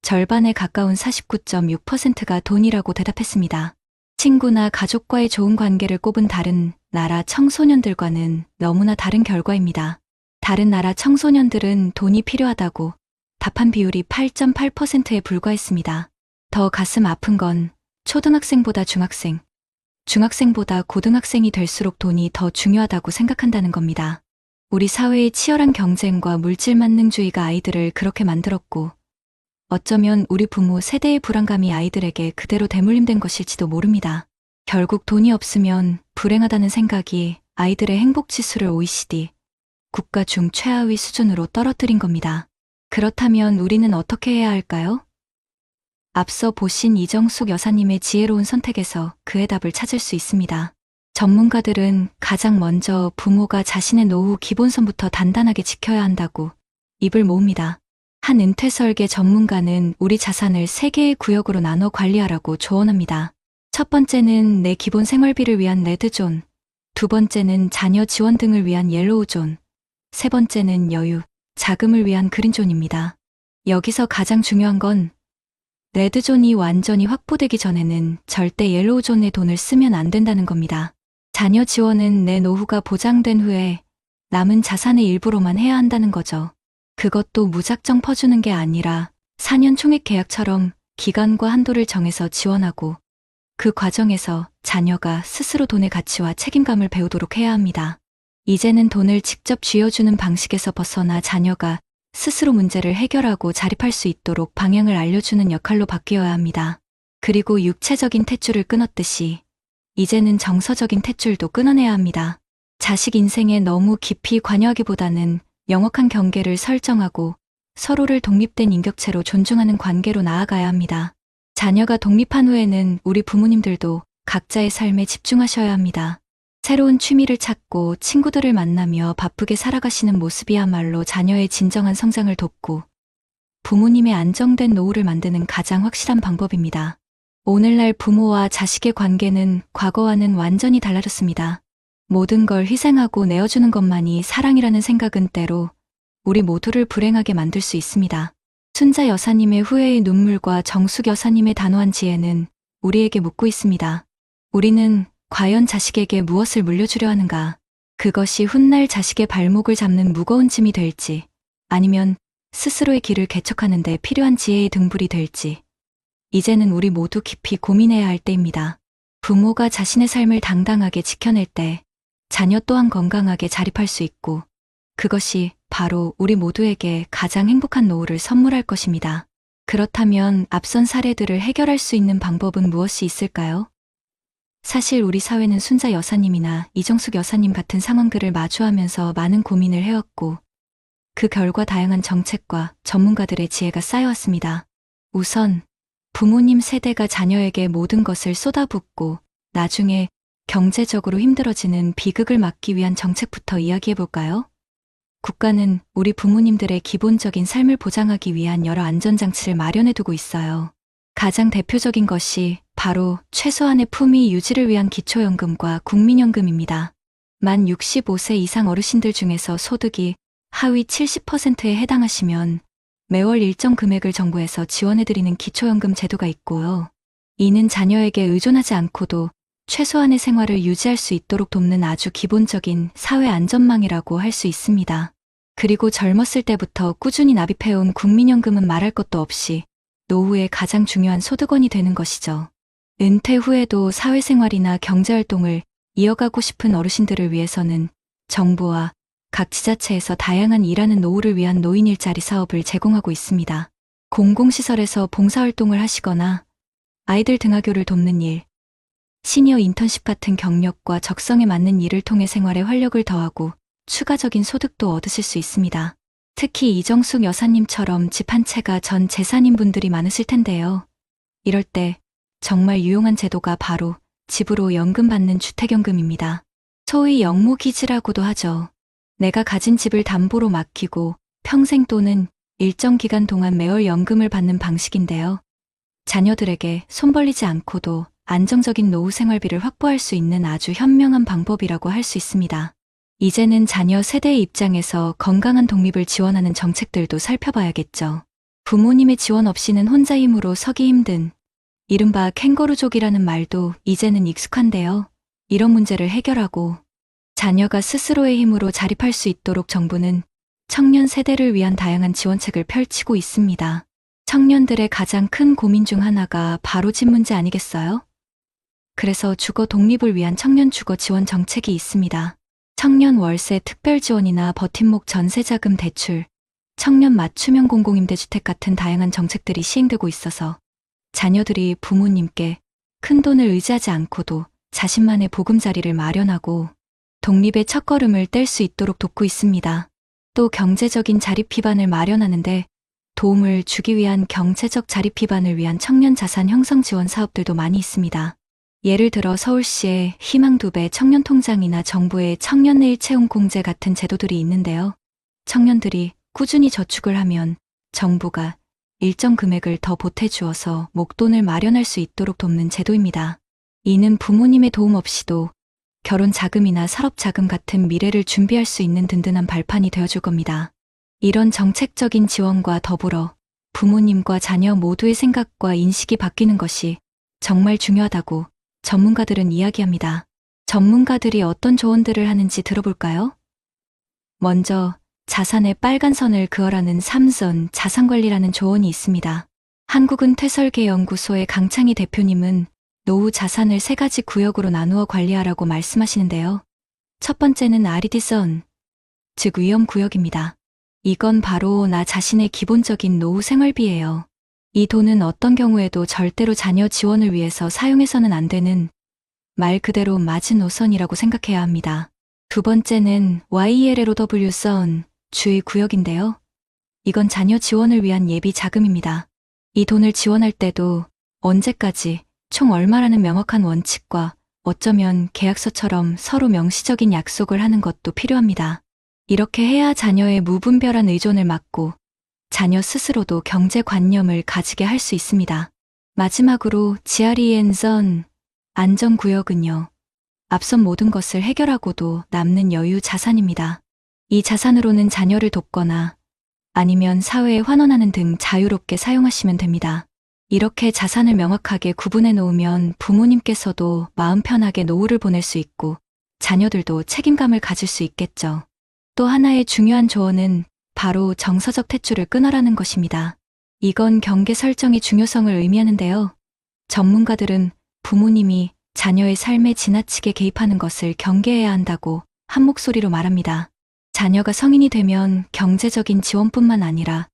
절반에 가까운 49.6%가 돈이라고 대답했습니다. 친구나 가족과의 좋은 관계를 꼽은 다른 나라 청소년들과는 너무나 다른 결과입니다. 다른 나라 청소년들은 돈이 필요하다고 답한 비율이 8.8%에 불과했습니다. 더 가슴 아픈 건 초등학생보다 중학생, 중학생보다 고등학생이 될수록 돈이 더 중요하다고 생각한다는 겁니다. 우리 사회의 치열한 경쟁과 물질 만능주의가 아이들을 그렇게 만들었고, 어쩌면 우리 부모 세대의 불안감이 아이들에게 그대로 대물림된 것일지도 모릅니다. 결국 돈이 없으면 불행하다는 생각이 아이들의 행복지수를 OECD, 국가 중 최하위 수준으로 떨어뜨린 겁니다. 그렇다면 우리는 어떻게 해야 할까요? 앞서 보신 이정숙 여사님의 지혜로운 선택에서 그의 답을 찾을 수 있습니다. 전문가들은 가장 먼저 부모가 자신의 노후 기본선부터 단단하게 지켜야 한다고 입을 모읍니다. 한 은퇴설계 전문가는 우리 자산을 3개의 구역으로 나눠 관리하라고 조언합니다. 첫 번째는 내 기본 생활비를 위한 레드존, 두 번째는 자녀 지원 등을 위한 옐로우존, 세 번째는 여유, 자금을 위한 그린존입니다. 여기서 가장 중요한 건 레드존이 완전히 확보되기 전에는 절대 옐로우존에 돈을 쓰면 안 된다는 겁니다. 자녀 지원은 내 노후가 보장된 후에 남은 자산의 일부로만 해야 한다는 거죠. 그것도 무작정 퍼주는 게 아니라 4년 총액 계약처럼 기간과 한도를 정해서 지원하고 그 과정에서 자녀가 스스로 돈의 가치와 책임감을 배우도록 해야 합니다. 이제는 돈을 직접 쥐어주는 방식에서 벗어나 자녀가 스스로 문제를 해결하고 자립할 수 있도록 방향을 알려주는 역할로 바뀌어야 합니다. 그리고 육체적인 탯줄을 끊었듯이 이제는 정서적인 탯줄도 끊어내야 합니다. 자식 인생에 너무 깊이 관여하기보다는 명확한 경계를 설정하고 서로를 독립된 인격체로 존중하는 관계로 나아가야 합니다. 자녀가 독립한 후에는 우리 부모님들도 각자의 삶에 집중하셔야 합니다. 새로운 취미를 찾고 친구들을 만나며 바쁘게 살아가시는 모습이야말로 자녀의 진정한 성장을 돕고 부모님의 안정된 노후를 만드는 가장 확실한 방법입니다. 오늘날 부모와 자식의 관계는 과거와는 완전히 달라졌습니다. 모든 걸 희생하고 내어주는 것만이 사랑이라는 생각은 때로 우리 모두를 불행하게 만들 수 있습니다. 순자 여사님의 후회의 눈물과 정숙 여사님의 단호한 지혜는 우리에게 묻고 있습니다. 우리는 과연 자식에게 무엇을 물려주려 하는가? 그것이 훗날 자식의 발목을 잡는 무거운 짐이 될지, 아니면 스스로의 길을 개척하는 데 필요한 지혜의 등불이 될지, 이제는 우리 모두 깊이 고민해야 할 때입니다. 부모가 자신의 삶을 당당하게 지켜낼 때 자녀 또한 건강하게 자립할 수 있고, 그것이 바로 우리 모두에게 가장 행복한 노후를 선물할 것입니다. 그렇다면 앞선 사례들을 해결할 수 있는 방법은 무엇이 있을까요? 사실 우리 사회는 순자 여사님이나 이정숙 여사님 같은 상황들을 마주하면서 많은 고민을 해왔고, 그 결과 다양한 정책과 전문가들의 지혜가 쌓여왔습니다. 우선 부모님 세대가 자녀에게 모든 것을 쏟아붓고 나중에 경제적으로 힘들어지는 비극을 막기 위한 정책부터 이야기해볼까요? 국가는 우리 부모님들의 기본적인 삶을 보장하기 위한 여러 안전장치를 마련해두고 있어요. 가장 대표적인 것이 바로 최소한의 품위 유지를 위한 기초연금과 국민연금입니다. 만 65세 이상 어르신들 중에서 소득이 하위 70%에 해당하시면 매월 일정 금액을 정부에서 지원해드리는 기초연금 제도가 있고요. 이는 자녀에게 의존하지 않고도 최소한의 생활을 유지할 수 있도록 돕는 아주 기본적인 사회 안전망이라고 할 수 있습니다. 그리고 젊었을 때부터 꾸준히 납입해온 국민연금은 말할 것도 없이 노후에 가장 중요한 소득원이 되는 것이죠. 은퇴 후에도 사회생활이나 경제활동을 이어가고 싶은 어르신들을 위해서는 정부와 각 지자체에서 다양한 일하는 노후를 위한 노인 일자리 사업을 제공하고 있습니다. 공공시설에서 봉사활동을 하시거나 아이들 등하교를 돕는 일, 시니어 인턴십 같은 경력과 적성에 맞는 일을 통해 생활에 활력을 더하고 추가적인 소득도 얻으실 수 있습니다. 특히 이정숙 여사님처럼 집 한 채가 전 재산인 분들이 많으실 텐데요. 이럴 때 정말 유용한 제도가 바로 집으로 연금 받는 주택연금입니다. 소위 영모기지라고도 하죠. 내가 가진 집을 담보로 맡기고 평생 또는 일정 기간 동안 매월 연금을 받는 방식인데요. 자녀들에게 손 벌리지 않고도 안정적인 노후 생활비를 확보할 수 있는 아주 현명한 방법이라고 할 수 있습니다. 이제는 자녀 세대의 입장에서 건강한 독립을 지원하는 정책들도 살펴봐야겠죠. 부모님의 지원 없이는 혼자 힘으로 서기 힘든 이른바 캥거루족이라는 말도 이제는 익숙한데요. 이런 문제를 해결하고 자녀가 스스로의 힘으로 자립할 수 있도록 정부는 청년 세대를 위한 다양한 지원책을 펼치고 있습니다. 청년들의 가장 큰 고민 중 하나가 바로 집 문제 아니겠어요? 그래서 주거 독립을 위한 청년 주거 지원 정책이 있습니다. 청년 월세 특별 지원이나 버팀목 전세자금 대출, 청년 맞춤형 공공임대주택 같은 다양한 정책들이 시행되고 있어서 자녀들이 부모님께 큰 돈을 의지하지 않고도 자신만의 보금자리를 마련하고 독립의 첫걸음을 뗄 수 있도록 돕고 있습니다. 또 경제적인 자립 기반을 마련하는데 도움을 주기 위한 경제적 자립 기반을 위한 청년 자산 형성 지원 사업들도 많이 있습니다. 예를 들어 서울시의 희망 2배 청년 통장이나 정부의 청년 내일 채용 공제 같은 제도들이 있는데요. 청년들이 꾸준히 저축을 하면 정부가 일정 금액을 더 보태주어서 목돈을 마련할 수 있도록 돕는 제도입니다. 이는 부모님의 도움 없이도 결혼 자금이나 사업 자금 같은 미래를 준비할 수 있는 든든한 발판이 되어줄 겁니다. 이런 정책적인 지원과 더불어 부모님과 자녀 모두의 생각과 인식이 바뀌는 것이 정말 중요하다고 전문가들은 이야기합니다. 전문가들이 어떤 조언들을 하는지 들어볼까요? 먼저 자산의 빨간 선을 그어라는 삼선 자산관리라는 조언이 있습니다. 한국은 퇴설계연구소의 강창희 대표님은 노후 자산을 3가지 구역으로 나누어 관리하라고 말씀하시는데요. 첫 번째는 RED선, 즉 위험구역입니다. 이건 바로 나 자신의 기본적인 노후 생활비예요. 이 돈은 어떤 경우에도 절대로 자녀 지원을 위해서 사용해서는 안 되는 말 그대로 마지노선이라고 생각해야 합니다. 두 번째는 YELLOW선, 주의 구역인데요. 이건 자녀 지원을 위한 예비 자금입니다. 이 돈을 지원할 때도 언제까지, 총 얼마라는 명확한 원칙과 어쩌면 계약서처럼 서로 명시적인 약속을 하는 것도 필요합니다. 이렇게 해야 자녀의 무분별한 의존을 막고 자녀 스스로도 경제관념을 가지게 할 수 있습니다. 마지막으로 GREN선, 안전구역은요. 앞선 모든 것을 해결하고도 남는 여유 자산입니다. 이 자산으로는 자녀를 돕거나 아니면 사회에 환원하는 등 자유롭게 사용하시면 됩니다. 이렇게 자산을 명확하게 구분해 놓으면 부모님께서도 마음 편하게 노후를 보낼 수 있고 자녀들도 책임감을 가질 수 있겠죠. 또 하나의 중요한 조언은 바로 정서적 탯줄을 끊어라는 것입니다. 이건 경계 설정의 중요성을 의미하는데요. 전문가들은 부모님이 자녀의 삶에 지나치게 개입하는 것을 경계해야 한다고 한 목소리로 말합니다. 자녀가 성인이 되면 경제적인 지원뿐만 아니라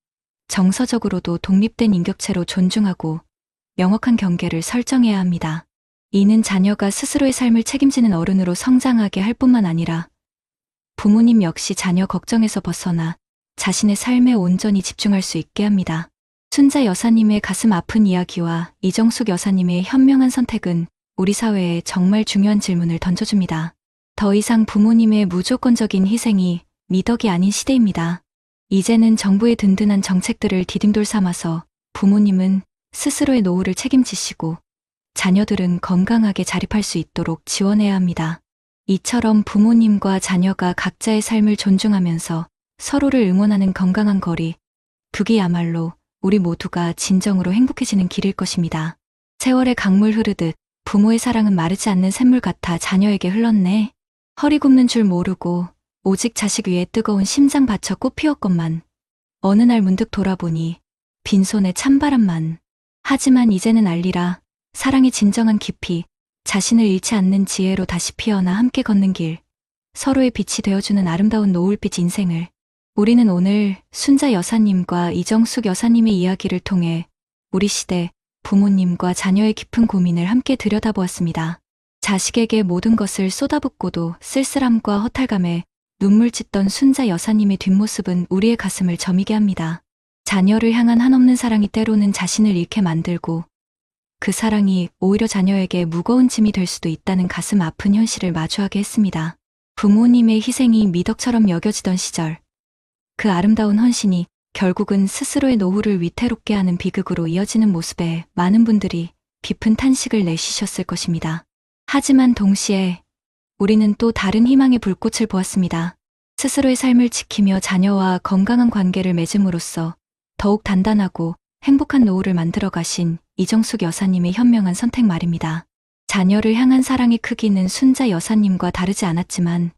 정서적으로도 독립된 인격체로 존중하고 명확한 경계를 설정해야 합니다. 이는 자녀가 스스로의 삶을 책임지는 어른으로 성장하게 할 뿐만 아니라 부모님 역시 자녀 걱정에서 벗어나 자신의 삶에 온전히 집중할 수 있게 합니다. 순자 여사님의 가슴 아픈 이야기와 이정숙 여사님의 현명한 선택은 우리 사회에 정말 중요한 질문을 던져줍니다. 더 이상 부모님의 무조건적인 희생이 미덕이 아닌 시대입니다. 이제는 정부의 든든한 정책들을 디딤돌 삼아서 부모님은 스스로의 노후를 책임지시고 자녀들은 건강하게 자립할 수 있도록 지원해야 합니다. 이처럼 부모님과 자녀가 각자의 삶을 존중하면서 서로를 응원하는 건강한 거리, 그게야말로 우리 모두가 진정으로 행복해지는 길일 것입니다. 세월의 강물 흐르듯 부모의 사랑은 마르지 않는 샘물 같아 자녀에게 흘렀네. 허리 굽는 줄 모르고 오직 자식 위에 뜨거운 심장 바쳐 꽃 피웠건만 어느 날 문득 돌아보니 빈손에 찬바람만. 하지만 이제는 알리라. 사랑의 진정한 깊이, 자신을 잃지 않는 지혜로 다시 피어나 함께 걷는 길, 서로의 빛이 되어주는 아름다운 노을빛 인생을. 우리는 오늘 순자 여사님과 이정숙 여사님의 이야기를 통해 우리 시대 부모님과 자녀의 깊은 고민을 함께 들여다보았습니다. 자식에게 모든 것을 쏟아붓고도 쓸쓸함과 허탈감에 눈물 짓던 순자 여사님의 뒷모습은 우리의 가슴을 저미게 합니다. 자녀를 향한 한없는 사랑이 때로는 자신을 잃게 만들고 그 사랑이 오히려 자녀에게 무거운 짐이 될 수도 있다는 가슴 아픈 현실을 마주하게 했습니다. 부모님의 희생이 미덕처럼 여겨지던 시절, 그 아름다운 헌신이 결국은 스스로의 노후를 위태롭게 하는 비극으로 이어지는 모습에 많은 분들이 깊은 탄식을 내쉬셨을 것입니다. 하지만 동시에 우리는 또 다른 희망의 불꽃을 보았습니다. 스스로의 삶을 지키며 자녀와 건강한 관계를 맺음으로써 더욱 단단하고 행복한 노후를 만들어 가신 이정숙 여사님의 현명한 선택 말입니다. 자녀를 향한 사랑의 크기는 순자 여사님과 다르지 않았지만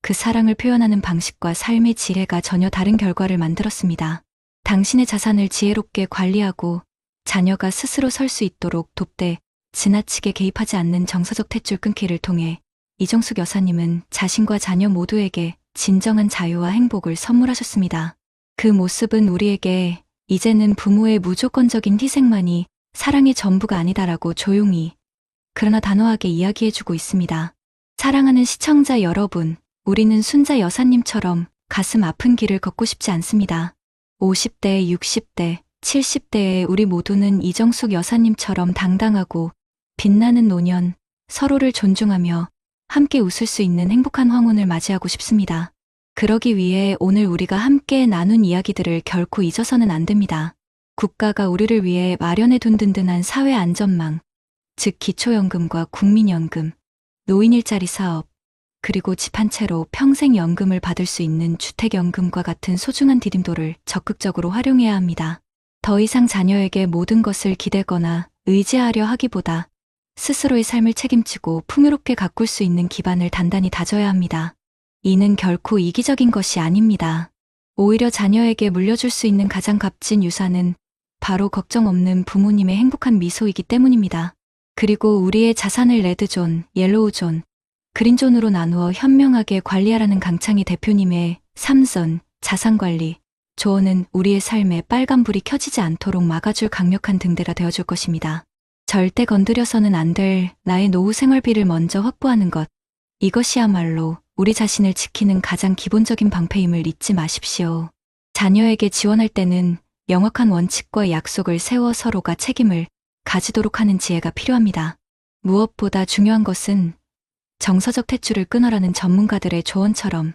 그 사랑을 표현하는 방식과 삶의 지혜가 전혀 다른 결과를 만들었습니다. 당신의 자산을 지혜롭게 관리하고 자녀가 스스로 설 수 있도록 돕되 지나치게 개입하지 않는 정서적 탯줄 끊기를 통해 이정숙 여사님은 자신과 자녀 모두에게 진정한 자유와 행복을 선물하셨습니다. 그 모습은 우리에게 이제는 부모의 무조건적인 희생만이 사랑의 전부가 아니다라고 조용히 그러나 단호하게 이야기해주고 있습니다. 사랑하는 시청자 여러분, 우리는 순자 여사님처럼 가슴 아픈 길을 걷고 싶지 않습니다. 50대, 60대, 70대의 우리 모두는 이정숙 여사님처럼 당당하고 빛나는 노년, 서로를 존중하며 함께 웃을 수 있는 행복한 황혼을 맞이하고 싶습니다. 그러기 위해 오늘 우리가 함께 나눈 이야기들을 결코 잊어서는 안 됩니다. 국가가 우리를 위해 마련해둔 든든한 사회 안전망, 즉 기초연금과 국민연금, 노인 일자리 사업, 그리고 집 한 채로 평생 연금을 받을 수 있는 주택연금과 같은 소중한 디딤돌을 적극적으로 활용해야 합니다. 더 이상 자녀에게 모든 것을 기대거나 의지하려 하기보다 스스로의 삶을 책임지고 풍요롭게 가꿀 수 있는 기반을 단단히 다져야 합니다. 이는 결코 이기적인 것이 아닙니다. 오히려 자녀에게 물려줄 수 있는 가장 값진 유산은 바로 걱정 없는 부모님의 행복한 미소이기 때문입니다. 그리고 우리의 자산을 레드존, 옐로우존, 그린존으로 나누어 현명하게 관리하라는 강창희 대표님의 3선 자산관리 조언은 우리의 삶에 빨간불이 켜지지 않도록 막아줄 강력한 등대가 되어줄 것입니다. 절대 건드려서는 안 될 나의 노후 생활비를 먼저 확보하는 것. 이것이야말로 우리 자신을 지키는 가장 기본적인 방패임을 잊지 마십시오. 자녀에게 지원할 때는 명확한 원칙과 약속을 세워 서로가 책임을 가지도록 하는 지혜가 필요합니다. 무엇보다 중요한 것은 정서적 탯줄을 끊어라는 전문가들의 조언처럼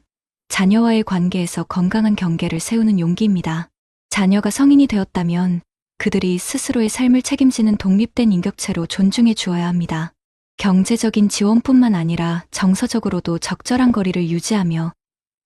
자녀와의 관계에서 건강한 경계를 세우는 용기입니다. 자녀가 성인이 되었다면 그들이 스스로의 삶을 책임지는 독립된 인격체로 존중해 주어야 합니다. 경제적인 지원뿐만 아니라 정서적으로도 적절한 거리를 유지하며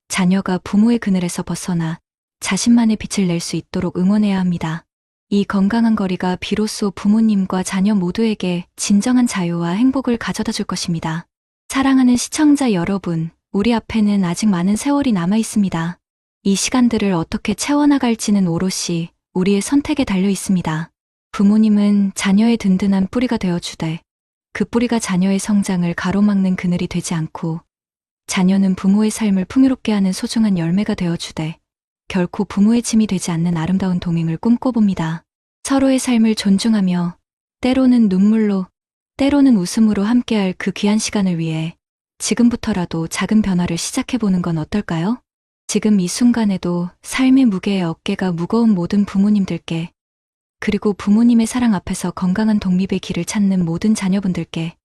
자녀가 부모의 그늘에서 벗어나 자신만의 빛을 낼 수 있도록 응원해야 합니다. 이 건강한 거리가 비로소 부모님과 자녀 모두에게 진정한 자유와 행복을 가져다 줄 것입니다. 사랑하는 시청자 여러분, 우리 앞에는 아직 많은 세월이 남아 있습니다. 이 시간들을 어떻게 채워나갈지는 오롯이 우리의 선택에 달려 있습니다. 부모님은 자녀의 든든한 뿌리가 되어주되 그 뿌리가 자녀의 성장을 가로막는 그늘이 되지 않고 자녀는 부모의 삶을 풍요롭게 하는 소중한 열매가 되어주되 결코 부모의 짐이 되지 않는 아름다운 동행을 꿈꿔봅니다. 서로의 삶을 존중하며 때로는 눈물로 때로는 웃음으로 함께할 그 귀한 시간을 위해 지금부터라도 작은 변화를 시작해보는 건 어떨까요? 지금 이 순간에도 삶의 무게에 어깨가 무거운 모든 부모님들께 그리고 부모님의 사랑 앞에서 건강한 독립의 길을 찾는 모든 자녀분들께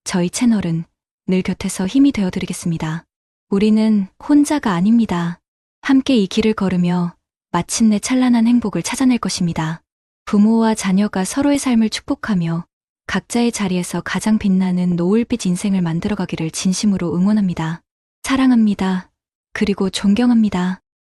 저희 채널은 늘 곁에서 힘이 되어드리겠습니다. 우리는 혼자가 아닙니다. 함께 이 길을 걸으며 마침내 찬란한 행복을 찾아낼 것입니다. 부모와 자녀가 서로의 삶을 축복하며 각자의 자리에서 가장 빛나는 노을빛 인생을 만들어가기를 진심으로 응원합니다. 사랑합니다. 그리고 존경합니다.